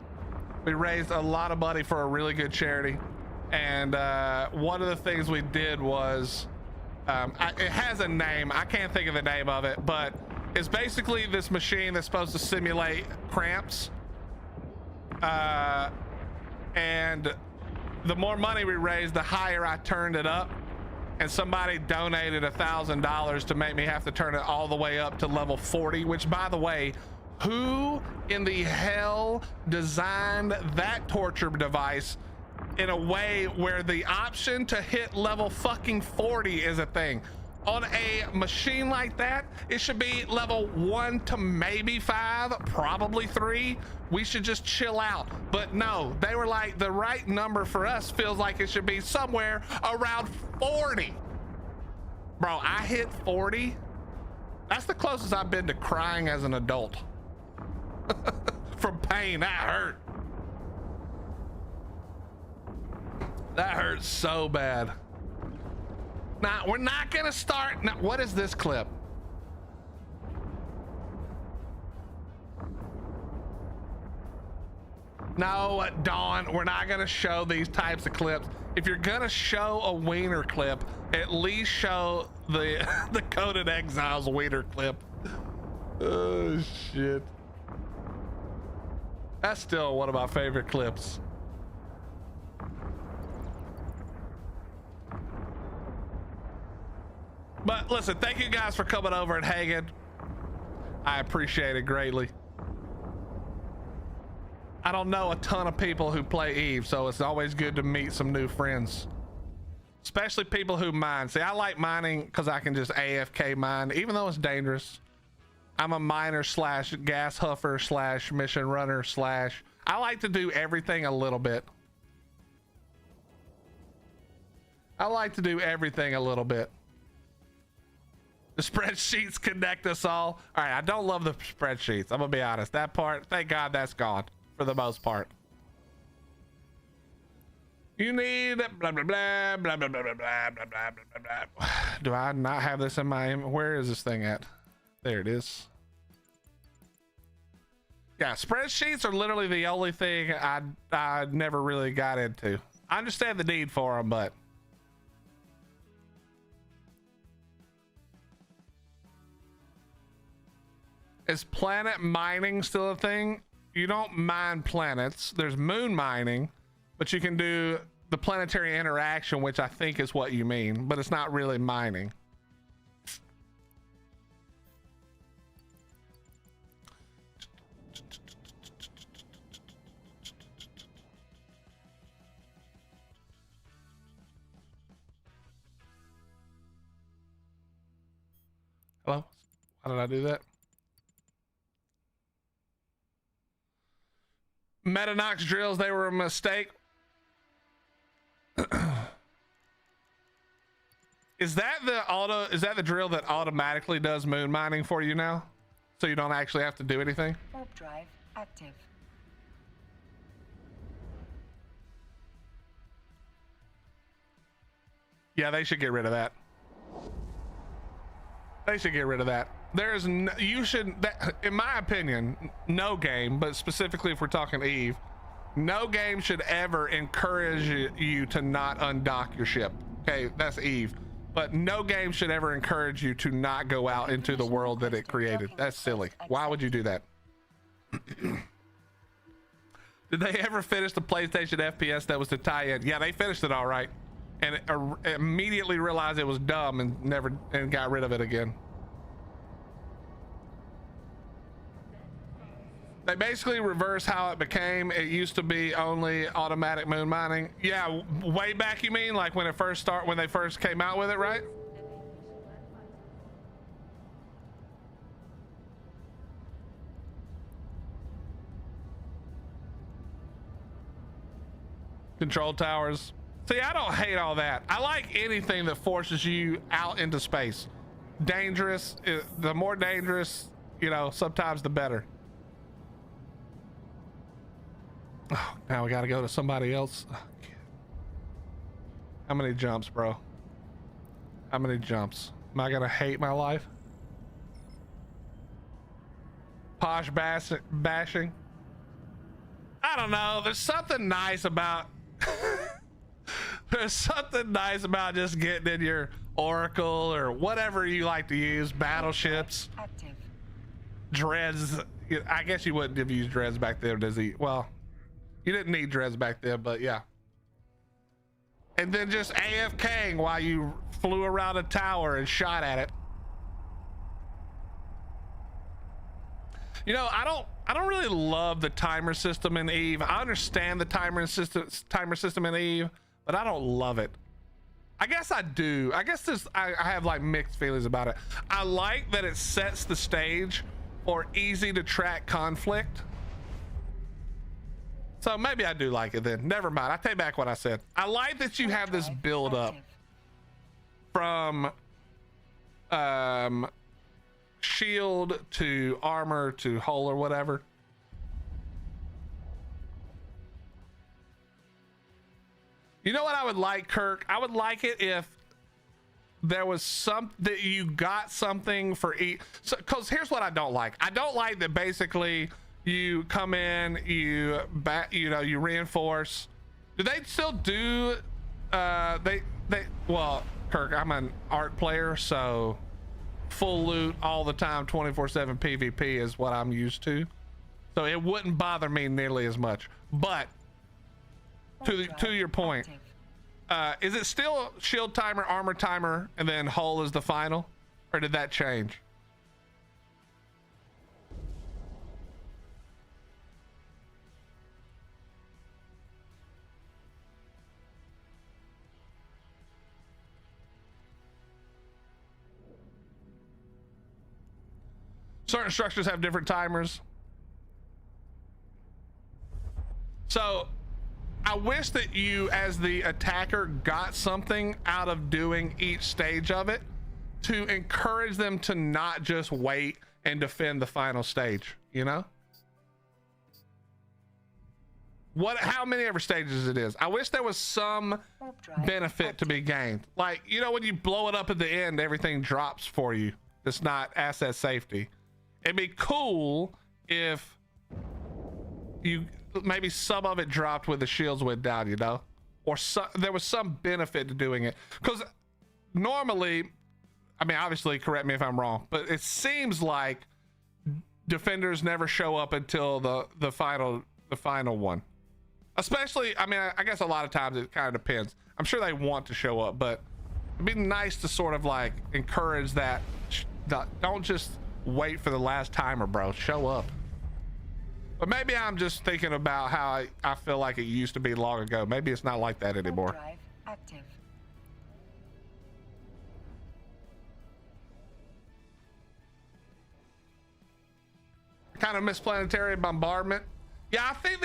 We raised a lot of money for a really good charity, and one of the things we did was it has a name. I can't think of the name of it, but it's basically this machine that's supposed to simulate cramps, and the more money we raised, the higher I turned it up, and somebody donated $1,000 to make me have to turn it all the way up to level 40, which, by the way, who in the hell designed that torture device in a way where the option to hit level fucking 40 is a thing? On a machine like that, it should be level 1 to maybe 5, probably 3. We should just chill out. But no, they were like, the right number for us feels like it should be somewhere around 40. Bro, I hit 40. That's the closest I've been to crying as an adult. From pain, that hurt. That hurt so bad. Now, we're not gonna start. Now, what is this clip? No, Dawn, we're not gonna show these types of clips. If you're gonna show a wiener clip, at least show the the Coded Exiles wiener clip. Oh shit. That's still one of my favorite clips. But listen, thank you guys for coming over and hanging. I appreciate it greatly. I don't know a ton of people who play Eve, so it's always good to meet some new friends. Especially people who mine. See, I like mining because I can just AFK mine, even though it's dangerous. I'm a miner slash gas huffer slash mission runner slash. I like to do everything a little bit. I like to do everything a little bit. The spreadsheets connect us all. All right, I don't love the spreadsheets. I'm gonna be honest. That part, thank God that's gone for the most part. You need blah blah blah blah blah blah blah blah blah blah blah blah. Do I not have this in my? Where is this thing at? There it is. Yeah, spreadsheets are literally the only thing I never really got into. I understand the need for them, but is planet mining still a thing? You don't mine planets. There's moon mining, but you can do the planetary interaction, which I think is what you mean, but it's not really mining. Hello? How did I do that? Metanox drills, they were a mistake. Is that the drill that automatically does moon mining for you now? So you don't actually have to do anything? Warp drive active. Yeah, they should get rid of that. They should get rid of that. There's no, you should, that, in my opinion, no game, but specifically if we're talking Eve, no game should ever encourage you to not undock your ship. Okay, that's Eve. But no game should ever encourage you to not go out into the world that it created. That's silly. Why would you do that? Did they ever finish the PlayStation FPS that was to tie in? Yeah, they finished it all right. And immediately realized it was dumb and got rid of it again. They basically reversed how it became. It used to be only automatic moon mining. Yeah, way back you mean? Like when they first came out with it, right? Control towers. See, I don't hate all that. I like anything that forces you out into space. Dangerous, the more dangerous, you know, sometimes the better. Oh, now we gotta go to somebody else. Oh, how many jumps, bro? How many jumps? Am I gonna hate my life? Posh bashing? I don't know. There's something nice about there's something nice about just getting in your Oracle or whatever you like to use, battleships, Active. dreads. I guess you wouldn't have used dreads back then, does he? Well, you didn't need dreads back then, but yeah. And then just AFKing while you flew around a tower and shot at it. You know, I don't really love the timer system in Eve. I understand the timer system in Eve, but I don't love it. I guess I do. I guess I have like mixed feelings about it. I like that it sets the stage for easy to track conflict. So maybe I do like it then. Never mind. I take back what I said. I like that you have this build up from shield to armor to hull or whatever. You know what I would like, Kirk? I would like it if there was that you got something for each. So, because here's what I don't like. I don't like that basically you come in, you reinforce. Do they still do? Well, Kirk, I'm an art player, so full loot all the time, 24/7 PvP is what I'm used to. So it wouldn't bother me nearly as much. But to your point, is it still shield timer, armor timer, and then hull is the final, or did that change? Certain structures have different timers. So I wish that you as the attacker got something out of doing each stage of it to encourage them to not just wait and defend the final stage, you know? how many ever stages it is. I wish there was some Warp drive benefit to be gained. Like, you know, when you blow it up at the end, everything drops for you. It's not asset safety. It'd be cool if you maybe some of it dropped when the shields went down, you know, or there was some benefit to doing it. Because normally, I mean, obviously, correct me if I'm wrong, but it seems like defenders never show up until the final one. Especially, I mean, I guess a lot of times it kind of depends. I'm sure they want to show up, but it'd be nice to sort of like encourage that. Don't just wait for the last timer, bro. Show up. But maybe I'm just thinking about how I feel like it used to be long ago. Maybe it's not like that anymore. Warp drive active. Kind of miss planetary bombardment. Yeah, I think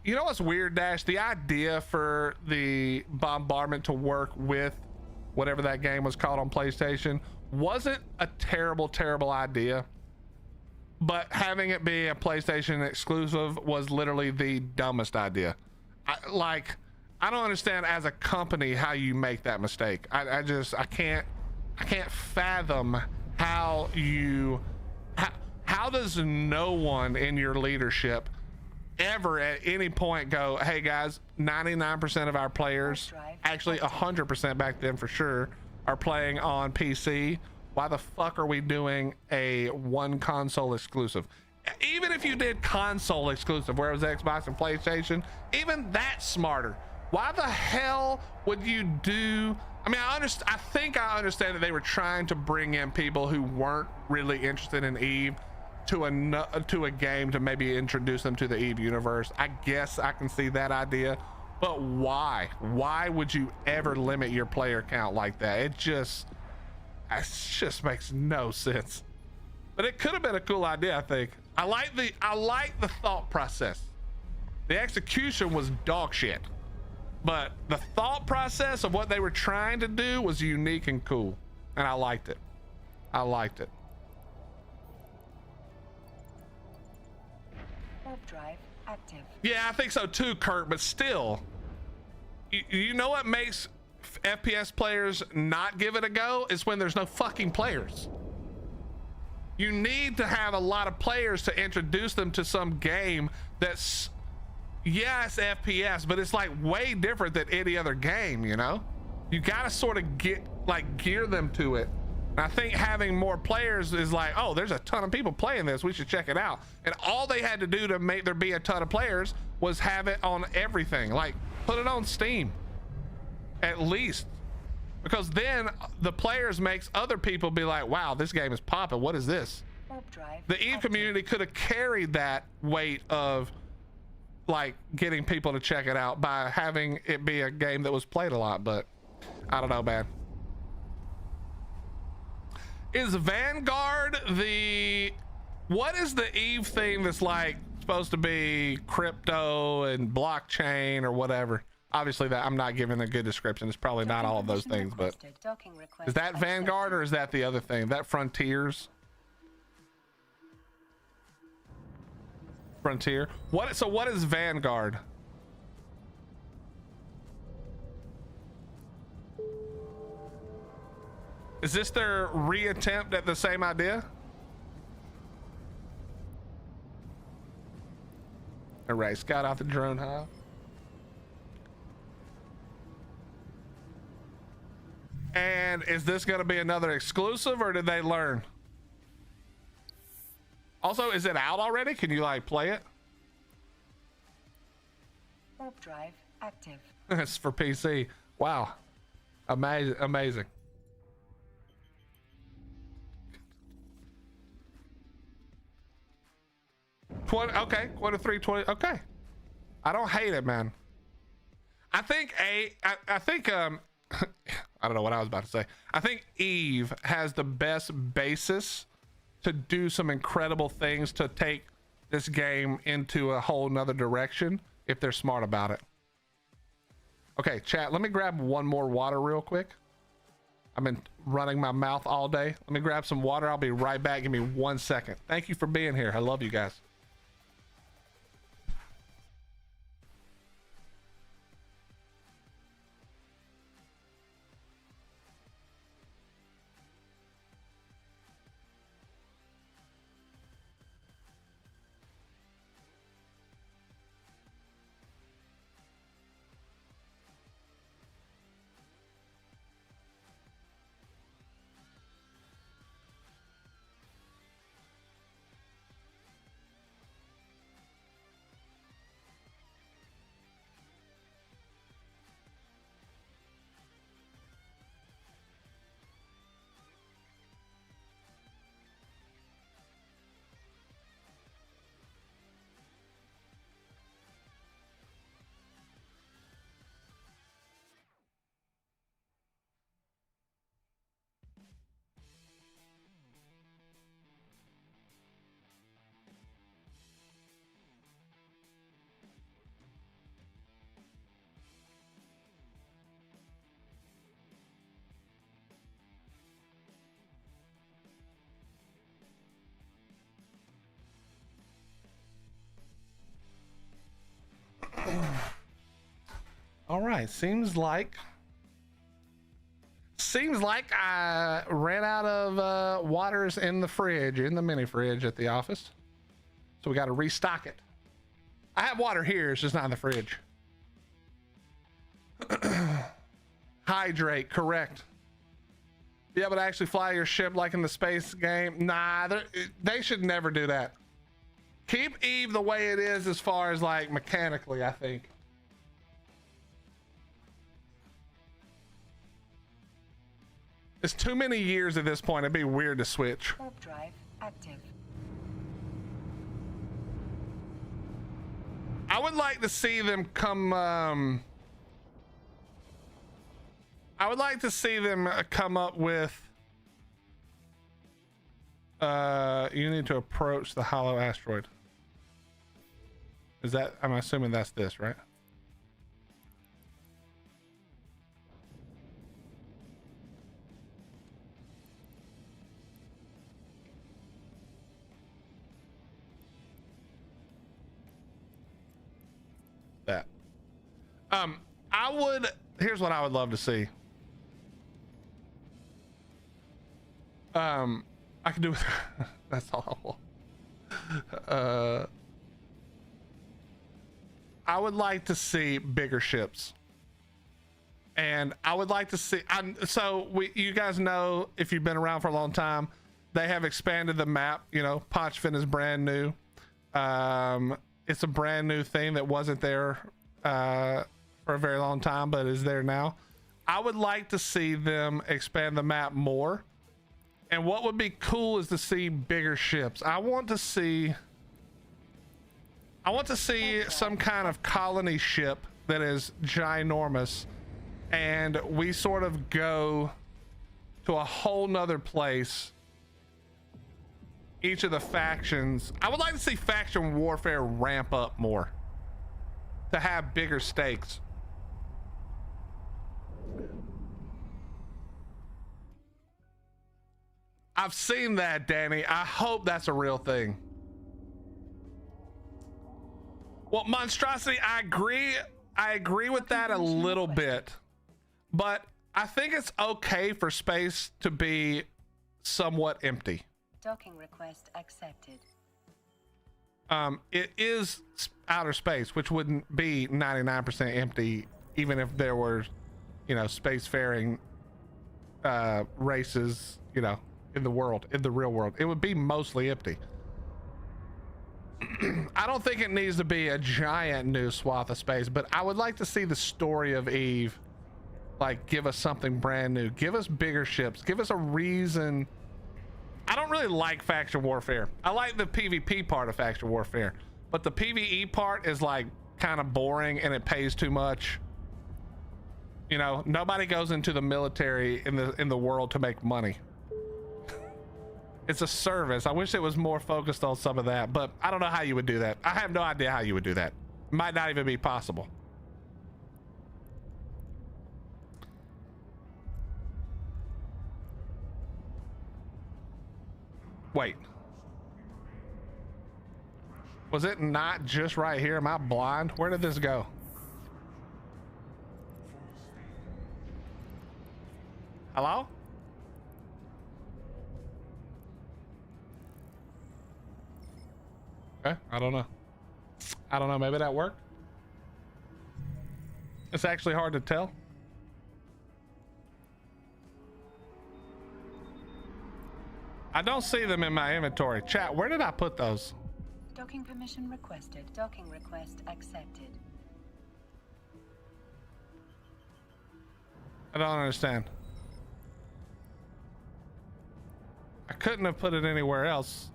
you know what's weird, Dash? The idea for the bombardment to work with whatever that game was called on PlayStation wasn't a terrible idea, but having it be a PlayStation exclusive was literally the dumbest idea. I don't understand as a company how you make that mistake. I can't fathom how does no one in your leadership ever at any point go, hey guys, 99% of our players, actually 100% back then for sure, are playing on PC. Why the fuck are we doing a one console exclusive? Even if you did console exclusive where it was Xbox and PlayStation, even that's smarter. Why the hell would you do? I mean, I think I understand that they were trying to bring in people who weren't really interested in Eve to a game to maybe introduce them to the Eve universe. I guess I can see that idea, but why would you ever limit your player count like that? It just makes no sense. But it could have been a cool idea. I think I like the thought process. The execution was dog shit, but the thought process of what they were trying to do was unique and cool, and I liked it. Warp drive active. Yeah, I think so too, Kurt, but still, you know what makes FPS players not give it a go is when there's no fucking players. You need to have a lot of players to introduce them to some game that's, yeah, it's FPS, but it's like way different than any other game, you know? You gotta sort of gear them to it. And I think having more players is like, oh, there's a ton of people playing this, we should check it out. And all they had to do to make there be a ton of players was have it on everything. Like, put it on Steam, at least. Because then the players makes other people be like, wow, this game is popping, what is this? Warp drive The Eve active. community could have carried that weight of like getting people to check it out by having it be a game that was played a lot, but I don't know, man. Is Vanguard what is the Eve thing that's like supposed to be crypto and blockchain or whatever? Obviously that I'm not giving a good description. It's probably not all of those things, but Docking request is that Vanguard or is that the other thing? That Frontiers? Frontier? So what is Vanguard? Is this their reattempt at the same idea? All right, scout out the drone hive. And is this going to be another exclusive, or did they learn? Also, is it out already? Can you like play it? Warp drive active. It's for PC. Wow, amazing. Okay, quarter 3, 20. Okay, I don't hate it, man. I think I don't know what I was about to say. I think Eve has the best basis to do some incredible things to take this game into a whole nother direction if they're smart about it. Okay, chat, let me grab one more water real quick. I've been running my mouth all day. Let me grab some water. I'll be right back. Give me 1 second. Thank you for being here. I love you guys. right, seems like I ran out of waters in the fridge, in the mini fridge at the office. So we got to restock it. I have water here, it's just not in the fridge. Hydrate, correct. Be able to actually fly your ship like in the space game. Nah, they should never do that. Keep Eve the way it is as far as like mechanically, I think. It's too many years at this point. It'd be weird to switch. Warp drive active. I would like to see them come. I would like to see them come up with. You need to approach the hollow asteroid. Is that? I'm assuming that's this, right? That. I would. Here's what I would love to see. I could do it. That's awful. I would like to see bigger ships, and I would like to see. You guys know, if you've been around for a long time, they have expanded the map. You know, Ponchfin is brand new. It's a brand new thing that wasn't there for a very long time, but is there now. I would like to see them expand the map more. And what would be cool is to see bigger ships. I want to see some kind of colony ship that is ginormous, and we sort of go to a whole nother place. Each of the factions, I would like to see faction warfare ramp up more, to have bigger stakes. I've seen that, Danny. I hope that's a real thing. Well, Monstrosity, I agree with that a little bit, but I think it's okay for space to be somewhat empty. Docking request accepted. It is outer space, which wouldn't be 99% empty, even if there were, you know, spacefaring races, you know, in the real world. It would be mostly empty. I don't think it needs to be a giant new swath of space, but I would like to see the story of Eve, like, give us something brand new, give us bigger ships, give us a reason. I don't really like faction warfare. I like the PvP part of faction warfare, but the PvE part is like kind of boring and it pays too much. You know, nobody goes into the military in the world to make money. It's a service. I wish it was more focused on some of that, but I don't know how you would do that. I have no idea how you would do that. It might not even be possible. Wait. Was it not just right here? Am I blind? Where did this go? Hello? Okay, I don't know. Maybe that worked. It's actually hard to tell. I don't see them in my inventory. Chat, where did I put those? Docking permission requested. Docking request accepted. I don't understand. I couldn't have put it anywhere else.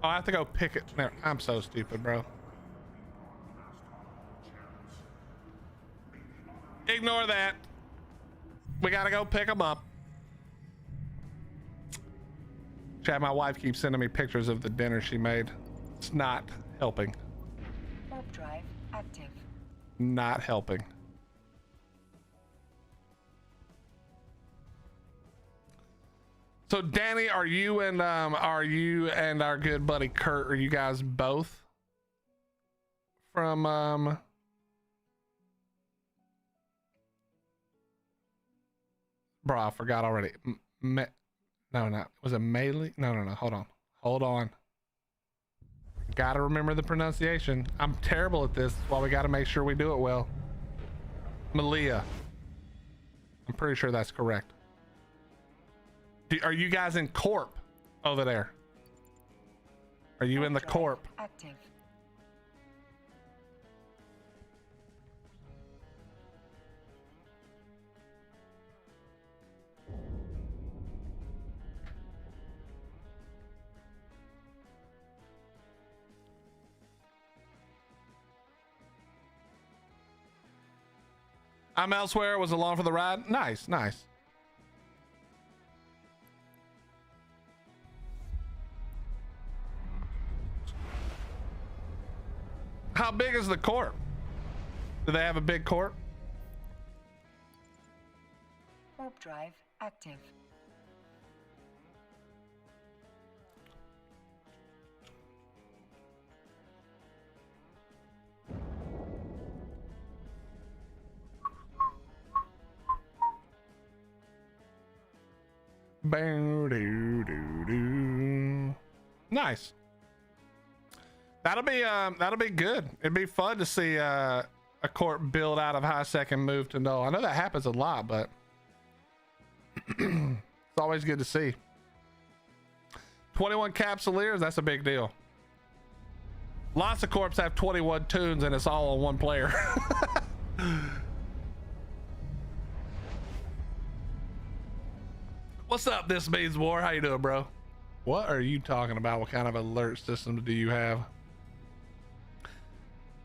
Oh, I have to go pick it. No, I'm so stupid, bro. Ignore that. We gotta go pick them up. Chad, my wife keeps sending me pictures of the dinner she made. It's not helping. Warp drive active. Not helping. So Danny, are you and our good buddy Kurt, are you guys both from bro, I forgot already. No, was it Melee? No, hold on. Gotta remember the pronunciation. I'm terrible at this. That's why we gotta make sure we do it well. Malia. I'm pretty sure that's correct. Are you guys in Corp over there? Are you in the Corp? Active. I'm elsewhere. Was along for the ride. Nice. How big is the Corp? Do they have a big Corp? Warp drive active. Nice. That'll be good. It'd be fun to see a Corp build out of high second move to null. I know that happens a lot, but it's always good to see. 21 Capsuleers, that's a big deal. Lots of Corps have 21 tunes and it's all on one player. What's up, This Means War? How you doing, bro? What are you talking about? What kind of alert system do you have?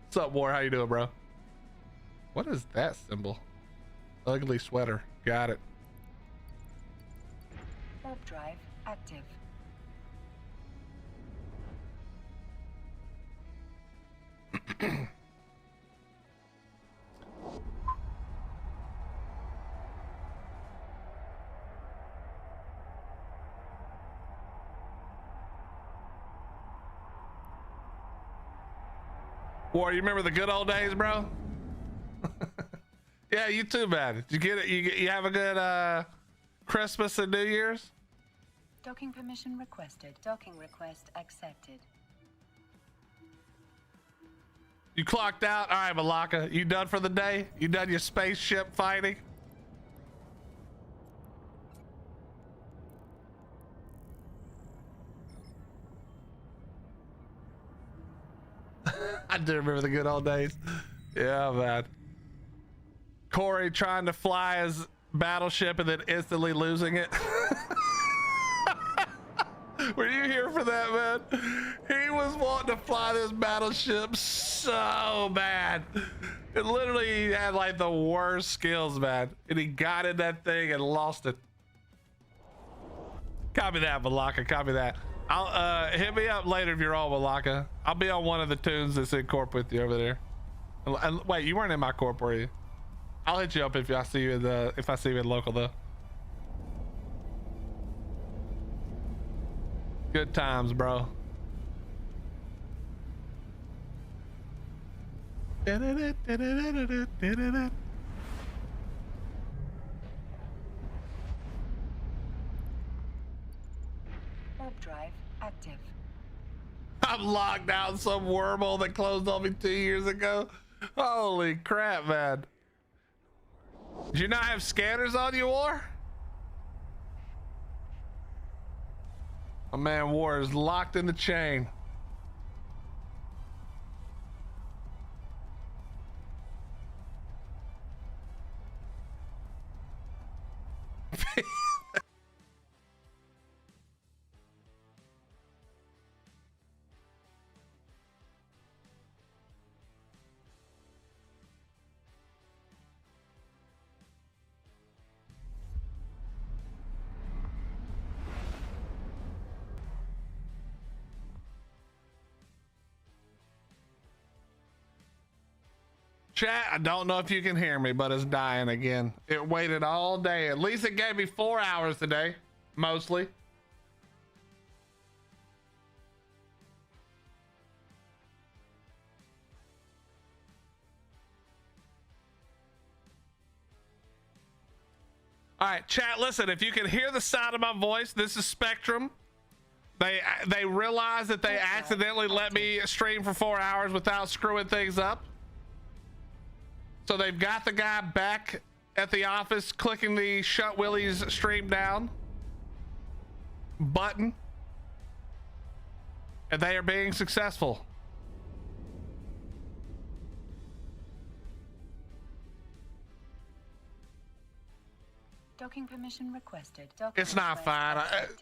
What's up, War? How you doing, bro? What is that symbol? Ugly sweater. Got it. Warp drive active. War, you remember the good old days, bro? Yeah, you too, man. Did you get it? You have a good Christmas and New Year's? Docking permission requested. Docking request accepted. You clocked out? All right, Malaka. You done for the day? You done your spaceship fighting? I do remember the good old days. Yeah, man. Corey trying to fly his battleship and then instantly losing it. Were you here for that, man? He was wanting to fly this battleship so bad. It literally had like the worst skills, man. And he got in that thing and lost it. Copy that, Malaka. Copy that. I'll hit me up later if you're on, Malaka. I'll be on one of the tunes that's in Corp with you over there. And wait, you weren't in my Corp, were you? I'll hit you up if I see you in the local though. Good times, bro. Warp drive active. I'm locked out in some wormhole that closed on me 2 years ago. Holy crap, man. Did you not have scanners on you, War? My man War is locked in the chain. Chat, I don't know if you can hear me, but it's dying again. It waited all day. At least it gave me 4 hours today, mostly. All right, chat, listen, if you can hear the sound of my voice, this is Spectrum. They realized that they accidentally let me stream for 4 hours without screwing things up. So they've got the guy back at the office clicking the Shut Willie's stream down button. And they are being successful. Docking permission requested. Docking It's not request fine.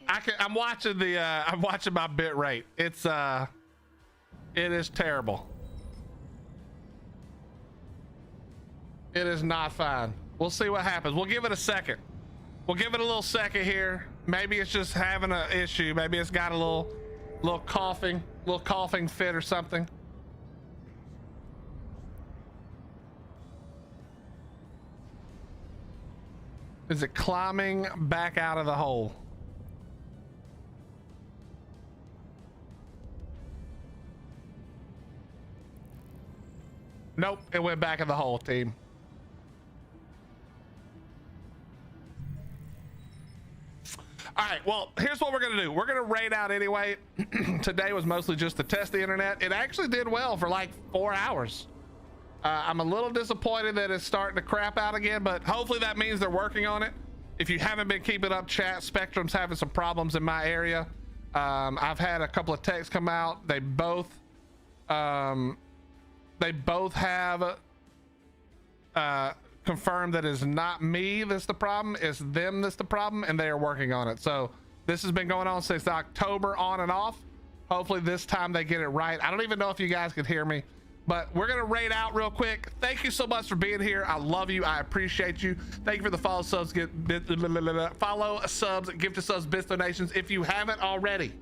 accepted. I'm watching the I'm watching my bit rate. It is terrible. It is not fine. We'll see what happens. We'll give it a second. We'll give it a little second here. Maybe it's just having an issue. Maybe it's got a little coughing fit or something. Is it climbing back out of the hole? Nope, it went back in the hole, team. All right, well, here's what we're gonna do. We're gonna raid out anyway. Today was mostly just to test the internet. It actually did well for like 4 hours. I'm a little disappointed that it's starting to crap out again, but hopefully that means they're working on it. If you haven't been keeping up, chat, Spectrum's having some problems in my area. I've had a couple of texts come out. They both have confirmed that it's not me that's the problem, it's them that's the problem, and they are working on it. So this has been going on since October, on and off. Hopefully this time they get it right. I don't even know if you guys can hear me, but we're gonna raid out real quick. Thank you so much for being here. I love you. I appreciate you. Thank you for the follow subs, follow subs, gift to subs, bits, donations. If you haven't already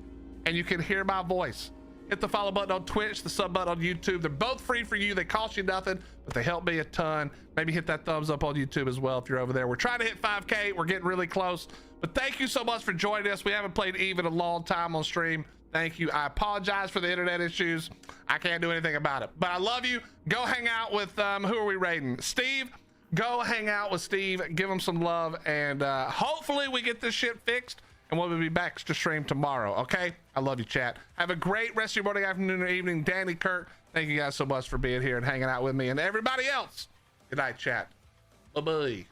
and you can hear my voice, hit the follow button on Twitch, the sub button on YouTube. They're both free for you. They cost you nothing, but they help me a ton. Maybe hit that thumbs up on YouTube as well if you're over there. We're trying to hit 5K. We're getting really close, but thank you so much for joining us. We haven't played Eve in a long time on stream. Thank you. I apologize for the internet issues. I can't do anything about it, but I love you. Go hang out with, who are we raiding? Steve. Go hang out with Steve. Give him some love, and hopefully we get this shit fixed, and we'll be back to stream tomorrow. Okay, I love you, chat. Have a great rest of your morning, afternoon, or evening. Danny, Kirk, thank you guys so much for being here and hanging out with me, and everybody else, good night, chat. Bye bye.